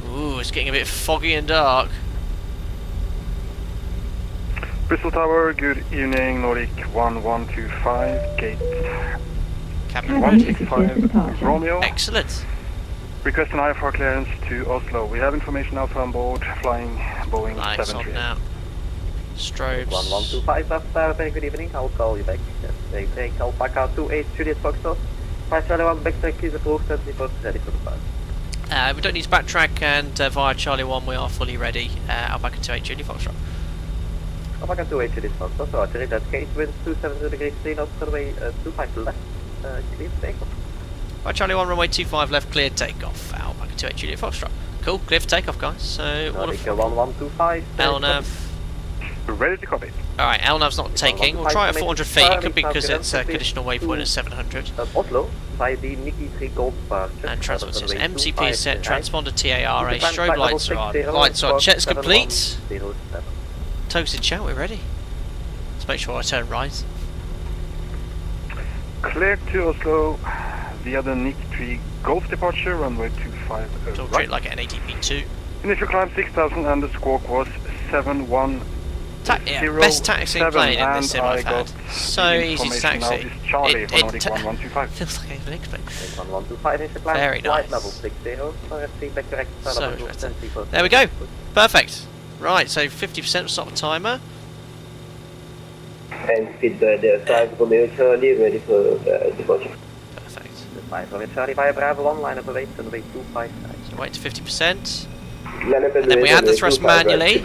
Ooh, it's getting a bit foggy and dark. Bristol Tower, good evening, Nordic 1125, gate Cabin ready. 165 Romeo. Excellent. Request an IFR clearance to Oslo. We have information Alpha on board, flying Boeing Lights on 738. now. Strobes. 1125 after, very good evening, I'll call you back. Yes, they take Alpaca 28 Juliet Foxtrot. 5 Charlie 1 backtrack is approved and report ready for departure. We don't need to backtrack, and via Charlie 1 we are fully ready. Alpaca 28 Juliet Foxtrot. Back at 28 to this Foxtrot, Roger. In that case, winds 270 degrees, 3 knots, runway 25 left, clear takeoff. Right, Charlie 1, runway 25 left, cleared takeoff. Out back at 28 Juliet Foxtrot. Cool, clear for takeoff, guys. So, what Nordic a 1125. LNAV. Ready to copy. Alright, LNAV's not taking. We'll try at 400 feet. It could be because it's a conditional waypoint at 700. Oslo, by the Nikki 3 Gold departure. And transponder says MCP is set, transponder TARA, strobe lights are on. Lights on, checks complete. Toasted chat, we're ready. Let's make sure I turn right. Cleared to Oslo via the Nikki 3 Golf departure, runway 25 Talk right. straight like an ATP2. Initial climb 6,000 and the squawk was 71. Yeah, best taxiing plane in this sim I've I had. got So easy to information now. taxi. This is Charlie It for Nordic feels 1125. like an X-plane. 1125 initial climb. Very Flight nice. level 60. Feedback correct. So much better. There we go. Perfect. Right, so 50% will start the timer. And feed the 5 Romeo Charlie ready for departure. Perfect. 5 Romeo Charlie via Bravo 1, line up await, runway 259. So wait to 50%. And then we add the thrust manually.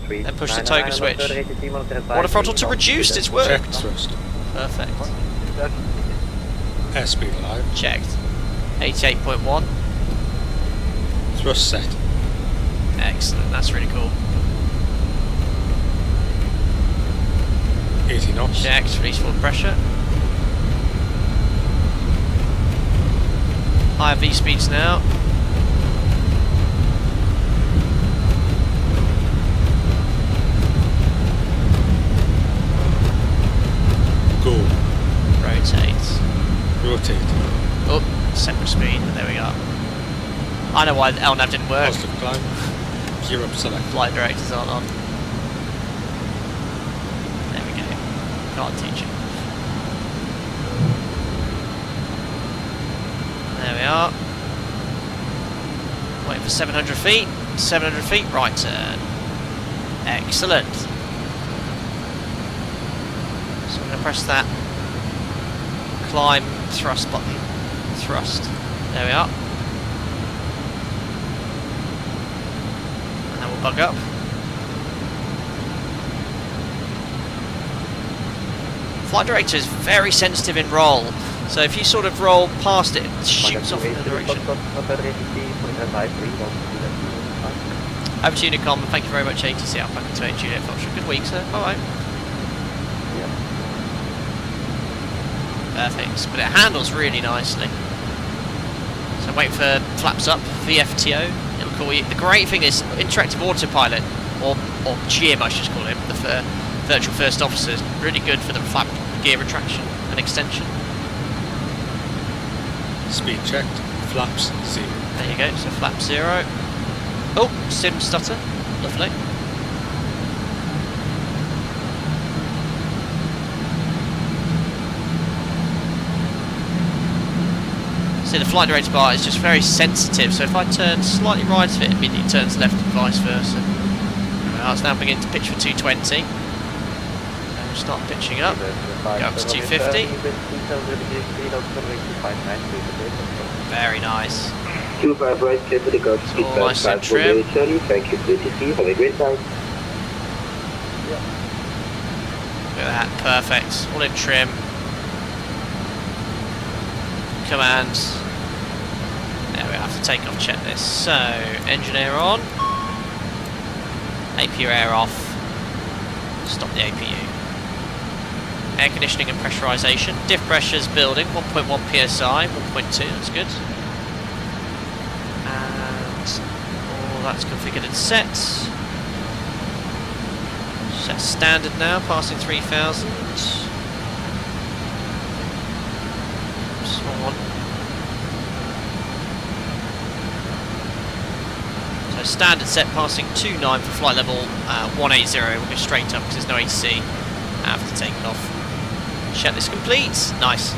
Then push the toggle switch. Water throttle to reduced, it's worked. Checked thrust. Perfect. Airspeed alive. Checked. 88.1. Thrust set. Excellent, that's really cool. 80 knots. Checked, release full pressure. Higher V speeds now. Go. Rotate. Rotate. Oh, separate speed, but there we go. I know why the LNAV didn't work. Positive climb. Gear up select. Flight directors aren't on. There we go. Can't teach it. There we are. Waiting for 700 feet. 700 feet, right turn. Excellent. So I'm going to press that climb thrust button. Thrust. There we are. And then we'll bug up. Flight director is very sensitive in roll. So if you sort of roll past it, it shoots off in the direction. Over to Unicom, and thank you very much ATC Outback and 28 Juliet Foxtrot. Good week, sir. Bye bye. Perfect, but it handles really nicely. So wait for flaps up, VFTO, it'll call you. The great thing is interactive autopilot, or GM I should call him, the virtual first officer, is really good for the flap gear retraction and extension. Speed checked. Flaps 0. There you go, so flap 0. Oh, sim stutter, lovely. See, the flight director bar is just very sensitive, so if I turn slightly right of it, it immediately turns left and vice versa. Well, it's now beginning to pitch for 220. And we'll start pitching up. Go up to 250. Very nice. 25 right, clear for the guard speed All by nice and 5 trim. Romeo Charlie. Thank you, ATC. Have a great time. Look at that, perfect. All in trim. Commands. There we have to take off checklist. So, engine air on. APU air off. Stop the APU. Air conditioning and pressurization. Diff pressures building. 1.1 psi, 1.2, that's good. And all that's configured and set. Set standard now, passing 3000. Small one. So standard set passing 29 for flight level 180. We'll go straight up because there's no AC. I have to take it off. Checklist complete. Nice.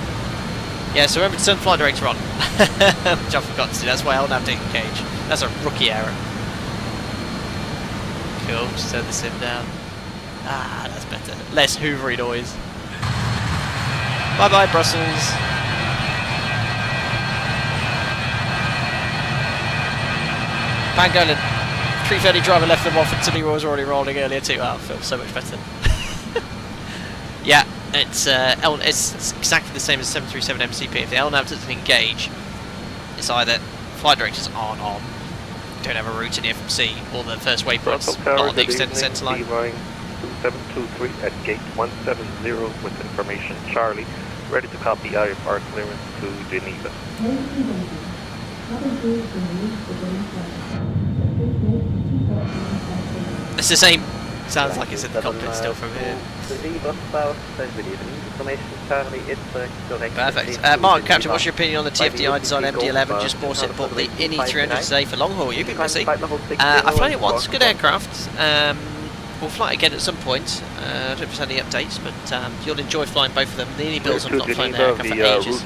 Yeah, so remember to turn flight director on. Which I forgot to do. That's why I LNAV didn't engage. That's a rookie error. Cool, just turn the sim down. Ah, that's better. Less hoovery noise. Bye bye, Brussels. Pangolin. 330 driver left them off until he was already rolling earlier too. Oh, it feels so much better. Yeah, it's exactly the same as 737 MCP. If the LNAV doesn't engage, it's either flight directors aren't on, don't have a route in the FMC, or the first waypoint's not on the extended centre line. 2723 at gate 170 with information Charlie, ready to copy IFR clearance to Geneva. It's the same. Sounds like it's in the cockpit still from here. Perfect. Mark, Captain, what's your opinion on the TFDI design MD-11? Just bought the INI-300 today for long haul. You've been busy. I've flown it once. Good aircraft. We'll fly it again at some point. I don't know if there's any updates, but you'll enjoy flying both of them. The INI builds, I've not flown the aircraft for ages.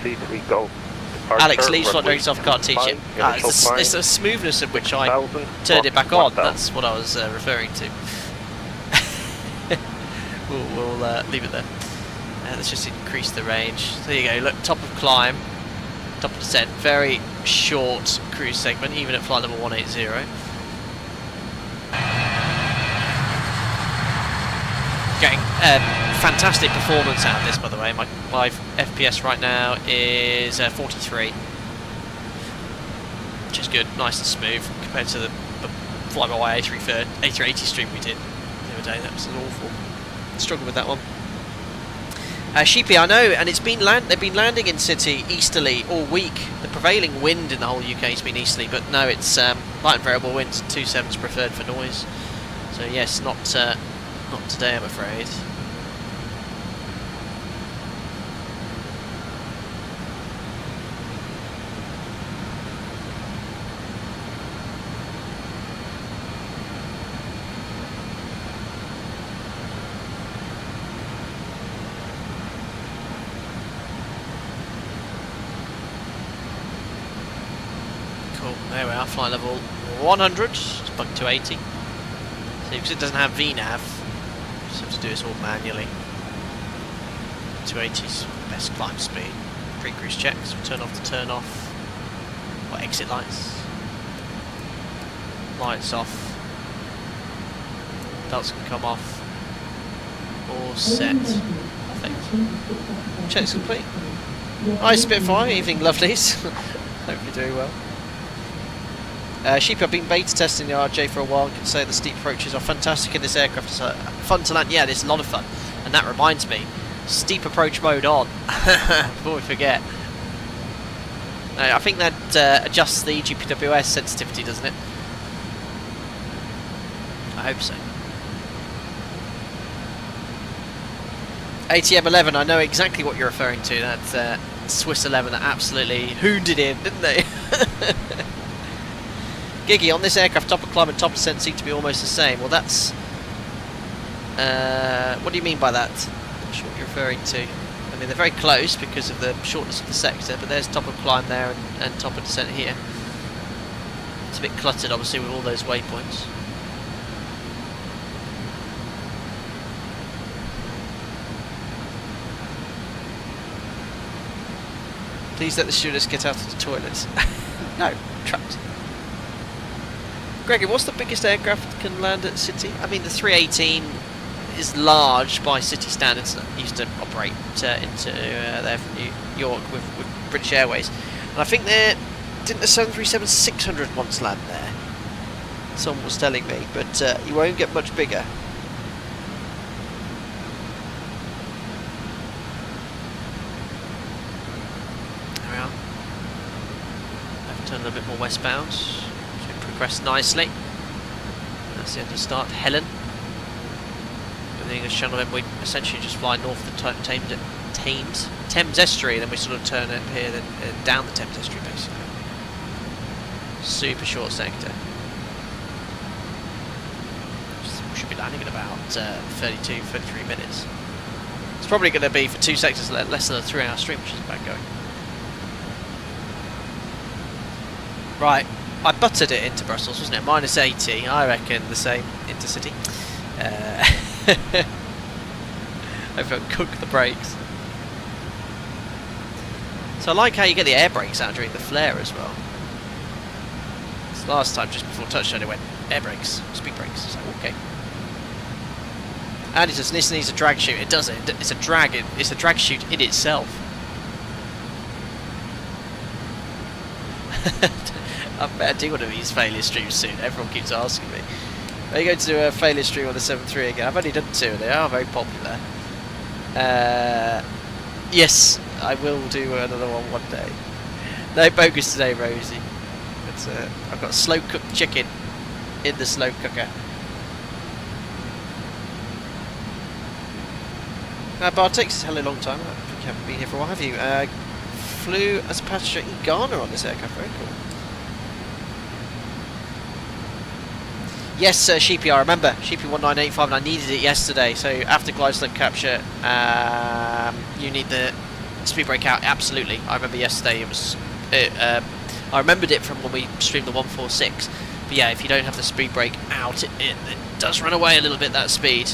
Alex Lee's flight director off, can't teach it. It's the smoothness at which I turned it back on. That's what I was referring to. We'll leave it there. Let's just increase the range. There you go. Look, top of climb, top of descent. Very short cruise segment, even at flight level 180. Getting fantastic performance out of this, by the way. My FPS right now is 43, which is good, nice and smooth compared to the flyby A380 stream we did the other day. That was awful. Struggled with that one. Sheepy, I know, and it's been they've been landing in city easterly all week. The prevailing wind in the whole UK has been easterly, but no, it's light and variable winds. 27's preferred for noise. So yes, not today, I'm afraid. There we are, flight level 100, it's bugged to 80. So because it doesn't have VNAV, just have to do this all manually. 280's best climb speed. Pre-cruise checks, we'll turn off the turn off, or exit lights. Lights off. Belts can come off. All set. Perfect. Checks complete. Hi Spitfire, evening lovelies. Hope you're doing well. Sheepy, I've been beta testing the RJ for a while and can say the steep approaches are fantastic in this aircraft. It's fun to land. Yeah, it's a lot of fun. And that reminds me, steep approach mode on, before we forget. I think that adjusts the GPWS sensitivity, doesn't it? I hope so. ATM 11, I know exactly what you're referring to. That's Swiss 11 that absolutely hoonded in, didn't they? Giggy, on this aircraft, top of climb and top of descent seem to be almost the same. Well, that's... what do you mean by that? I'm not sure what you're referring to. I mean, they're very close because of the shortness of the sector, but there's top of climb there and top of descent here. It's a bit cluttered, obviously, with all those waypoints. Please let the stewardess get out of the toilets. No, trapped. Gregory, what's the biggest aircraft that can land at city? I mean, the 318 is large by city standards. It used to operate into there from New York with British Airways. And I think didn't the 737-600 once land there? Someone was telling me, but you won't get much bigger. There we are. I've turned a little bit more westbound. Progressed nicely. That's the end of start. Helen. With the English Channel, then we essentially just fly north of the Thames Estuary, then we sort of turn up here, then down the Thames Estuary basically. Super short sector. We should be landing in about 32, 33 minutes. It's probably going to be for two sectors less than a 3-hour stream, which is about going. Right. I buttered it into Brussels, wasn't it? Minus 80, I reckon the same intercity. I've cooked the brakes. So I like how you get the air brakes out during the flare as well. This last time, just before touchdown, it went air brakes, speed brakes. So okay. And it says this needs a drag chute. It doesn't. It's a drag. It's a drag chute in itself. I better do one of these failure streams soon. Everyone keeps asking me. Are you going to do a failure stream on the 7.3 again? I've only done 2 and they are very popular. Yes, I will do another one day. No bogus today, Rosie. But, I've got slow cooked chicken in the slow cooker. Bartek's is a hell of a long time. I think you haven't been here for a while, have you? Flew as a passenger in Ghana on this aircraft. Very cool. Yes, Sheepy, I remember. Sheepy 1985, and I needed it yesterday. So after glide slope capture, you need the speed brake out. Absolutely. I remember yesterday it was... I remembered it from when we streamed the 146. But yeah, if you don't have the speed brake out, it does run away a little bit, that speed.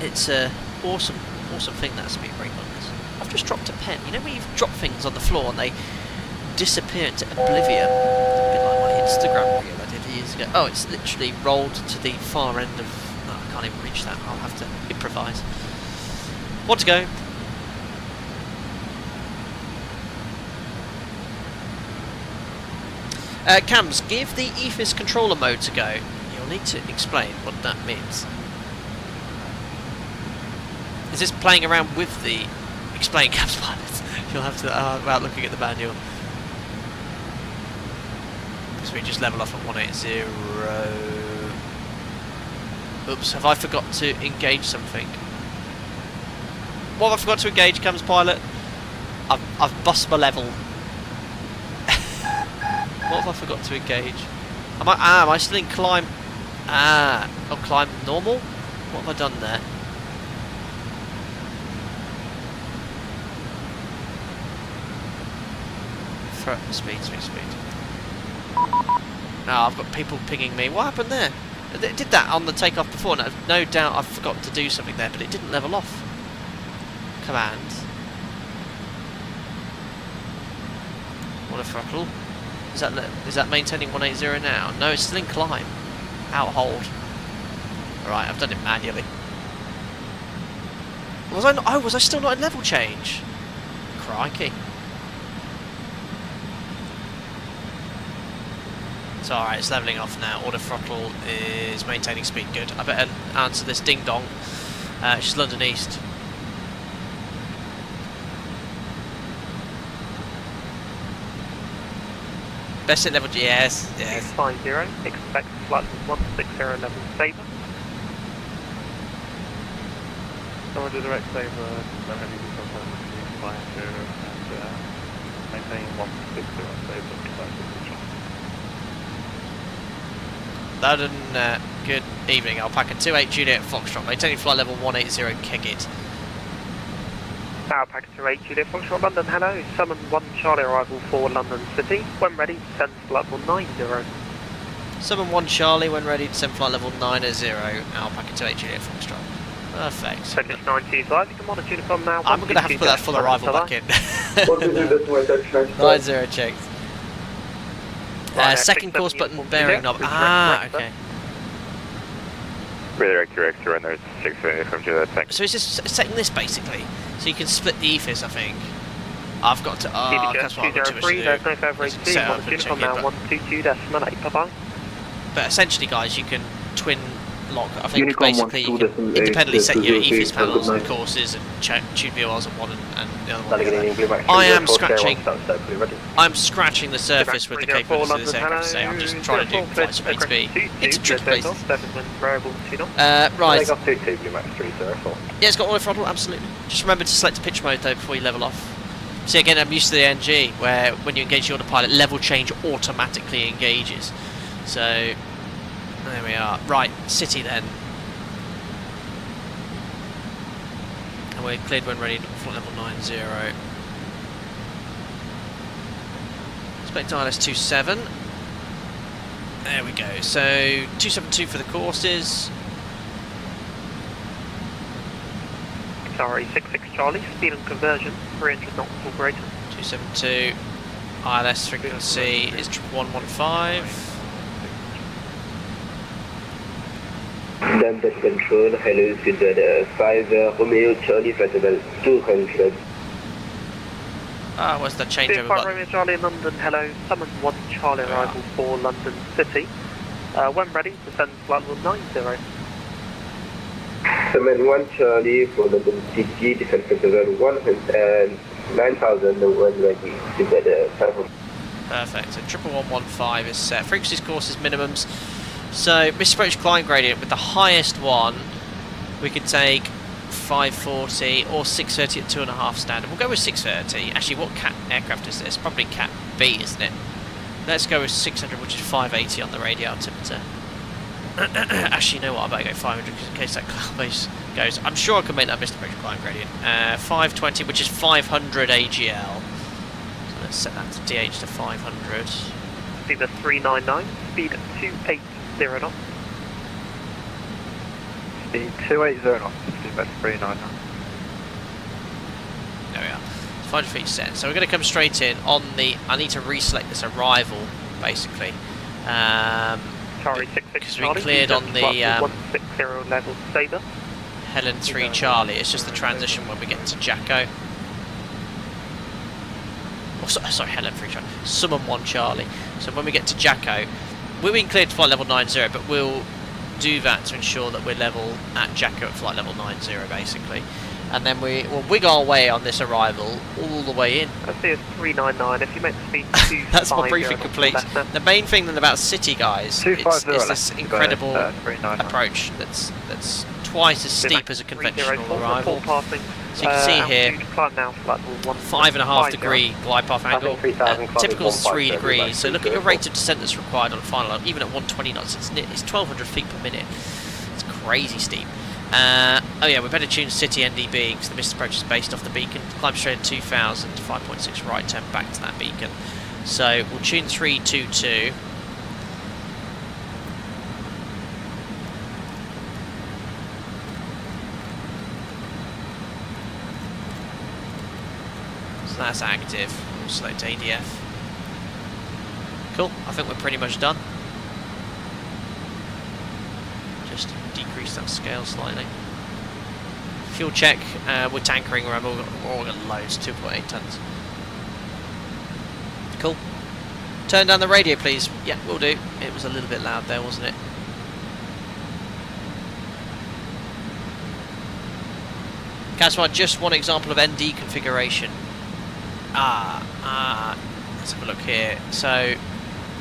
It's an awesome thing, that speed brake on this. I've just dropped a pen. You know when you've dropped things on the floor and they disappear into oblivion? A bit like my Instagram reel I did years ago. Oh, it's literally rolled to the far end of... Oh, I can't even reach that. I'll have to improvise. One to go. Cams, give the EFIS controller mode to go. You'll need to explain what that means. Is this playing around with the... Explain, Cams Pilot. You'll have to... without looking at the manual. So we just level off at 180. Oops, have I forgot to engage something? What have I forgot to engage, Cams Pilot? I've bust my level. What have I forgot to engage? Am I still in climb? Oh, climb normal? What have I done there? Speed. No, I've got people pinging me. What happened there? It did that on the takeoff before. No doubt I forgot to do something there, but it didn't level off. Command. Water throttle. Is that maintaining 180 now? No, it's still in climb. Out hold. Alright, I've done it manually. Was I not? Oh, was I still not in level change? Crikey. It's alright, it's levelling off now. Auto throttle is maintaining speed. Good. I better answer this ding dong. She's London East. Best at level. Yes. 50, expect flight 160 level saver. Someone do direct saver, no heavy fly to and maintain 160 saver. Loudon, good evening. Alpaca 28 Juliet Foxtrot, maintaining flight level 180, kick it. Alpaca 28 Juliet Foxtrot, London, hello. Summon 1 Charlie arrival for London City. When ready, send flight level 90. Summon 1 Charlie, when ready, send flight level 90, Alpaca 28 Juliet Foxtrot. Perfect. Finish 95, you can monitor uniform now. I'm going to have to put that full arrival back in. 90 checked. Second course button bearing knob. Okay. Redirect your extra and there's 6 from Juliet. So it's just setting this basically, so you can split the EFIS, I think. I've got to. That's what I've got too much to do. There's no further AT. Monitor uniform now 122.8. Bye-bye. But essentially, guys, you can twin lock. I think basically you can independently set your EFIS panels and courses and tune VORs on one and the other one. I'm scratching the surface with the capabilities of this aircraft today. I'm just trying to do flights from A to B. It's a trick place. Right. Yeah, it's got auto throttle, absolutely. Just remember to select pitch mode though before you level off. See, again, I'm used to the NG where when you engage the autopilot, level change automatically engages. So there we are. Right, city then. And we're cleared when ready, flight level 90. Expect ILS 27. There we go. So 272 for the courses. Sorry, 66 Charlie, speed and conversion, 300 knots or greater. 272. ILS frequency is 115. London Control, hello, Sudad 5 Romeo Charlie Flight level 200. Where's the changeover 5 button? Romeo Charlie, London, hello. Summon 1 Charlie arrival for London City. When ready, descend flight level 90. Summon 1 Charlie for London City, descent flight level 9,000 when ready, Sudad 5. Perfect, so 11115 is set. Frequencies, courses, minimums. So, misapproach climb gradient with the highest one, we could take 540 or 630 at 2.5 standard. We'll go with 630. Actually, what Cat aircraft is this? Probably Cat B, isn't it? Let's go with 600, which is 580 on the radio altimeter. Actually, you know what? I better go 500 because in case that cloud base goes. I'm sure I can make that misapproach climb gradient. 520, which is 500 AGL. So let's set that to DH to 500. Speed 399, speed 280 knots. Speed 280 knots, speed back 399. There we are. It's 500 feet set. So we're going to come straight in on the... I need to reselect this arrival, basically. Charlie 66 because we cleared on the 160 level Sabre. Helen 3 Charlie. It's just the transition when we get to Jacko. Oh, sorry, Helen 3 Charlie. Summon 1 Charlie. So when we get to Jacko, we've been cleared to flight level 90, but we'll do that to ensure that we're level at Jacko at flight level 90, basically. And then we will wiggle our way on this arrival all the way in. I see it's 399. If you make the speed 250, That's my briefing complete. The main thing then about City, guys, is this incredible approach that's twice as steep as a conventional arrival. So you can see here, 5.5 degree glide path angle, typical is 3 degrees. So look at your rate of descent that's required on a final, even at 120 knots, it's 1,200 feet per minute. It's crazy steep. Oh yeah, we better tune City NDB because the missed approach is based off the beacon. Climb straight at 2,000, 5.6 right turn back to that beacon. So we'll tune 322. So that's active. We'll select ADF. Cool, I think we're pretty much done. Just decrease that scale slightly. Fuel check, we're tankering, we're all got loads, 2.8 tons. Cool. Turn down the radio, please. Yeah, we'll do. It was a little bit loud there, wasn't it? Caswell, just one example of ND configuration. Let's have a look here. So,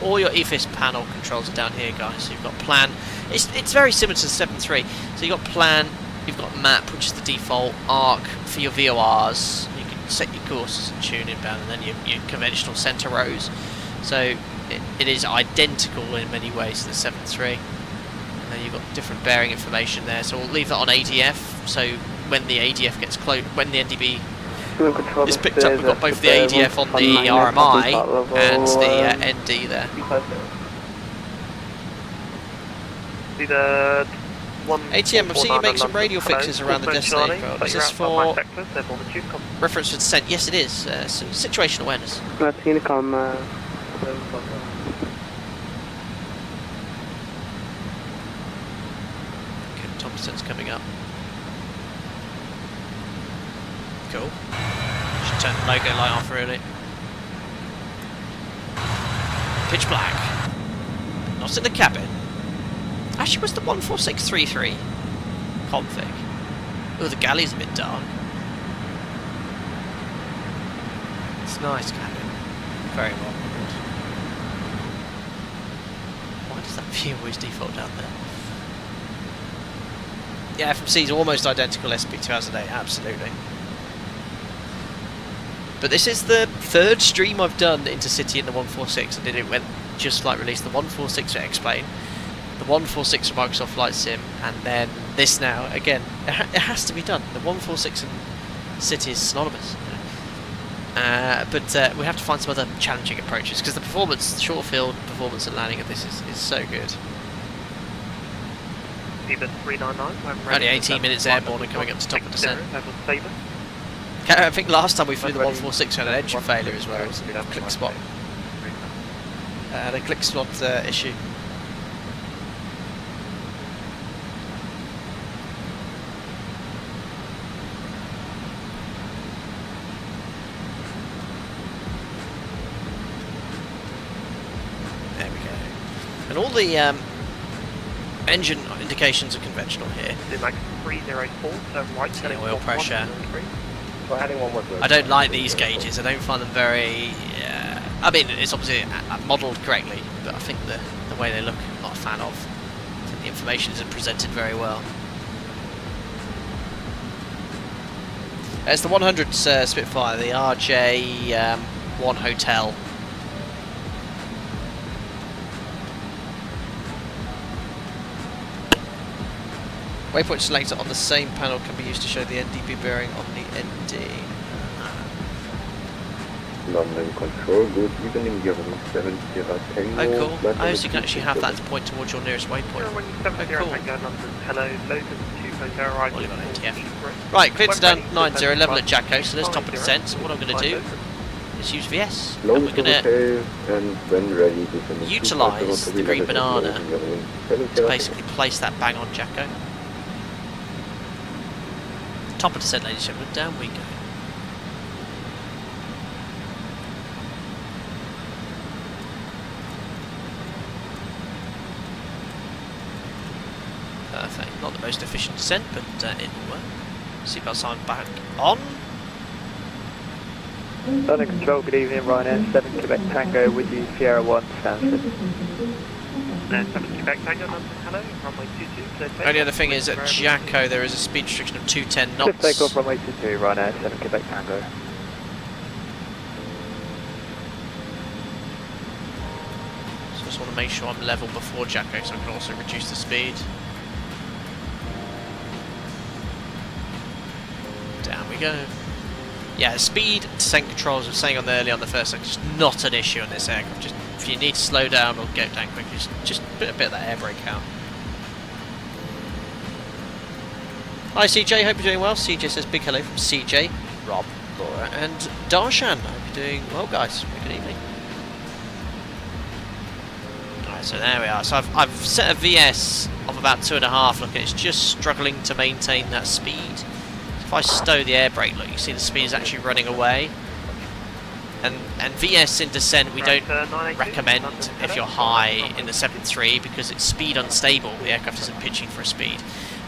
all your EFIS panel controls are down here, guys. So you've got plan. It's very similar to the 7.3. So you've got plan, you've got map, which is the default, arc for your VORs. You can set your courses and tune inbound, and then your conventional centre rows. So it is identical in many ways to the 7.3. And then you've got different bearing information there. So we'll leave that on ADF. So when the ADF gets close, when the NDB is picked up, we've got both the ADF on the RMI and the ND there. ATM, I've seen you make some radio fixes around the destination code. Is this for reference for descent? Yes, it is. Situation awareness. Good, Thompson's coming up. Cool. Should turn the logo light off, really. Pitch black. Not in the cabin. Actually, was the 14633 config? Oh, the galley's a bit dark. It's nice cabin. Very well. Why does that view always default down there? Yeah, FMC is almost identical SP2008, absolutely. But this is the third stream I've done into City in the 146. I did it when just like released the 146 for X-Plane, the 146 for Microsoft Flight Sim, and then this now. Again, it has to be done. The 146 and City is synonymous. But we have to find some other challenging approaches because the performance, short field performance and landing of this is so good. Only 18 minutes airborne and coming up to top of descent. I think last time we flew the 146 had an engine failure as well. It was a click spot. The click spot issue. There we go. And all the engine indications are conventional here. Max 304, so right, See the oil pressure. Heading 113. I don't like these gauges. I don't find them very. I mean, it's obviously modelled correctly, but I think the way they look, I'm not a fan of. I think the information isn't presented very well. It's the 100 Spitfire, the RJ1 Hotel. Waypoint selector on the same panel can be used to show the NDB bearing on the ND. London Control, good evening, you're 70 Tango. Oh cool, oh so you can actually have that to point towards your nearest waypoint. Oh cool. Hello, Lotus 2.0, arriving Yeah. Right, cleared to down 90, level at Jacko, so there's top of descent, so what I'm going to do is use VS, and we're going to utilise the green banana to basically place that bang on Jacko. Top of descent, ladies and gentlemen, down we go. Perfect, not the most efficient descent, but it will work. Seatbelt sign back on. London Control, good evening, Ryanair 7 Quebec Tango with you, Sierra 1, Stansted. 7 Quebec Tango, London, hello, runway 22. Only other thing is at Jacko there is a speed restriction of 210 knots. Cliff takeoff, runway 22, Ryanair 7 Quebec Tango. So I just want to make sure I'm level before Jacko so I can also reduce the speed. Down we go. Yeah, the speed descent controls, I was saying earlier on the first second, just not an issue on this aircraft. Just if you need to slow down or go down quickly, just put a bit of that air brake out. Hi CJ, hope you're doing well. CJ says big hello from CJ, Rob, Laura and Darshan. Hope you're doing well guys. Good evening. Alright, so there we are. So I've set a VS of about 2.5. Look, it's just struggling to maintain that speed. If I stow the air brake, look, you see the speed is actually running away. And VS in descent we don't recommend if you're high in the 7.3 because it's speed unstable. The aircraft isn't pitching for a speed.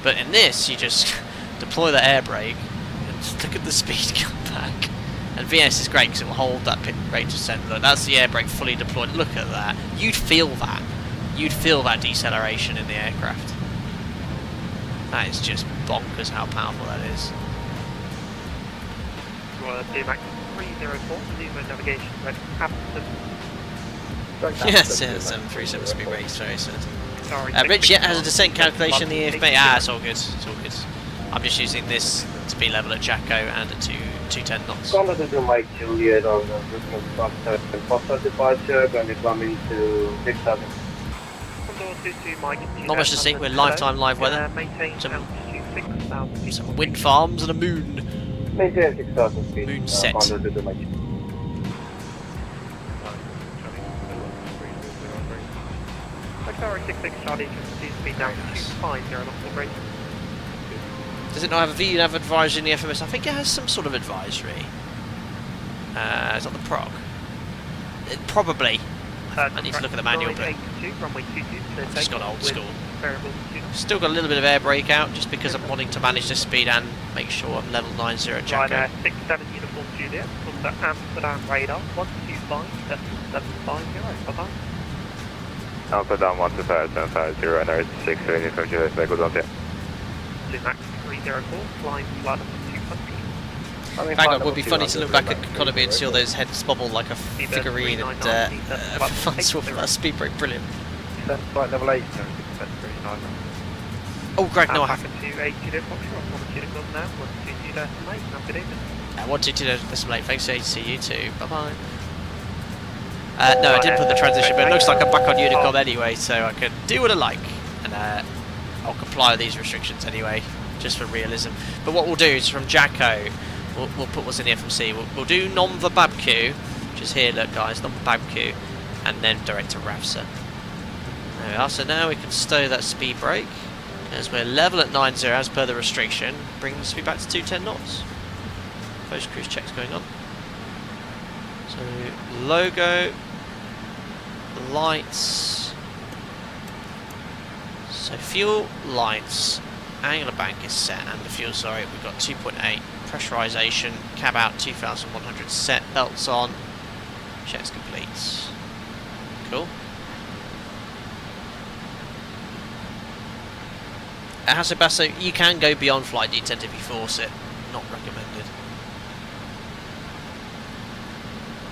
But in this, you just deploy the air brake and look at the speed come back. And VS is great because it will hold that rate of descent. Look, that's the air brake fully deployed. Look at that. You'd feel that. You'd feel that deceleration in the aircraft. That is just bonkers how powerful that is. Max 304, Zero navigation, red Hampton. Yes, 737 speed race, very certain. Sorry, Rich yet has a descent calculation in the EFB. Ah, it's all good. It's all good. I'm just using this to be level at Jacko and at 210 knots. Contact to Mike Juliet on the Foster departure, going to come into 6000. Not much to see, we're lifetime live weather. Some wind farms and a moon. Maintain 6000 speed. Moon set. Contact to Mike. Tower 66 Charlie, speed down to 250 knots of rate. Does it not have a VNAV advisory in the FMS? I think it has some sort of advisory. Is that the prog? Probably. I need to look at the manual, but I've just gone old school. Still got a little bit of air brake out, just because I'm wanting to manage the speed and make sure I'm level 90 at Jacko. Ryanair 67 Uniform Juliet, from the Amsterdam radar, 125.750, bye-bye. Amsterdam 125.750, Ryanair 6 Uniform Juliet, good on there. Max 304, flying flat of 200. Hang on, it would be funny to look back at Economy and see all those heads bobble like a figurine and fun swap for that speed brake, brilliant. Flight level 8, Oh, Greg, no, I haven't. 280 now, 122.8, Yeah, 122.8, thanks to see you too, bye bye. No, I didn't put the transition, but it looks like I'm back on Unicom anyway, so I can do what I like. And I'll comply with these restrictions anyway, just for realism. But what we'll do is from Jacko, we'll put what's in the FMC. We'll do non-verbabq, which is here, look guys, non-verbabq, and then direct to RAVSA. There we are, so now we can stow that speed brake, as we're level at 90 as per the restriction, bring the speed back to 210 knots. Post-cruise checks going on. So, logo, lights, so fuel, lights, angle of bank is set, and the fuel, sorry, we've got 2.8, pressurization, cab out 2100 set, belts on, checks complete. Cool. Basso, you can go beyond flight detent if you force it, not recommended.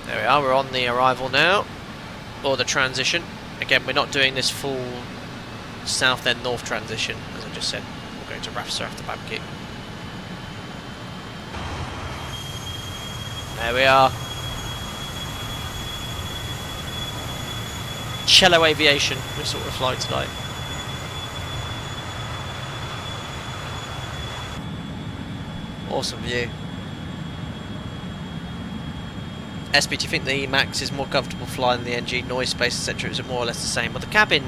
There we are, we're on the arrival now, or the transition. Again, we're not doing this full south then north transition, as I just said. We're going to RAVSA after Babkey. There we are. Cello Aviation, we sort of fly tonight. Awesome view. SB, do you think the Max is more comfortable flying the NG, noise, space, etc.? Is it more or less the same? Well, the cabin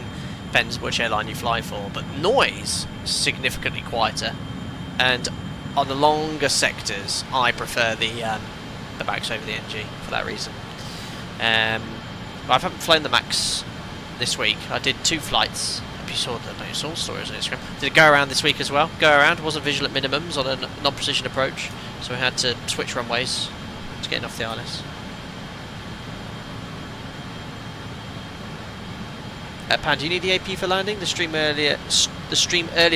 depends which airline you fly for, but noise is significantly quieter. And on the longer sectors, I prefer the Max over the NG for that reason. I haven't flown the Max this week. I did 2 flights. You saw the stories on Instagram. Did it go around this week as well? Go around, wasn't visual at minimums on a non-precision approach, so we had to switch runways to get off the ILS. Pan, do you need the AP for landing? The stream earlier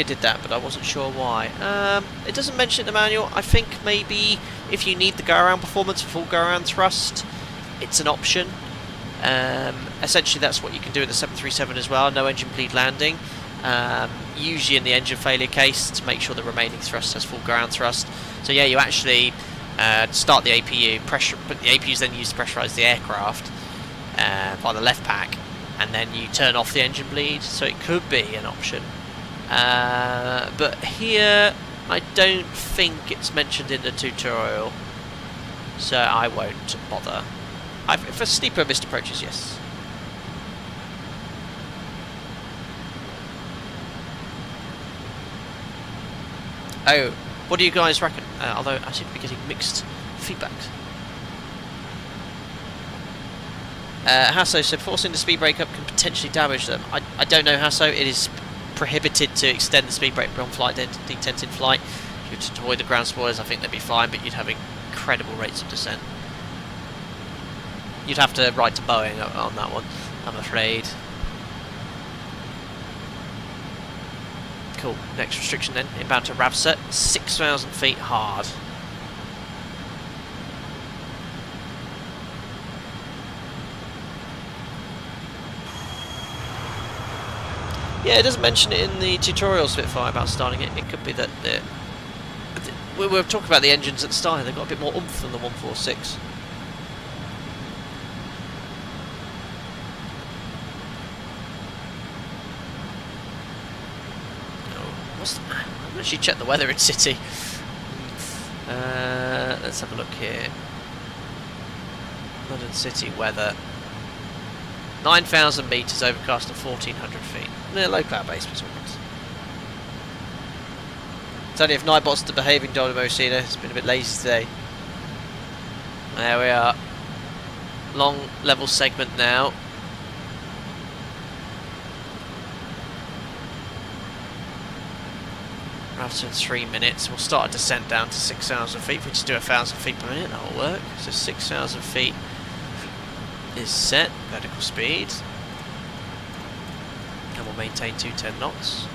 did that, but I wasn't sure why. It doesn't mention it in the manual. I think maybe if you need the go-around performance for full go-around thrust, it's an option. Essentially that's what you can do in the 737 as well, no engine bleed landing, usually in the engine failure case to make sure the remaining thrust has full ground thrust. So yeah, you actually start the APU, but the APU is then used to pressurise the aircraft by the left pack, and then you turn off the engine bleed, so it could be an option. But here I don't think it's mentioned in the tutorial, so I won't bother. For steeper missed approaches, yes. Oh, what do you guys reckon? Although I seem to be getting mixed feedback. Hasso said forcing the speed brake up can potentially damage them. I don't know, Hasso. It is prohibited to extend the speed brake beyond flight detent in flight. If you were to avoid the ground spoilers, I think they'd be fine, but you'd have incredible rates of descent. You'd have to write to Boeing on that one, I'm afraid. Cool, next restriction then, inbound to RAVSA, 6,000 feet hard. Yeah, it doesn't mention it in the tutorial Spitfire about starting it. It could be that we were talking about the engines at the start, they've got a bit more oomph than the 146. I'll actually check the weather in City. Let's have a look here. London City weather. 9,000 metres, overcast at 1,400 feet. Near low cloud base, but it's only if Nightbots are behaving, Dynamo Cena. It's been a bit lazy today. There we are. Long level segment now. After 3 minutes, we'll start a descent down to 6,000 feet. If we just do 1,000 feet per minute, that'll work. So 6,000 feet is set, vertical speed, and we'll maintain 210 knots.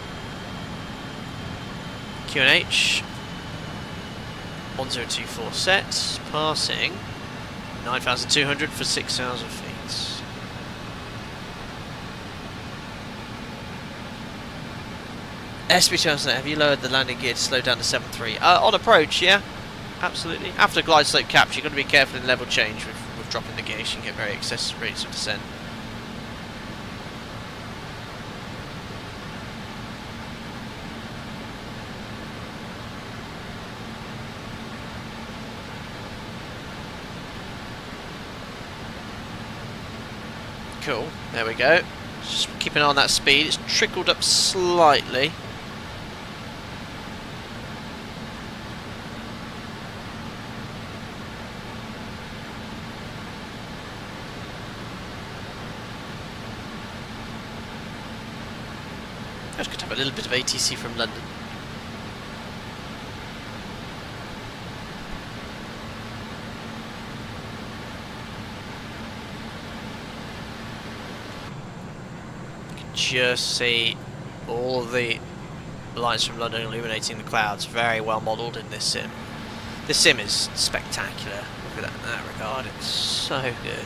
QNH 1024 set, passing 9,200 for 6,000 feet. SB2000, have you lowered the landing gear to slow down to 7.3? On approach, yeah, absolutely. After glide slope capture, you've got to be careful in level change with dropping the gear. You can get very excessive rates of descent. Cool. There we go. Just keep an eye on that speed. It's trickled up slightly. It's good to have a little bit of ATC from London. Just see all of the lights from London illuminating the clouds. Very well modelled in this sim. This sim is spectacular. Look at that in that regard. It's so good.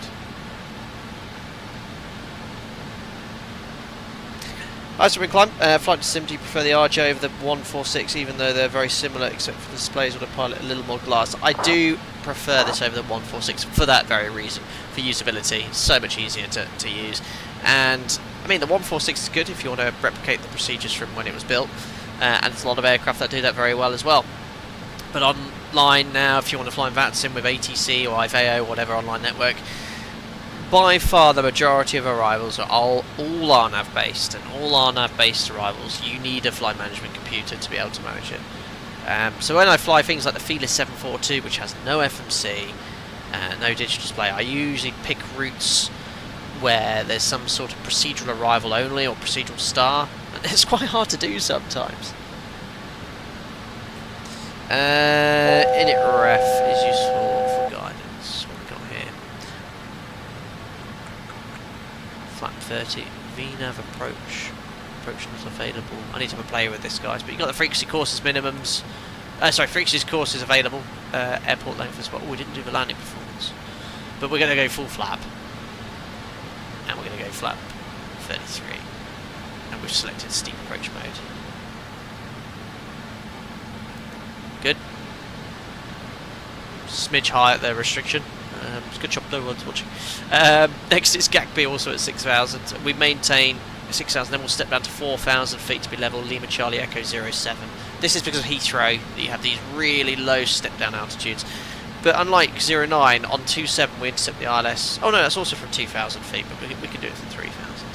Icewind Climb, flight to sim, do you prefer the RJ over the 146, even though they're very similar except for the displays autopilot a little more glass? I do prefer this over the 146 for that very reason, for usability. It's so much easier to use. And I mean, the 146 is good if you want to replicate the procedures from when it was built, and there's a lot of aircraft that do that very well as well. But online now, if you want to fly in VATSIM with ATC or IVAO, whatever online network, by far the majority of arrivals are all RNAV based, and all RNAV based arrivals you need a flight management computer to be able to manage it. So when I fly things like the Felis 742, which has no FMC, no digital display, I usually pick routes where there's some sort of procedural arrival only or procedural star, and it's quite hard to do sometimes. Init ref is useful for guidance. What we got here? Flap 30, VNAV approach. Approach not available. I need to have a play with this, guys. But you got the frequency courses minimums. Frequency courses available. Airport length as well. Oh, we didn't do the landing performance, but we're going to go full flap. And we're going to go flap 33, and we've selected steep approach mode. Good. Smidge high at the restriction. It's a good job no one's watching. Next is GACB, also at 6,000. We maintain 6,000, then we'll step down to 4,000 feet to be level. Lima Charlie Echo 07. This is because of Heathrow that you have these really low step down altitudes. But unlike 09, on 27 we intercept the ILS. Oh no, that's also from 2,000 feet, but we can do it from 3,000.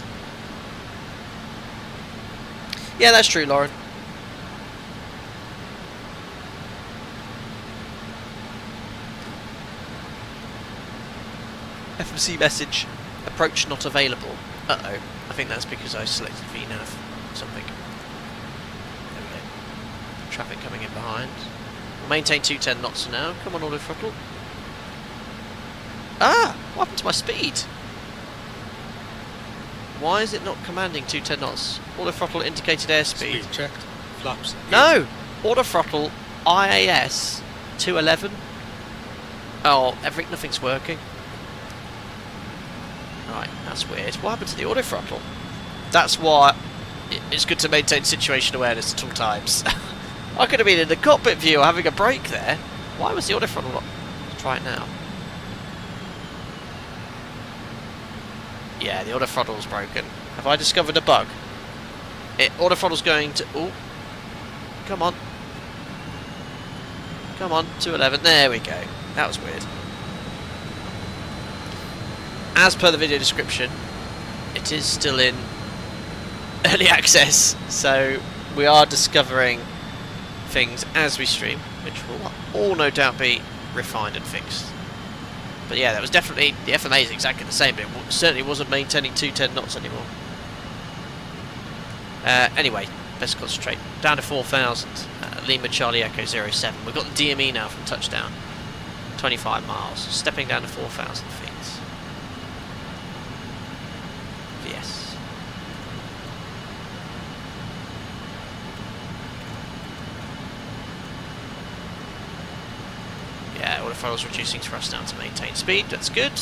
Yeah, that's true, Lauren. FMC message, approach not available. Uh-oh, I think that's because I selected VNAV something. There we go. Traffic coming in behind. Maintain 210 knots for now. Come on, auto throttle. Ah! What happened to my speed? Why is it not commanding 210 knots? Auto throttle indicated airspeed. Speed checked. Flaps. No! Auto throttle IAS 211. Oh, nothing's working. Right, that's weird. What happened to the auto throttle? That's why it's good to maintain situation awareness at all times. I could have been in the cockpit view having a break there. Why was the auto throttle not? Let's try it now. Yeah, the auto throttle's broken. Have I discovered a bug? Auto throttle's going to... Oh, come on. Come on, 211. There we go. That was weird. As per the video description, it is still in early access, so we are discovering things as we stream, which will all no doubt be refined and fixed. But yeah, that was definitely, the FMA is exactly the same, but it certainly wasn't maintaining 210 knots anymore. Anyway, let's concentrate. Down to 4,000, Lima Charlie Echo 07. We've got the DME now from touchdown, 25 miles, stepping down to 4,000 feet. Yes. Yeah, auto throttle's reducing thrust down to maintain speed, that's good.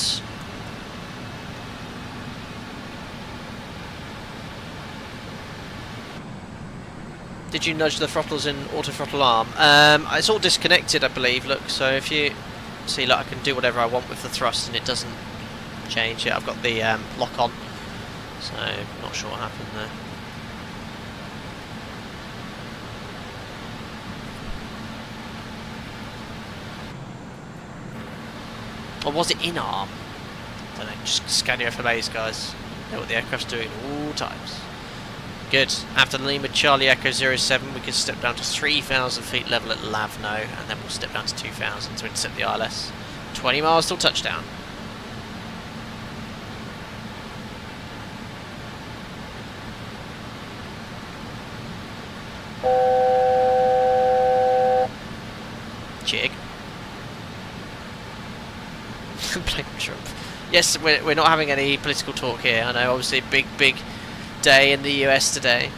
Did you nudge the throttles in auto throttle arm? It's all disconnected, I believe, look, so if you see, look, I can do whatever I want with the thrust and it doesn't change it. I've got the lock on, so not sure what happened there. Or was it in arm? Don't know, just scan your FMAs, guys. Know what the aircraft's doing at all times. Good. After Lima Charlie Echo 07, we can step down to 3,000 feet level at Lavno, and then we'll step down to 2,000 to intercept the ILS. 20 miles till touchdown. Jig. Blame Trump. Yes, we're not having any political talk here. I know, obviously, big day in the US today.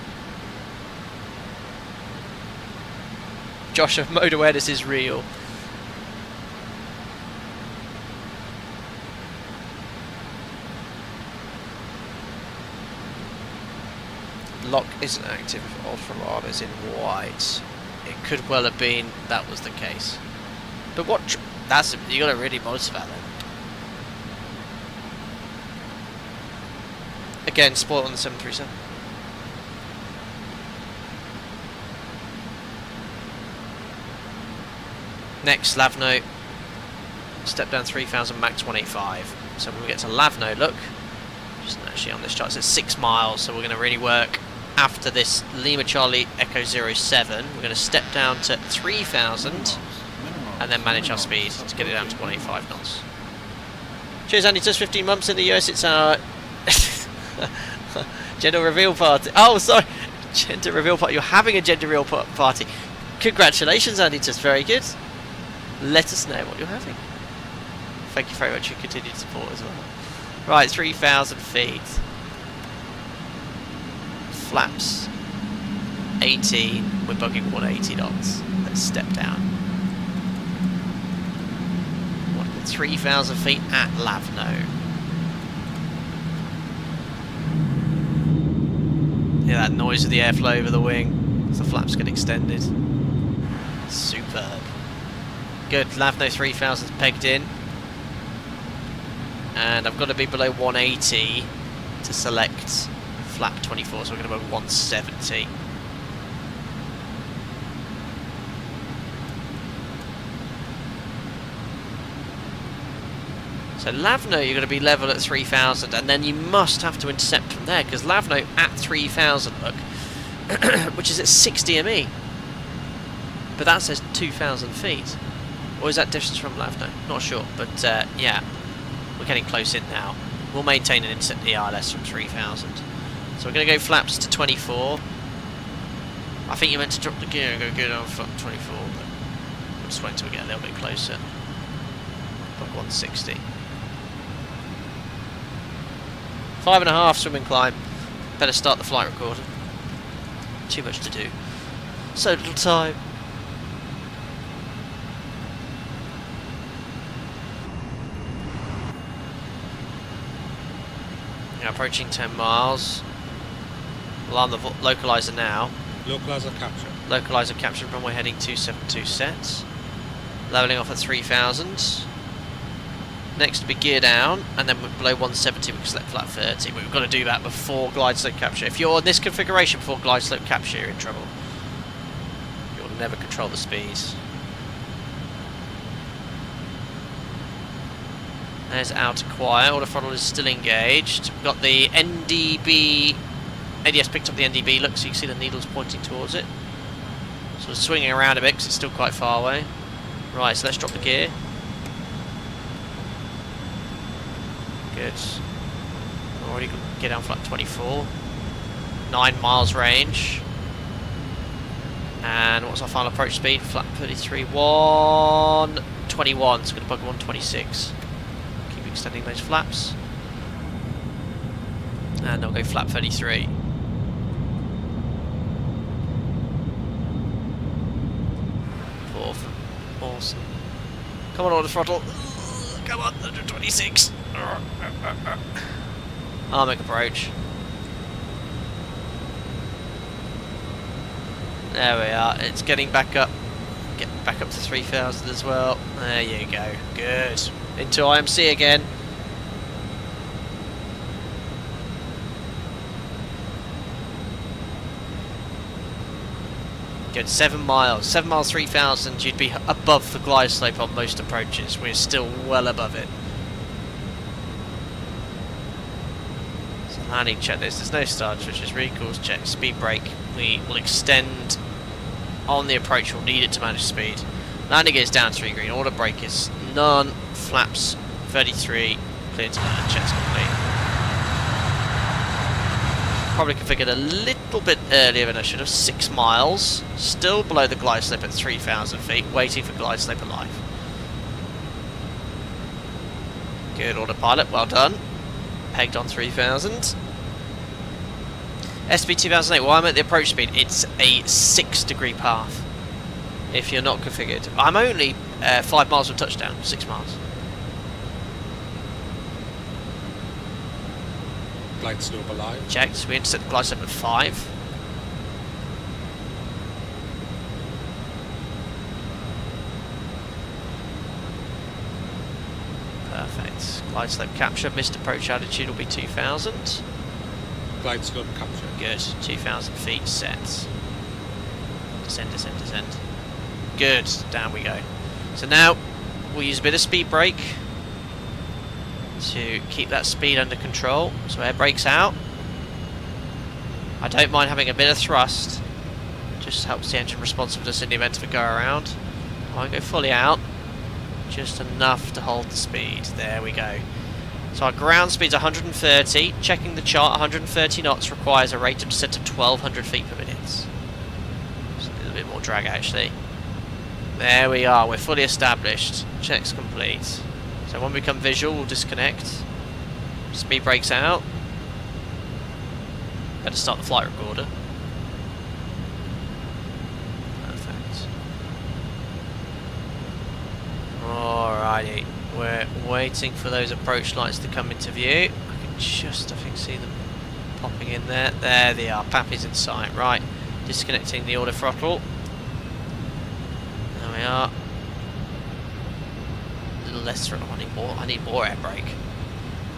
Joshua, mode awareness is real. Lock isn't active if Ultra Arm is in white. It could well have been that was the case. But what? That's you got to really monitor that then. Again, spoiled on the 737. Next, Lavno. Step down 3,000, max 185. So when we get to Lavno, look. Just actually on this chart, it says 6 miles. So we're going to really work after this Lima Charlie Echo 07. We're going to step down to 3,000 and then manage our speed to get it down to 185 knots. Cheers, Andy. Just 15 months in the US. It's our gender reveal party. Oh, sorry. Gender reveal party. You're having a gender reveal party. Congratulations, Andy. Just very good. Let us know what you're having. Thank you very much for your continued support as well. Right, 3,000 feet. Flaps 18. We're bugging 180 knots. Let's step down. 3,000 feet at Lavno. Yeah, that noise of the airflow over the wing as the flaps get extended. Superb. Good, Lavno 3000's pegged in. And I've got to be below 180 to select flap 24, so we're going to go 170. So Lavno, you're going to be level at 3,000, and then you must have to intercept from there, because Lavno at 3,000, look, which is at 60 ME. But that says 2,000 feet. Or is that distance from Lavno? Not sure, but yeah, we're getting close in now. We'll maintain and intercept the ILS from 3,000. So we're going to go flaps to 24. I think you meant to drop the gear and go good on flap 24, but we'll just wait until we get a little bit closer. Buck 160. 5.5 swimming climb. Better start the flight recorder. Too much to do. So little time. Now approaching 10 miles. Well, I'm the localizer now. Localizer capture. Localizer captured runway heading 272 sets. Leveling off at 3,000. Next to be gear down, and then below 170 we can select flat 30. But we've got to do that before glide slope capture. If you're in this configuration before glide slope capture, you're in trouble. You'll never control the speeds. There's outer quiet. Auto throttle is still engaged. We've got the NDB. ADS picked up the NDB look, so you can see the needles pointing towards it. So we're swinging around a bit because it's still quite far away. Right, so let's drop the gear. Good. Already get down flight 24. 9 miles range. And what's our final approach speed? Flat 33. 121. So going to bug 126. Keep extending those flaps. And I'll go flap 33. Awesome. Come on, auto throttle. Come on, 126. I'll make approach. There we are. It's getting back up. Get back up to 3,000 as well. There you go. Good. Into IMC again. Good, 7 miles. 7 miles, 3,000. You'd be above the glide slope on most approaches. We're still well above it. Landing checklist. There's no start switches. Recalls check. Speed brake. We will extend on the approach. We'll need it to manage speed. Landing gears down 3 green. Order brake is none. Flaps 33. Clear to land. Checks complete. Probably configured a little bit earlier than I should have. 6 miles. Still below the glide slope at 3,000 feet. Waiting for glide slope alive. Good autopilot. Well done. Pegged on 3,000. SP 2008. Well, I'm at the approach speed. It's a 6-degree path. If you're not configured. I'm only 5 miles from touchdown. 6 miles. Glide slope alive. Checked. We intercept the glide slope at 5. Perfect. Glide slope capture. Missed approach altitude will be 2,000. Glide slope capture. Good. 2,000 feet set. Descend, descend, descend. Good. Down we go. So now we'll use a bit of speed brake to keep that speed under control. So air brake's out. I don't mind having a bit of thrust. Just helps the engine responsiveness in the event of a go around. I won't go fully out. Just enough to hold the speed. There we go. So our ground speed's 130. Checking the chart, 130 knots requires a rate of descent of 1,200 feet per minute. So a little bit more drag actually. There we are. We're fully established. Checks complete. So when we become visual, we'll disconnect. Speed brake's out. Better start the flight recorder. Perfect. Alrighty. We're waiting for those approach lights to come into view. I can just, I think, see them popping in there. There they are. Pappy's in sight. Right. Disconnecting the auto throttle. There we are. A little less throttle. I need more air brake.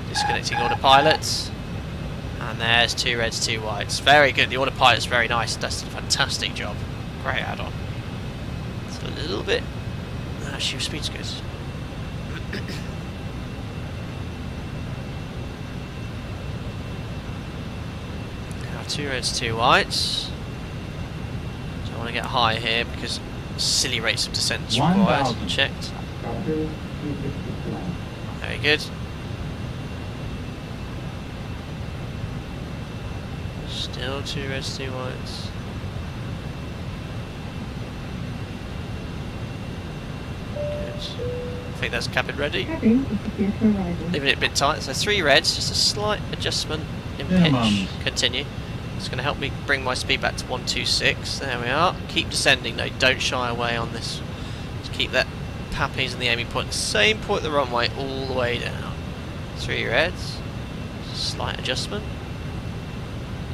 Disconnecting autopilots. And there's 2 reds, 2 whites. Very good. The autopilot's very nice. Does a fantastic job. Great add-on. It's a little bit. Actually, speed's good. Now 2 reds, 2 whites. Don't want to get high here because silly rates of descent is required. Checked. Very good. Still 2 reds, 2 whites. Good. I think that's cabin ready. Leaving it a bit tight. So 3 reds, just a slight adjustment in pitch. Continue. It's going to help me bring my speed back to 126. There we are. Keep descending though. Don't shy away on this. Just keep that pappies and the aiming point. Same point of the runway all the way down. 3 reds. Slight adjustment.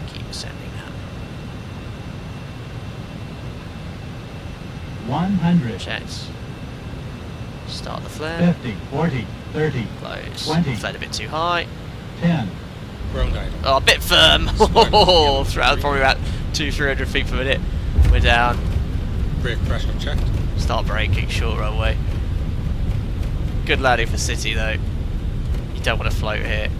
Keep descending now. 100. Checked. Start the flare. 50, 40, 30, Close. 20. Flared a bit too high. 10. Ground idle. Oh, a bit firm. Oh, throughout probably about 200-300 feet per minute. We're down. Brake pressure checked. Start braking, short runway. Good landing for City though. You don't want to float here.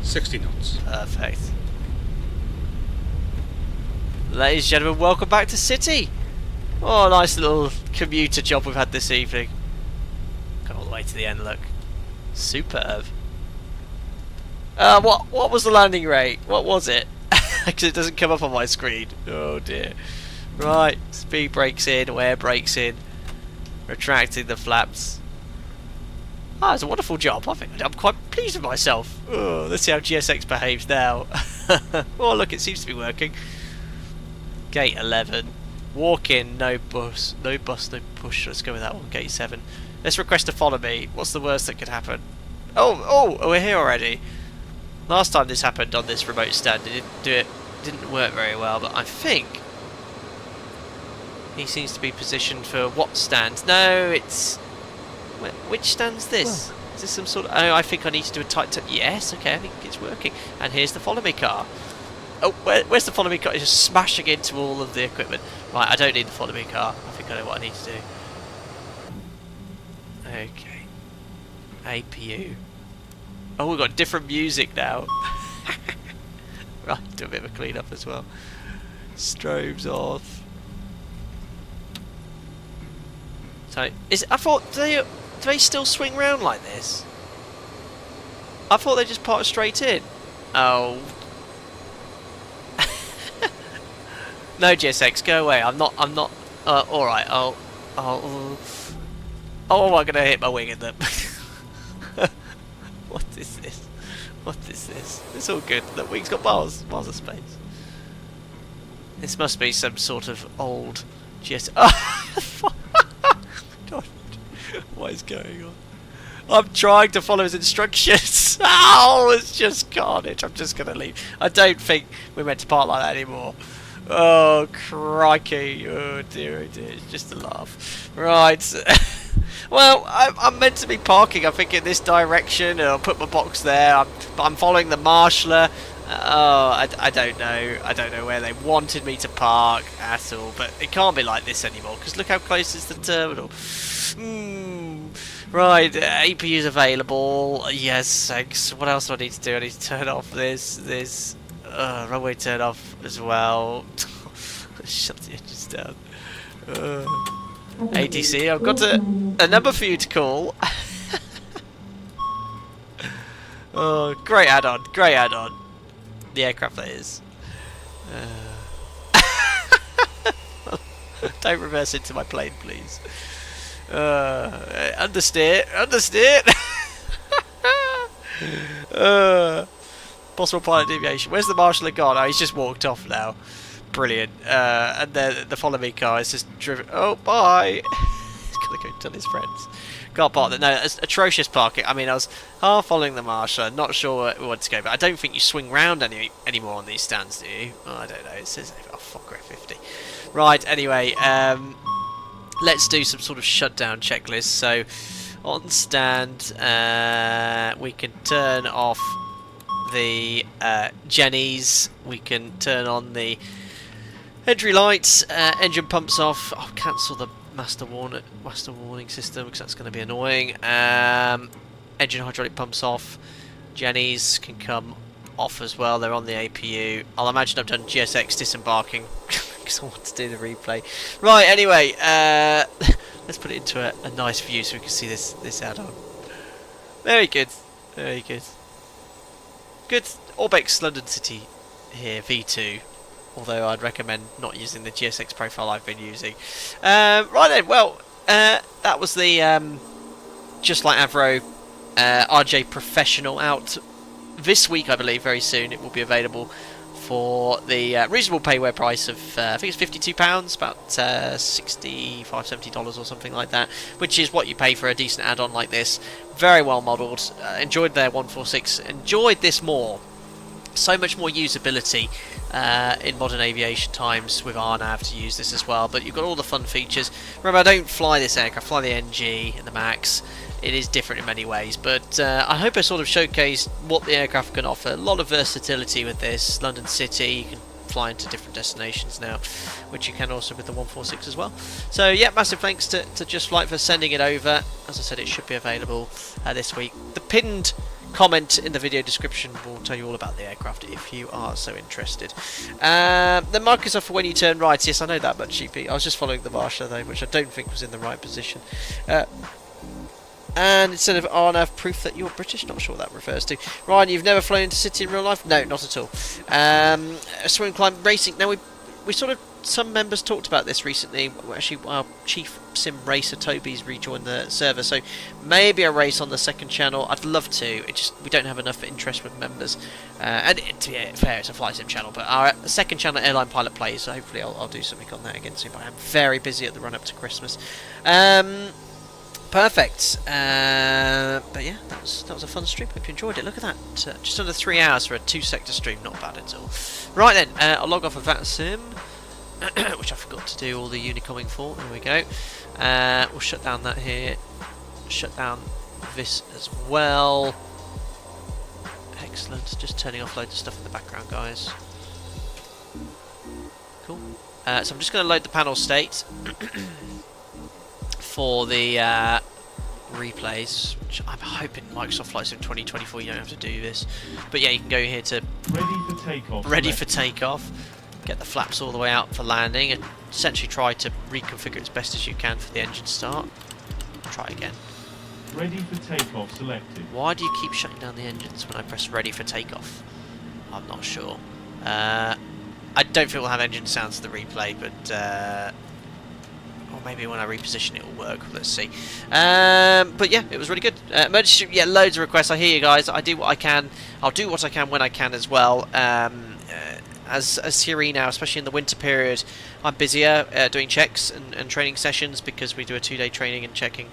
60 knots. Perfect. Ladies and gentlemen, welcome back to City. Oh, nice little commuter job we've had this evening. Got all the way to the end, look. Superb. What was the landing rate? What was it? Because it doesn't come up on my screen. Oh dear. Right, speed brakes in, air brakes in. Retracting the flaps. Ah, it's a wonderful job. I think I'm quite pleased with myself. Oh, let's see how GSX behaves now. Oh look, it seems to be working. Gate 11. Walk in, no bus, no push. Let's go with that one. Gate 7. Let's request to follow me. What's the worst that could happen? Oh, we're here already. Last time this happened on this remote stand, it didn't work very well. But I think he seems to be positioned for what stand? No, it's which stand's this? Is this some sort of? Oh, I think I need to do a tight. Yes, okay, I think it's working. And here's the follow me car. Oh, where's the follow me car? It's just smashing into all of the equipment. Right, I don't need the follow me car. I think I know what I need to do. Okay. APU. Oh, we've got different music now. Right, do a bit of a clean up as well. Strobes off. So, I thought, do they still swing round like this? I thought they just parked straight in. Oh. No, GSX, go away. I'm not, alright, oh, am I gonna hit my wing in them? What is this? What is this? It's all good. The wing's got miles of space. This must be some sort of old GS. Oh, God. What is going on? I'm trying to follow his instructions. Oh, it's just carnage. I'm just gonna leave. I don't think we're meant to park like that anymore. Oh, crikey. Oh dear, it's just a laugh. Right. Well, I'm meant to be parking, I think, in this direction, and I'll put my box there. I'm following the marshaller. Oh, I don't know. I don't know where they wanted me to park at all, but it can't be like this anymore, because look how close is the terminal. Right, APU's available. Yes, thanks. What else do I need to do? I need to turn off this runway turn off as well. Shut the engines down. ATC, I've got a number for you to call. Oh, great add-on, great add-on. The aircraft that is. Don't reverse into my plane, please. Understeer. Possible pilot deviation. Where's the marshaller gone? Oh, he's just walked off now. Brilliant. And then the follow me car is just driven. Oh, bye. He's gonna go tell his friends. Can't park there. No, it's atrocious parking. I mean, I was half following the marshaller, not sure where we wanted to go, but I don't think you swing round anymore on these stands, do you? Oh, I don't know. It says Fokker F50. Right. Anyway, let's do some sort of shutdown checklist. So, on stand, we can turn off the Jennies. We can turn on the entry lights. Engine pumps off. I'll cancel the master warning system because that's going to be annoying. Engine hydraulic pumps off. Jennies can come off as well. They're on the APU. I'll imagine I've done GSX disembarking because I want to do the replay. Right. Anyway, let's put it into a nice view so we can see this add-on. Very good. Very good. Good. Orbex London City here, V2. Although I'd recommend not using the GSX profile I've been using. Right then, well, that was the Just Like Avro RJ Professional out this week, I believe, very soon. It will be available for the reasonable payware price of, I think it's £52, about $65, $70 or something like that, which is what you pay for a decent add-on like this. Very well modelled. Enjoyed their 146. Enjoyed this more. So much more usability in modern aviation times with RNAV to use this as well, but you've got all the fun features. Remember, I don't fly this aircraft, I fly the NG and the MAX. It is different in many ways, but I hope I sort of showcased what the aircraft can offer. A lot of versatility with this. London City, you can fly into different destinations now, which you can also with the 146 as well. So yeah, massive thanks to Just Flight for sending it over. As I said, it should be available this week. The pinned comment in the video description will tell you all about the aircraft if you are so interested. The markers are for when you turn right. Yes, I know that much, GP. I was just following the marshaller though, which I don't think was in the right position. And instead of RNAV, proof that you're British. Not sure what that refers to. Ryan, you've never flown into City in real life? No, not at all. Swim climb racing. Now we sort of, some members talked about this recently. Actually, our chief sim racer Toby's rejoined the server, so maybe a race on the second channel. I'd love to. We don't have enough interest with members. And to be fair, it's a flight sim channel, but our second channel, Airline Pilot Plays. So hopefully, I'll do something on that again soon. But I'm very busy at the run up to Christmas. Perfect. But yeah, that was a fun stream. Hope you enjoyed it. Look at that. Just under 3 hours for a 2-sector stream. Not bad at all. Right then, I'll log off of that sim, which I forgot to do all the unicoming for. There we go. We'll shut down that here. Shut down this as well. Excellent. Just turning off loads of stuff in the background, guys. Cool. So I'm just going to load the panel state for the replays, which I'm hoping Microsoft Flight Sim 2024 you don't have to do this. But yeah, you can go here to Ready for takeoff. ready for takeoff, get the flaps all the way out for landing, and essentially try to reconfigure it as best as you can for the engine start. Try again. Ready for takeoff selected. Why do you keep shutting down the engines when I press ready for takeoff? I'm not sure. I don't think we'll have engine sounds to the replay, but or maybe when I reposition it will work. Let's see. But yeah, it was really good. Emergency, yeah, loads of requests. I hear you guys. I do what I can. I'll do what I can when I can as well. As CRE now, especially in the winter period, I'm busier doing checks and training sessions because we do a 2-day training and checking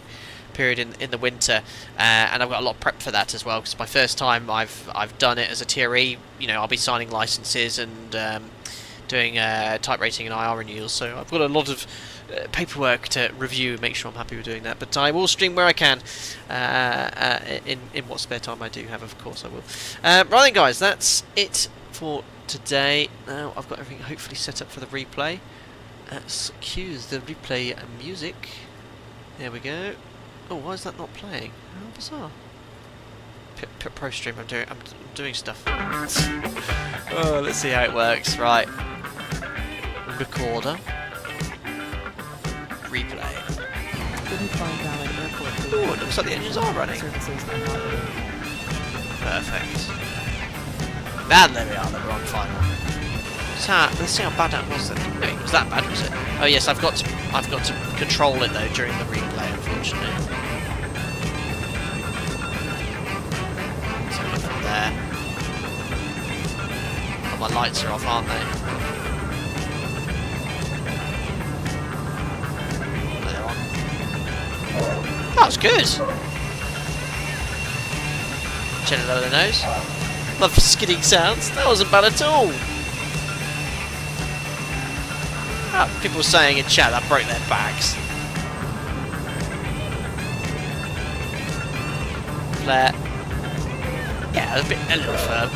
period in the winter, and I've got a lot of prep for that as well, because my first time I've done it as a TRE. You know, I'll be signing licenses and doing type rating and IR renewals, so I've got a lot of paperwork to review, make sure I'm happy with doing that. But I will stream where I can, in what spare time I do have, of course I will. Right then guys, that's it for today. Now I've got everything hopefully set up for the replay. Let's cue the replay music. There we go. Oh, why is that not playing? How bizarre. Pro stream, I'm doing stuff. Oh, let's see how it works. Right. Recorder. Replay. Oh, it looks like the engines are running. Perfect. And there we are, we're on final. So, let's see how bad that was then. Wait, was that bad, was it? Oh yes, I've got to control it though during the replay, unfortunately. So look from there. Oh, my lights are off, aren't they? They're on. That was good! Chin it over the nose. Love the skidding sounds. That wasn't bad at all. People were saying in chat that broke their backs. Flare. Yeah, a little firm.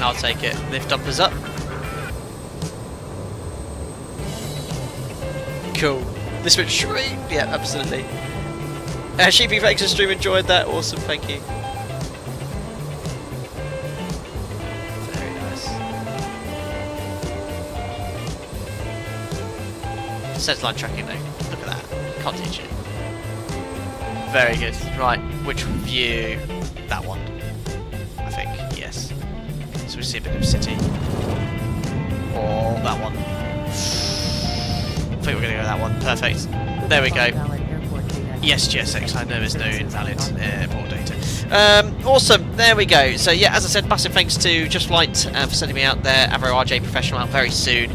I'll take it. Lift uppers up. Cool. This went straight. Yeah, absolutely. Sheepy, thanks for stream. Enjoyed that. Awesome. Thank you. Very nice. Centerline tracking though. Look at that. Can't teach it. Very good. Right. Which view? That one. I think. Yes. So we see a bit of city. Or that one. I think we're going to go with that one. Perfect. There we go. Yes, GSX, I know there's no invalid airport data. Awesome, there we go. So yeah, as I said, massive thanks to Just Flight for sending me out there. Avro RJ Professional out very soon.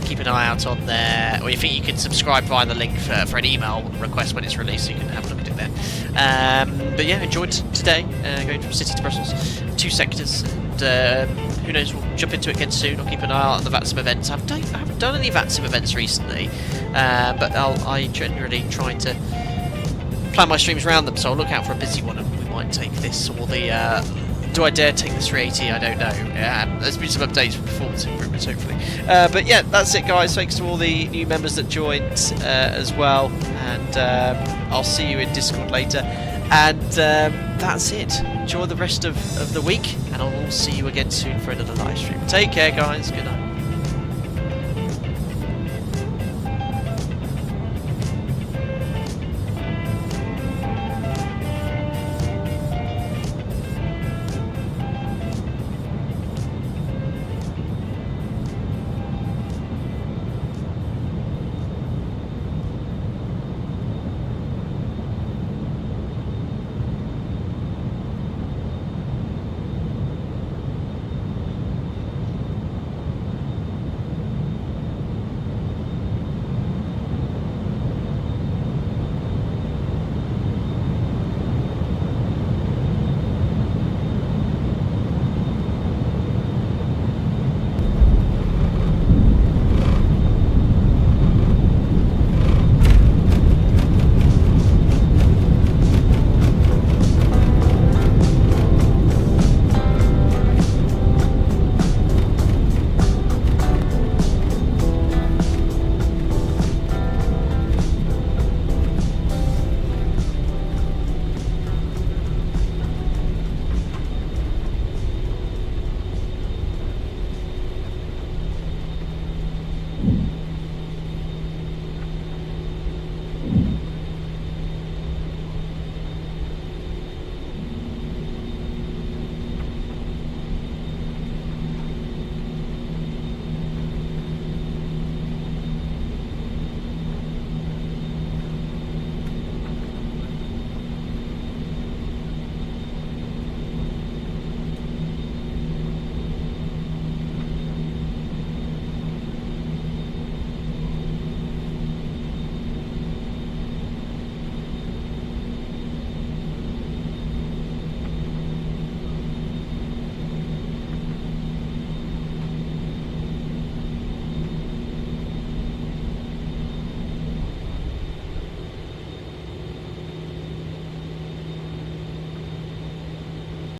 Keep an eye out on there, or you think you can subscribe via the link for an email request when it's released, so you can have a look at it then. But yeah, enjoyed today, going from City to Brussels, 2 sectors, and who knows, we'll jump into it again soon. I'll keep an eye out on the VATSIM events. I haven't done any VATSIM events recently, but I generally try to plan my streams around them, so I'll look out for a busy one, and we might take this, or the do I dare take the 380? I don't know. There's been some updates for performance improvements, hopefully. But yeah, that's it guys. Thanks to all the new members that joined as well, and I'll see you in Discord later, and that's it. Enjoy the rest of the week, and I'll see you again soon for another live stream. Take care guys, good night.